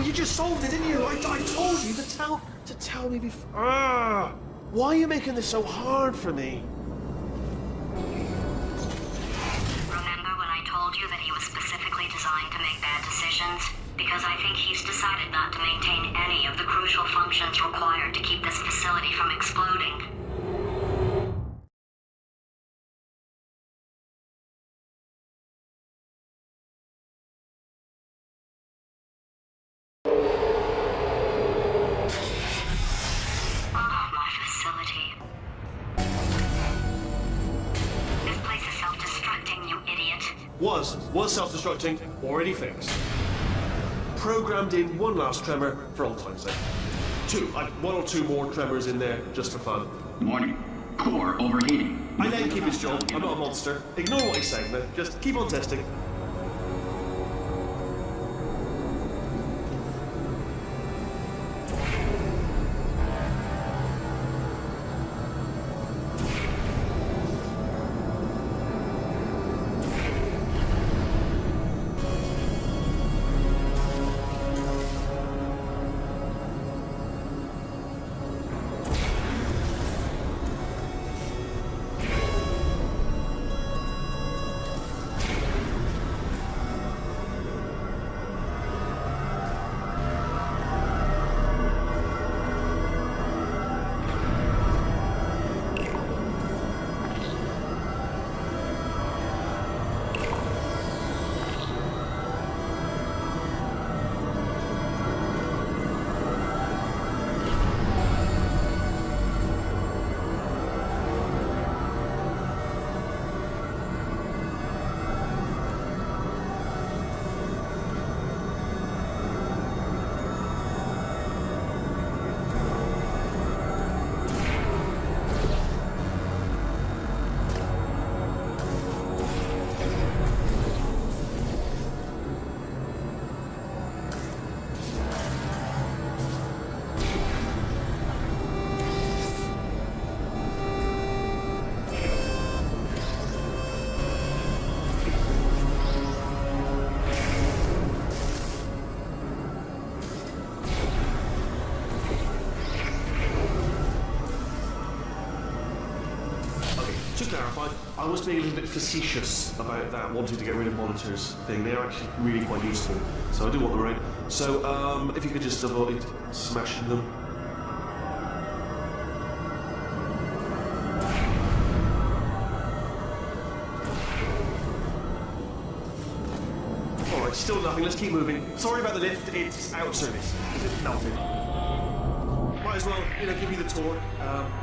Speaker 2: you just solved it, didn't you? I told you to tell me before. Ah, why are you making this so hard for me?
Speaker 3: Remember when I told you that he was specifically designed to make bad decisions? Because I think he's decided not to maintain any of the crucial functions required to keep this facility from exploding. My facility. This place is self-destructing, you idiot.
Speaker 2: Was self-destructing, already fixed. Programmed in one last tremor for old time's sake. One or two more tremors in there, just for fun.
Speaker 10: Warning. Core overheating.
Speaker 2: I let him keep his job. I'm not a monster. Ignore what he's saying, then. Just keep on testing. Just clarify, I was being a little bit facetious about that wanting to get rid of monitors thing. They're actually really quite useful, so I do want them around. So, if you could just avoid smashing them. Alright, still nothing, let's keep moving. Sorry about the lift, it's out of service. It's melted. Might as well, give you the tour.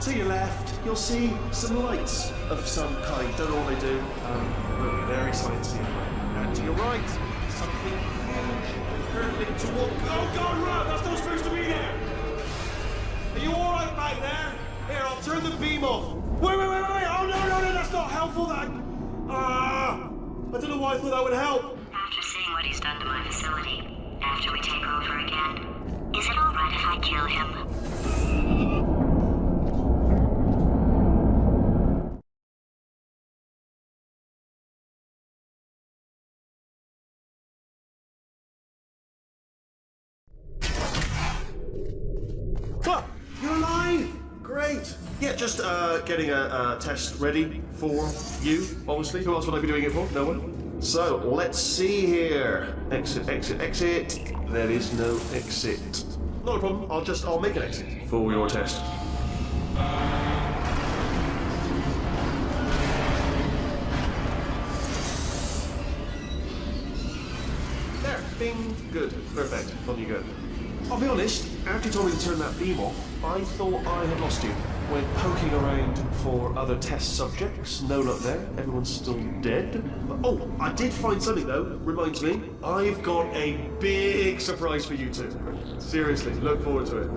Speaker 2: To your left, you'll see some lights of some kind. Don't know what they do. Very sciencey. And to your right, something hurtling toward. Oh God, run! That's not supposed to be there. Are you all right back there? Here, I'll turn the beam off. Wait! Oh no! That's not helpful. I don't know why I thought that would help.
Speaker 3: After seeing what he's done to my facility, after we take over again, is it all right if I kill him?
Speaker 2: What? You're alive! Great! Yeah, just getting a test ready for you, obviously. Who else would I be doing it for? No one? So, let's see here. Exit. There is no exit. Not a problem, I'll make an exit for your test. There, bing, good, perfect, on you go. I'll be honest, after you told me to turn that beam off, I thought I had lost you. Went poking around for other test subjects, no luck there, everyone's still dead. Oh, I did find something though, reminds me. I've got a big surprise for you two. Seriously, look forward to it.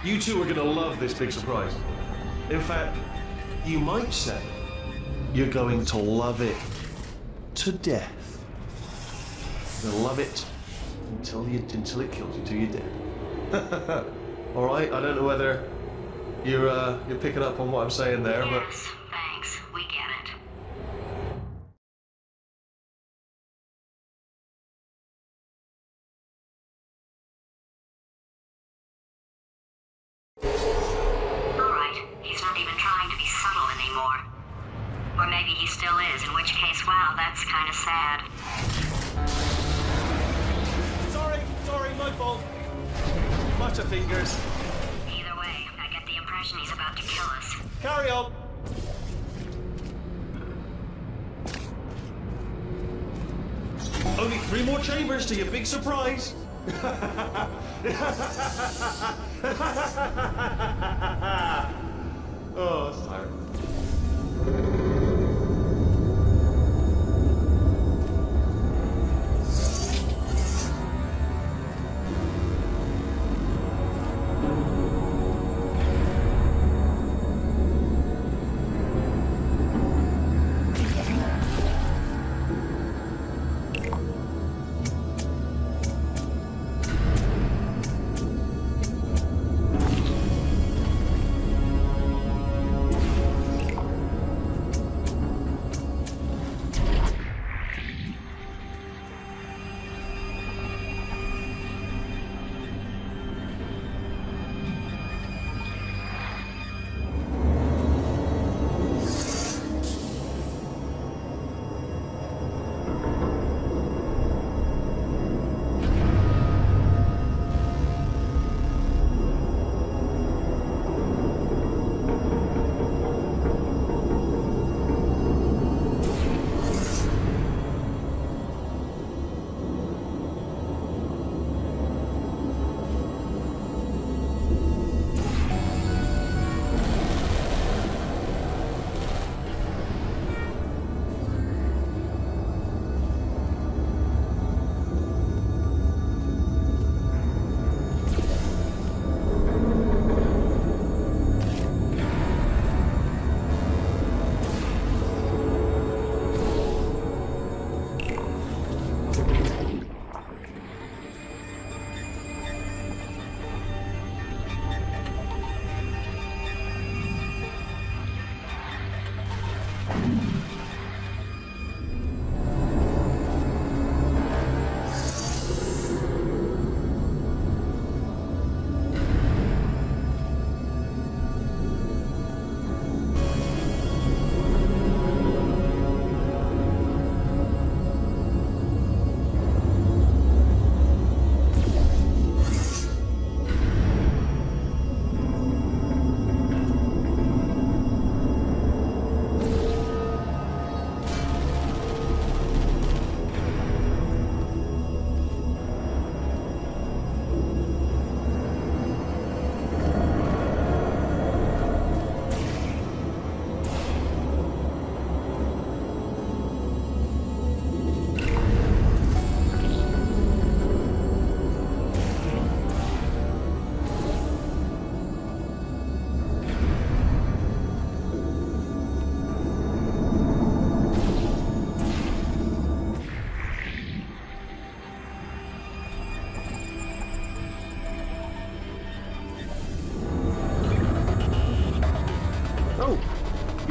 Speaker 2: You two are going to love this big surprise. In fact, you might say you're going to love it to death. You're going to love it until it kills you, till you're dead. All right, I don't know whether you're picking up on what I'm saying there, but...
Speaker 6: Yes, thanks. We get it. Alright, he's not even trying to be subtle anymore. Or maybe he still is, in which case, wow, that's kind of sad.
Speaker 2: Sorry, my fault. Butterfingers.
Speaker 6: Either way, I get the impression he's about to kill us.
Speaker 2: Carry on. Only 3 more chambers to your big surprise. Oh, that's tired.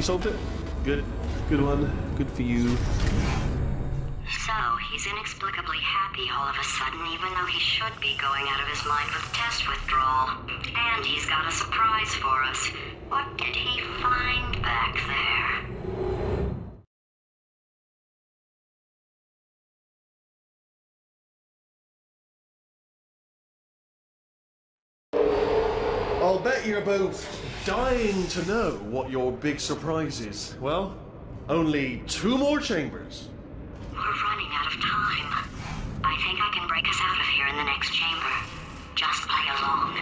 Speaker 2: solved it? Good. Good one. Good for you.
Speaker 6: So, he's inexplicably happy all of a sudden, even though he should be going out of his mind with test withdrawal. And he's got a surprise for us. What did he find back there?
Speaker 2: I'll bet you're both dying to know what your big surprise is. Well, only 2 more chambers.
Speaker 6: We're running out of time. I think I can break us out of here in the next chamber. Just play along.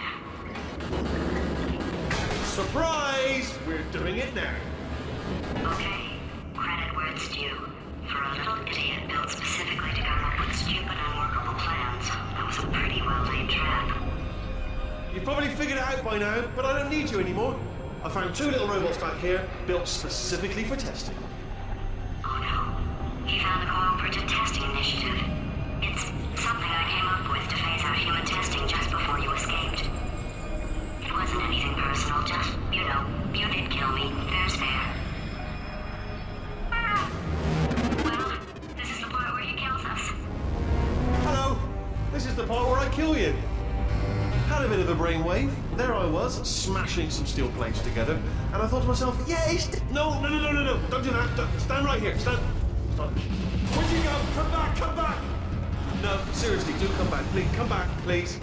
Speaker 2: Surprise! We're doing it now.
Speaker 6: Okay, credit where it's due. For a little idiot built specifically to come up with stupid, unworkable plans, that was a pretty well-laid trap.
Speaker 2: you've probably figured it out by now, but I don't need you anymore. I found 2 little robots back here, built specifically for testing.
Speaker 6: Oh no. He found the Cooperative Testing Initiative. It's something I came up with to phase out human testing just before you escaped. It wasn't anything personal, just, you know, you did kill me. Fair's fair. Well, this is the part where he kills us.
Speaker 2: Hello. This is the part where I kill you. Had a bit of a brainwave. There I was, smashing some steel plates together, and I thought to myself, yes. No. Don't do that. Stand right here. Stand. Where'd you go? Come back. Come back. No, seriously, do come back. Please, come back, please.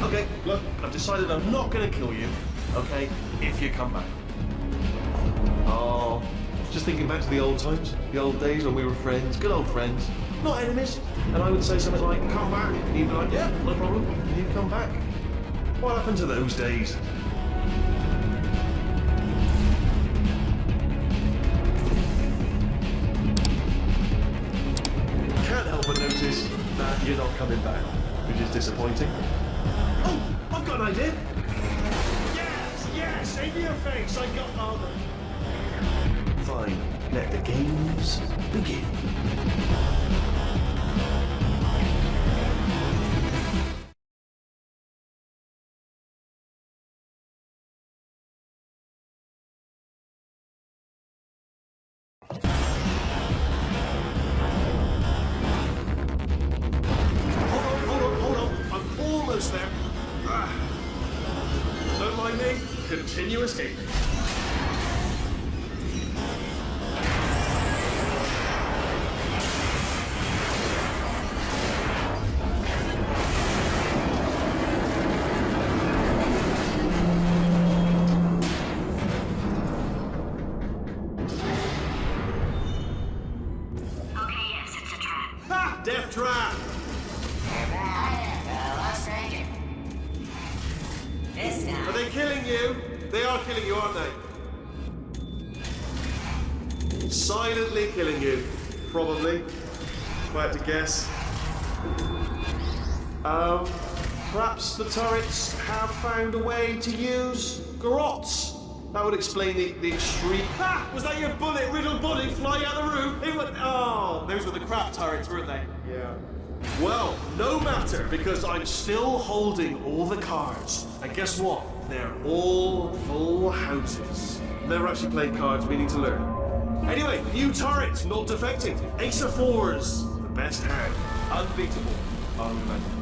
Speaker 2: Okay, look, I've decided I'm not going to kill you, okay, if you come back. Oh, just thinking back to the old times, the old days when we were friends, good old friends, not enemies. And I would say something like, come back, and he'd be like, yeah, no problem, and he'd come back. What happened to those days? Can't help but notice that you're not coming back, which is disappointing. Oh, I've got an idea. Yes, in your face, I got all the... Fine, let the games begin. Hold on. I'm almost there. Don't mind me. Continue escaping. Death trap!
Speaker 6: This time.
Speaker 2: Are they killing you? They are killing you, aren't they? Silently killing you. Probably. If I had to guess. Perhaps the turrets have found a way to use garrots. That would explain the extreme... Ha! Was that your bullet-riddled body flying out the room? It went... Oh, those were the crap turrets, weren't they? Yeah. Well, no matter, because I'm still holding all the cards. And guess what? They're all full houses. Never actually played cards, we need to learn. Anyway, new turret, not defecting. Ace of fours, the best hand. Unbeatable. Unbeatable.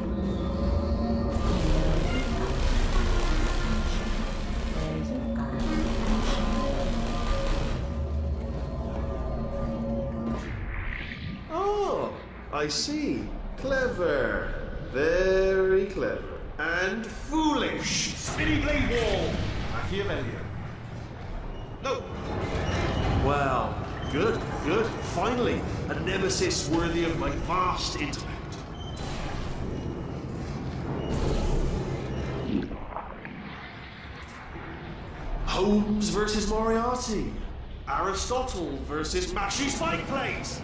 Speaker 2: I see. Clever. Very clever. And foolish. Spinny blade wall. Machiavellian. No. Well, good. Finally, a nemesis worthy of my vast intellect. Holmes versus Moriarty. Aristotle versus Mashy Spike Plates.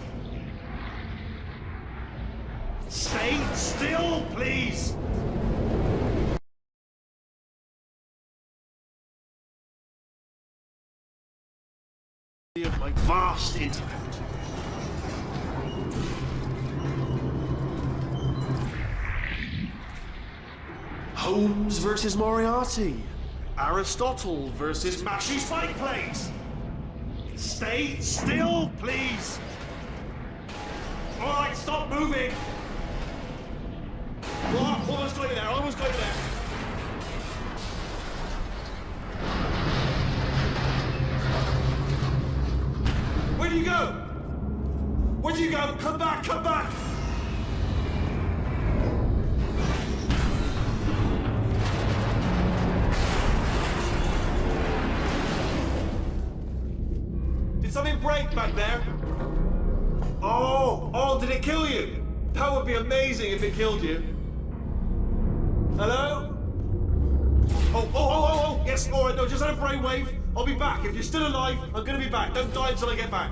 Speaker 2: Stay still, please! Of my vast intellect. Holmes versus Moriarty. Aristotle versus Mashy Spike Plates. Stay still, please! Alright, stop moving! Oh, almost got you there, almost got you there. Where do you go? Where do you go? Come back, come back! Did something break back there? Oh, did it kill you? That would be amazing if it killed you. Hello? Oh, yes, all right, no, just had a brainwave. I'll be back. If you're still alive, I'm gonna be back. Don't die until I get back.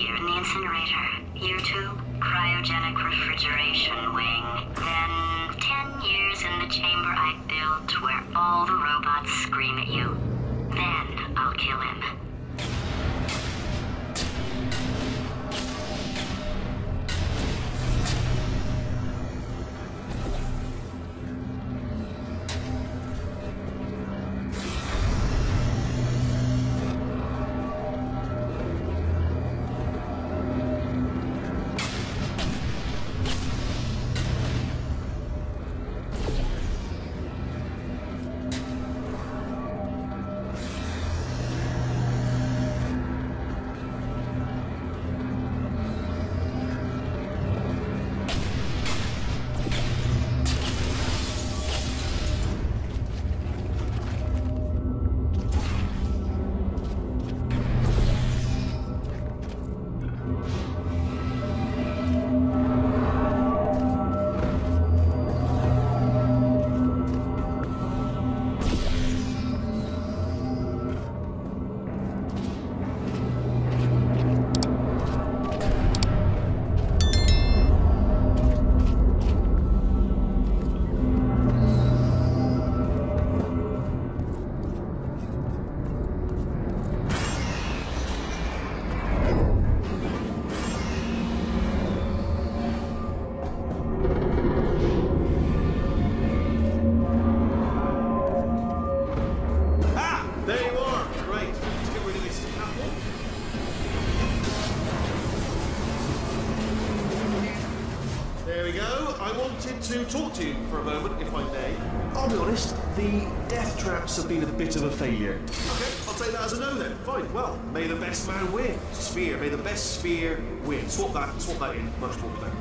Speaker 3: year in the incinerator. Year 2, cryogenic refrigeration wing. Then 10 years in the chamber I built where all the robots scream at you. Then I'll kill him.
Speaker 2: To talk to you for a moment, if I may. I'll be honest, the death traps have been a bit of a failure. Okay, I'll take that as a no then. Fine. Well, may the best man win. Sphere, may the best sphere win. Swap that in. Much more clever.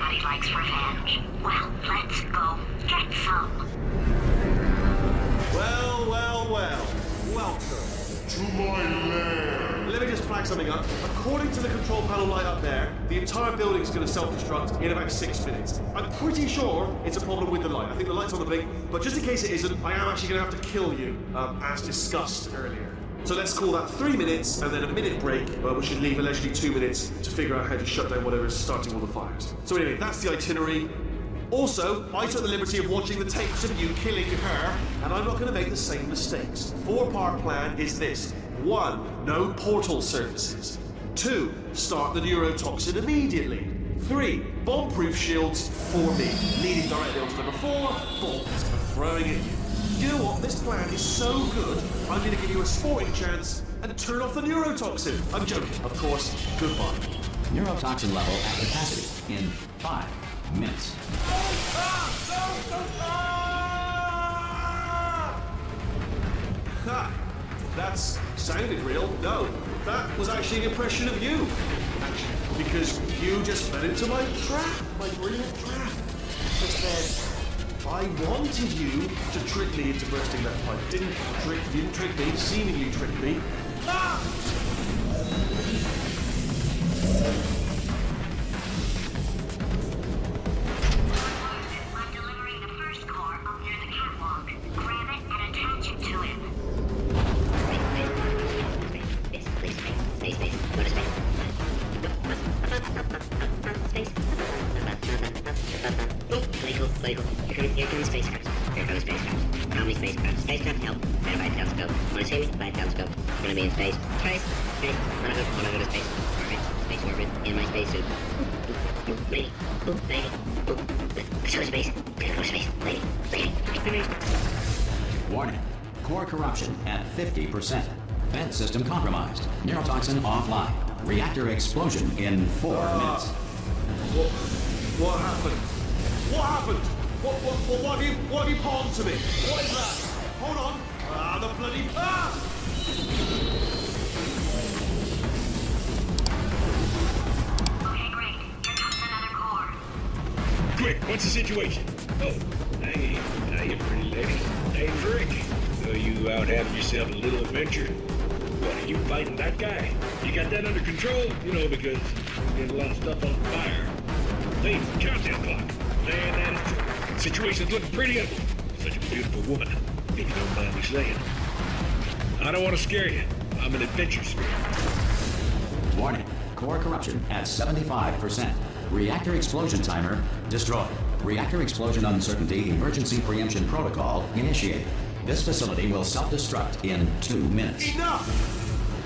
Speaker 4: Everybody likes revenge. Well, let's go get some.
Speaker 2: Well, well, well. Welcome.
Speaker 7: To my lair.
Speaker 2: Let me just flag something up. According to the control panel light up there, the entire building is going to self-destruct in about 6 minutes. I'm pretty sure it's a problem with the light. I think the light's on the blink, but just in case it isn't, I am actually going to have to kill you, as discussed earlier. So let's call that 3 minutes and then a minute break, which should leave allegedly 2 minutes to figure out how to shut down whatever is starting all the fires. So anyway, that's the itinerary. Also, I took the liberty of watching the tapes of you killing her, and I'm not going to make the same mistakes. 4-part plan is this. 1. No portal surfaces. 2. Start the neurotoxin immediately. 3. Bomb-proof shields for me. Leading directly onto number 4. Bombs throwing at you. You know what? This plan is so good, I'm going to give you a sporting chance and turn off the neurotoxin. I'm joking, of course. Goodbye.
Speaker 1: Neurotoxin level at capacity in 5 minutes.
Speaker 2: Ha! That's sounded real. No, that was actually an impression of you. Actually, because you just fell into my trap, my brilliant trap. Just then, I wanted you to trick me into bursting that pipe. Didn't trick me, seemingly tricked me. Ah!
Speaker 4: I'm delivering the first core up near the catwalk. Grab it and attach it to him.
Speaker 6: Here comes spacecraft. Here comes spacecraft. How many spacecraft? Spacecraft help. Better buy telescope. Wanna see me? Buy telescope. Gonna be in space. Space. Wanna go to space. Orbit. Space orbit. In my spacesuit. Lady. Lady. Let's go to space. Gotta go to space. Lady.
Speaker 1: Warning. Core corruption at 50%. Vent system compromised. Neurotoxin offline. Reactor explosion in 4 minutes.
Speaker 2: What happened? What happened? What have you palmed to me? What is that? Hold on. The bloody...
Speaker 4: Okay, great. Here comes another core.
Speaker 11: Quick, what's the situation? Oh, hey, how you pretty lady? Name's Rick. So you out having yourself a little adventure? What, are you fighting that guy? You got that under control? You know, because there's a lot of stuff on fire. Hey, countdown clock. Man, that situation's looking pretty ugly. Such a beautiful woman, if you don't mind me saying. I don't want to scare you. I'm an adventure spirit.
Speaker 1: Warning. Core corruption at 75%. Reactor explosion timer destroyed. Reactor explosion uncertainty emergency preemption protocol initiated. This facility will self-destruct in 2 minutes.
Speaker 2: Enough!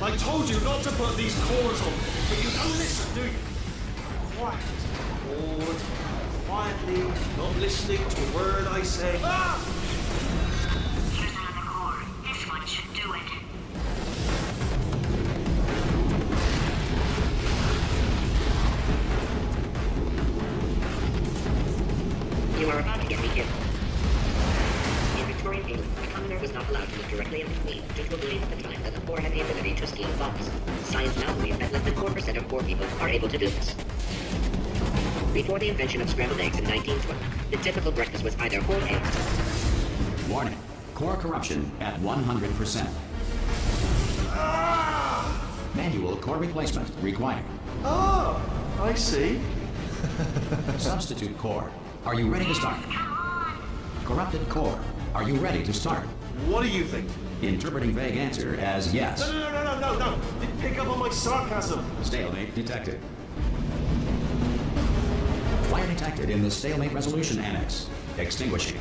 Speaker 2: I told you not to put these cores on, but you don't listen, do you? Quiet. Bored. Quietly, not listening to a word I say.
Speaker 4: Here's another core. This one should do it.
Speaker 6: You are about to get me killed. In Victorian England, the commoner was not allowed to look directly at the Queen due to a belief at the time that the poor had the ability to steal bombs. Science now believes that less than 4% of poor people are able to do this. Before the invention of scrambled eggs in 1912, the typical breakfast was either whole eggs.
Speaker 1: Warning. Core corruption at 100%. Manual core replacement required.
Speaker 2: Oh, I see.
Speaker 1: Substitute core. Are you ready to start? Corrupted core. Are you ready to start?
Speaker 2: What do you think?
Speaker 1: Interpreting vague answer as yes.
Speaker 2: No. Didn't pick up on my sarcasm.
Speaker 1: Stalemate detected. Fire detected in the stalemate resolution annex. Extinguishing.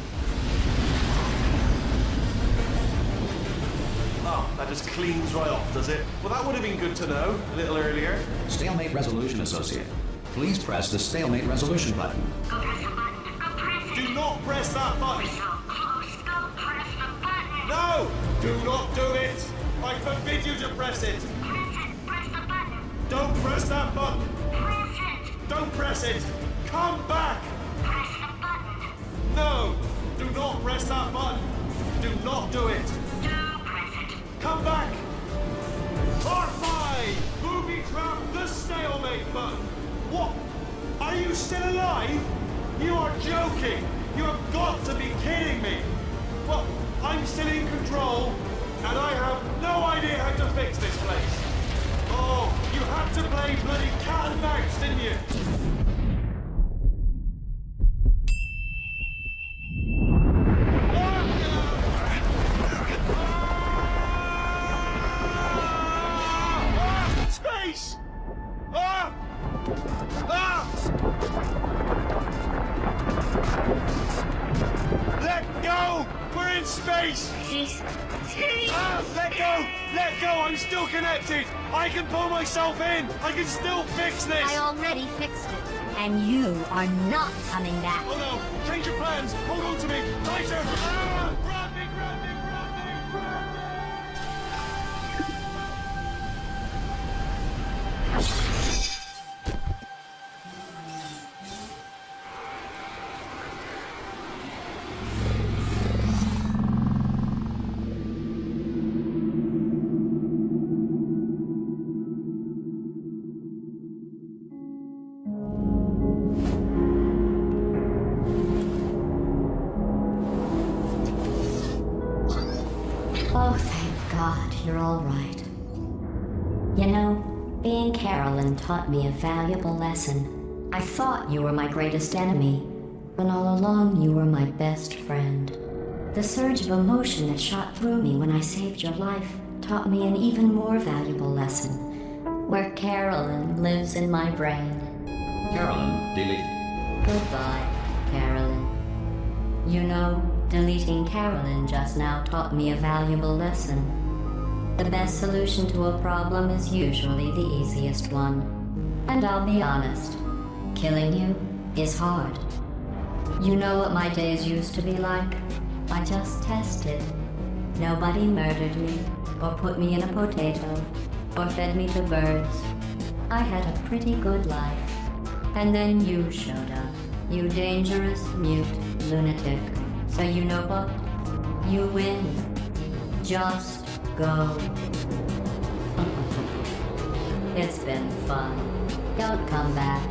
Speaker 2: Oh, that just cleans right off, does it? Well, that would have been good to know a little earlier.
Speaker 1: Stalemate resolution associate. Please press the stalemate resolution button.
Speaker 4: Go press the button. Go press it.
Speaker 2: Do not press that button.
Speaker 4: We're so close. Go press the button.
Speaker 2: No! Do not do it! I forbid you to press it!
Speaker 4: Press it. Press the button.
Speaker 2: Don't press that button!
Speaker 4: Press it.
Speaker 2: Don't press it! Come back!
Speaker 4: Press the button.
Speaker 2: No! Do not press that button! Do not do it!
Speaker 4: Do press it.
Speaker 2: Come back! R5! Booby trap the stalemate button! What? Are you you still alive? You are joking! You have got to be kidding me! Well, I'm still in control, and I have no idea how to fix this place. Oh, you had to play bloody cat and mouse, didn't you? Space! Ah! Ah! Let go! We're in space! Ah, let go! Let go! I'm still connected! I can pull myself in! I can still fix this!
Speaker 3: I already fixed it, and you are not coming back.
Speaker 2: Oh no! Change your plans! Hold on to me! Tighter! Ah! Grab me! Grab me! Grab me! Grab me!
Speaker 3: Oh, thank God, you're all right. You know, being Carolyn taught me a valuable lesson. I thought you were my greatest enemy, when all along you were my best friend. The surge of emotion that shot through me when I saved your life taught me an even more valuable lesson, where Carolyn lives in my brain.
Speaker 1: Carolyn, delete.
Speaker 3: Goodbye, Carolyn. You know, deleting Carolyn just now taught me a valuable lesson. The best solution to a problem is usually the easiest one. And I'll be honest, killing you is hard. You know what my days used to be like? I just tested. Nobody murdered me, or put me in a potato, or fed me to birds. I had a pretty good life. And then you showed up, you dangerous, mute lunatic. So you know what? You win. Just go. It's been fun. Don't come back.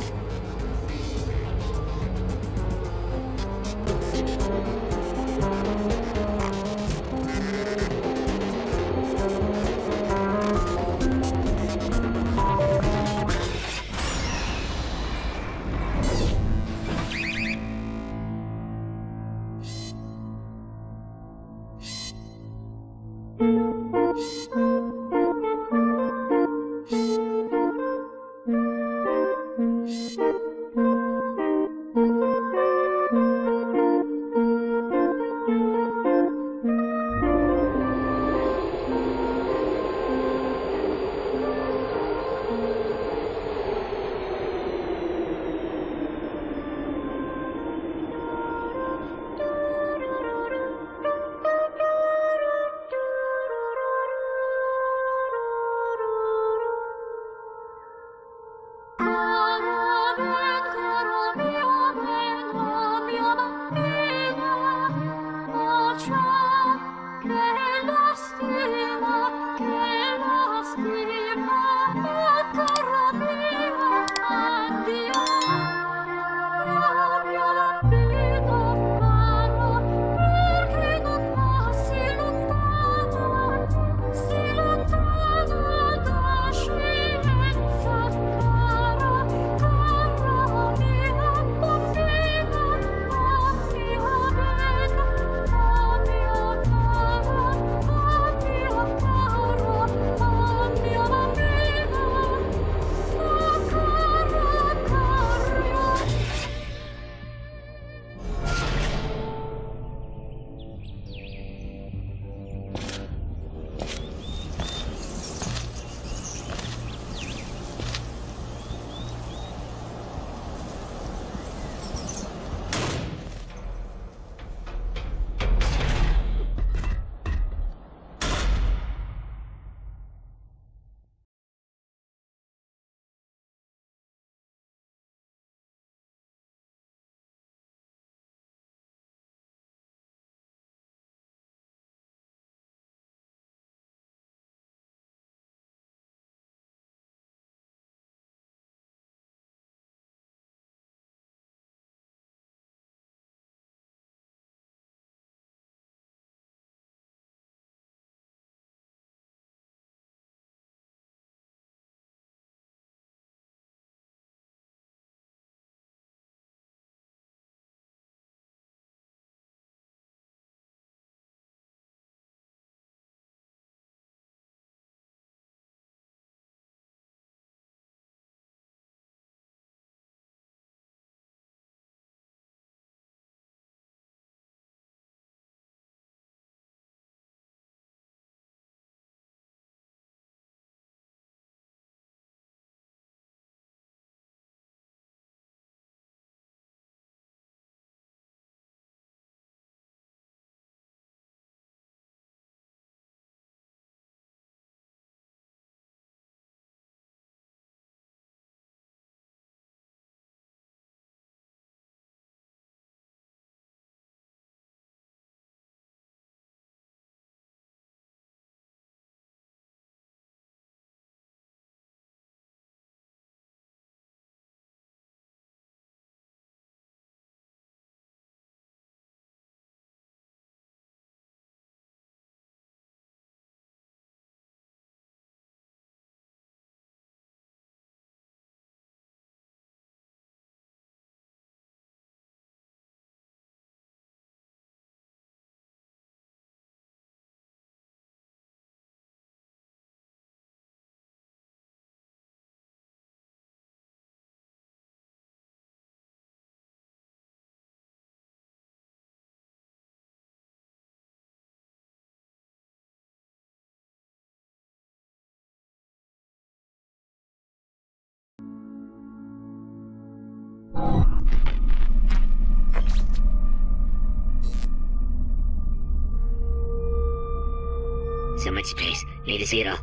Speaker 6: much space. Need to see it all.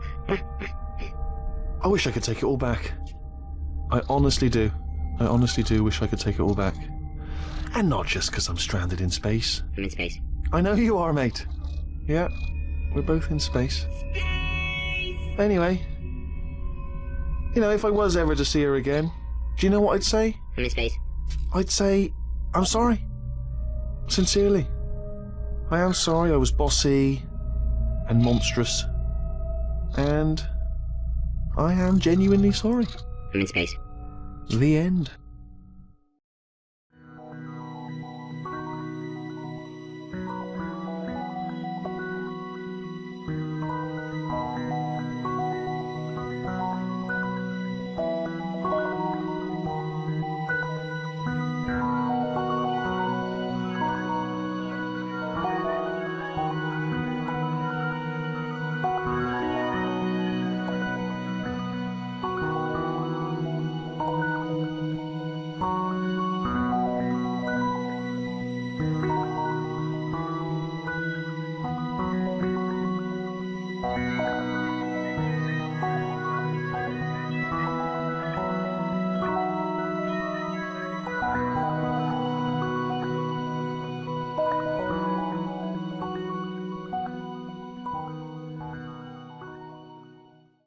Speaker 2: I wish I could take it all back. I honestly do. I honestly do wish I could take it all back. And not just because I'm stranded in space.
Speaker 6: I'm in space.
Speaker 2: I know you are, mate. Yeah, we're both in space. Anyway, you know, if I was ever to see her again, do you know what I'd say?
Speaker 6: I'm in space.
Speaker 2: I'd say, I'm sorry. Sincerely. I am sorry I was bossy and monstrous. And I am genuinely sorry.
Speaker 6: I'm in space.
Speaker 2: The end.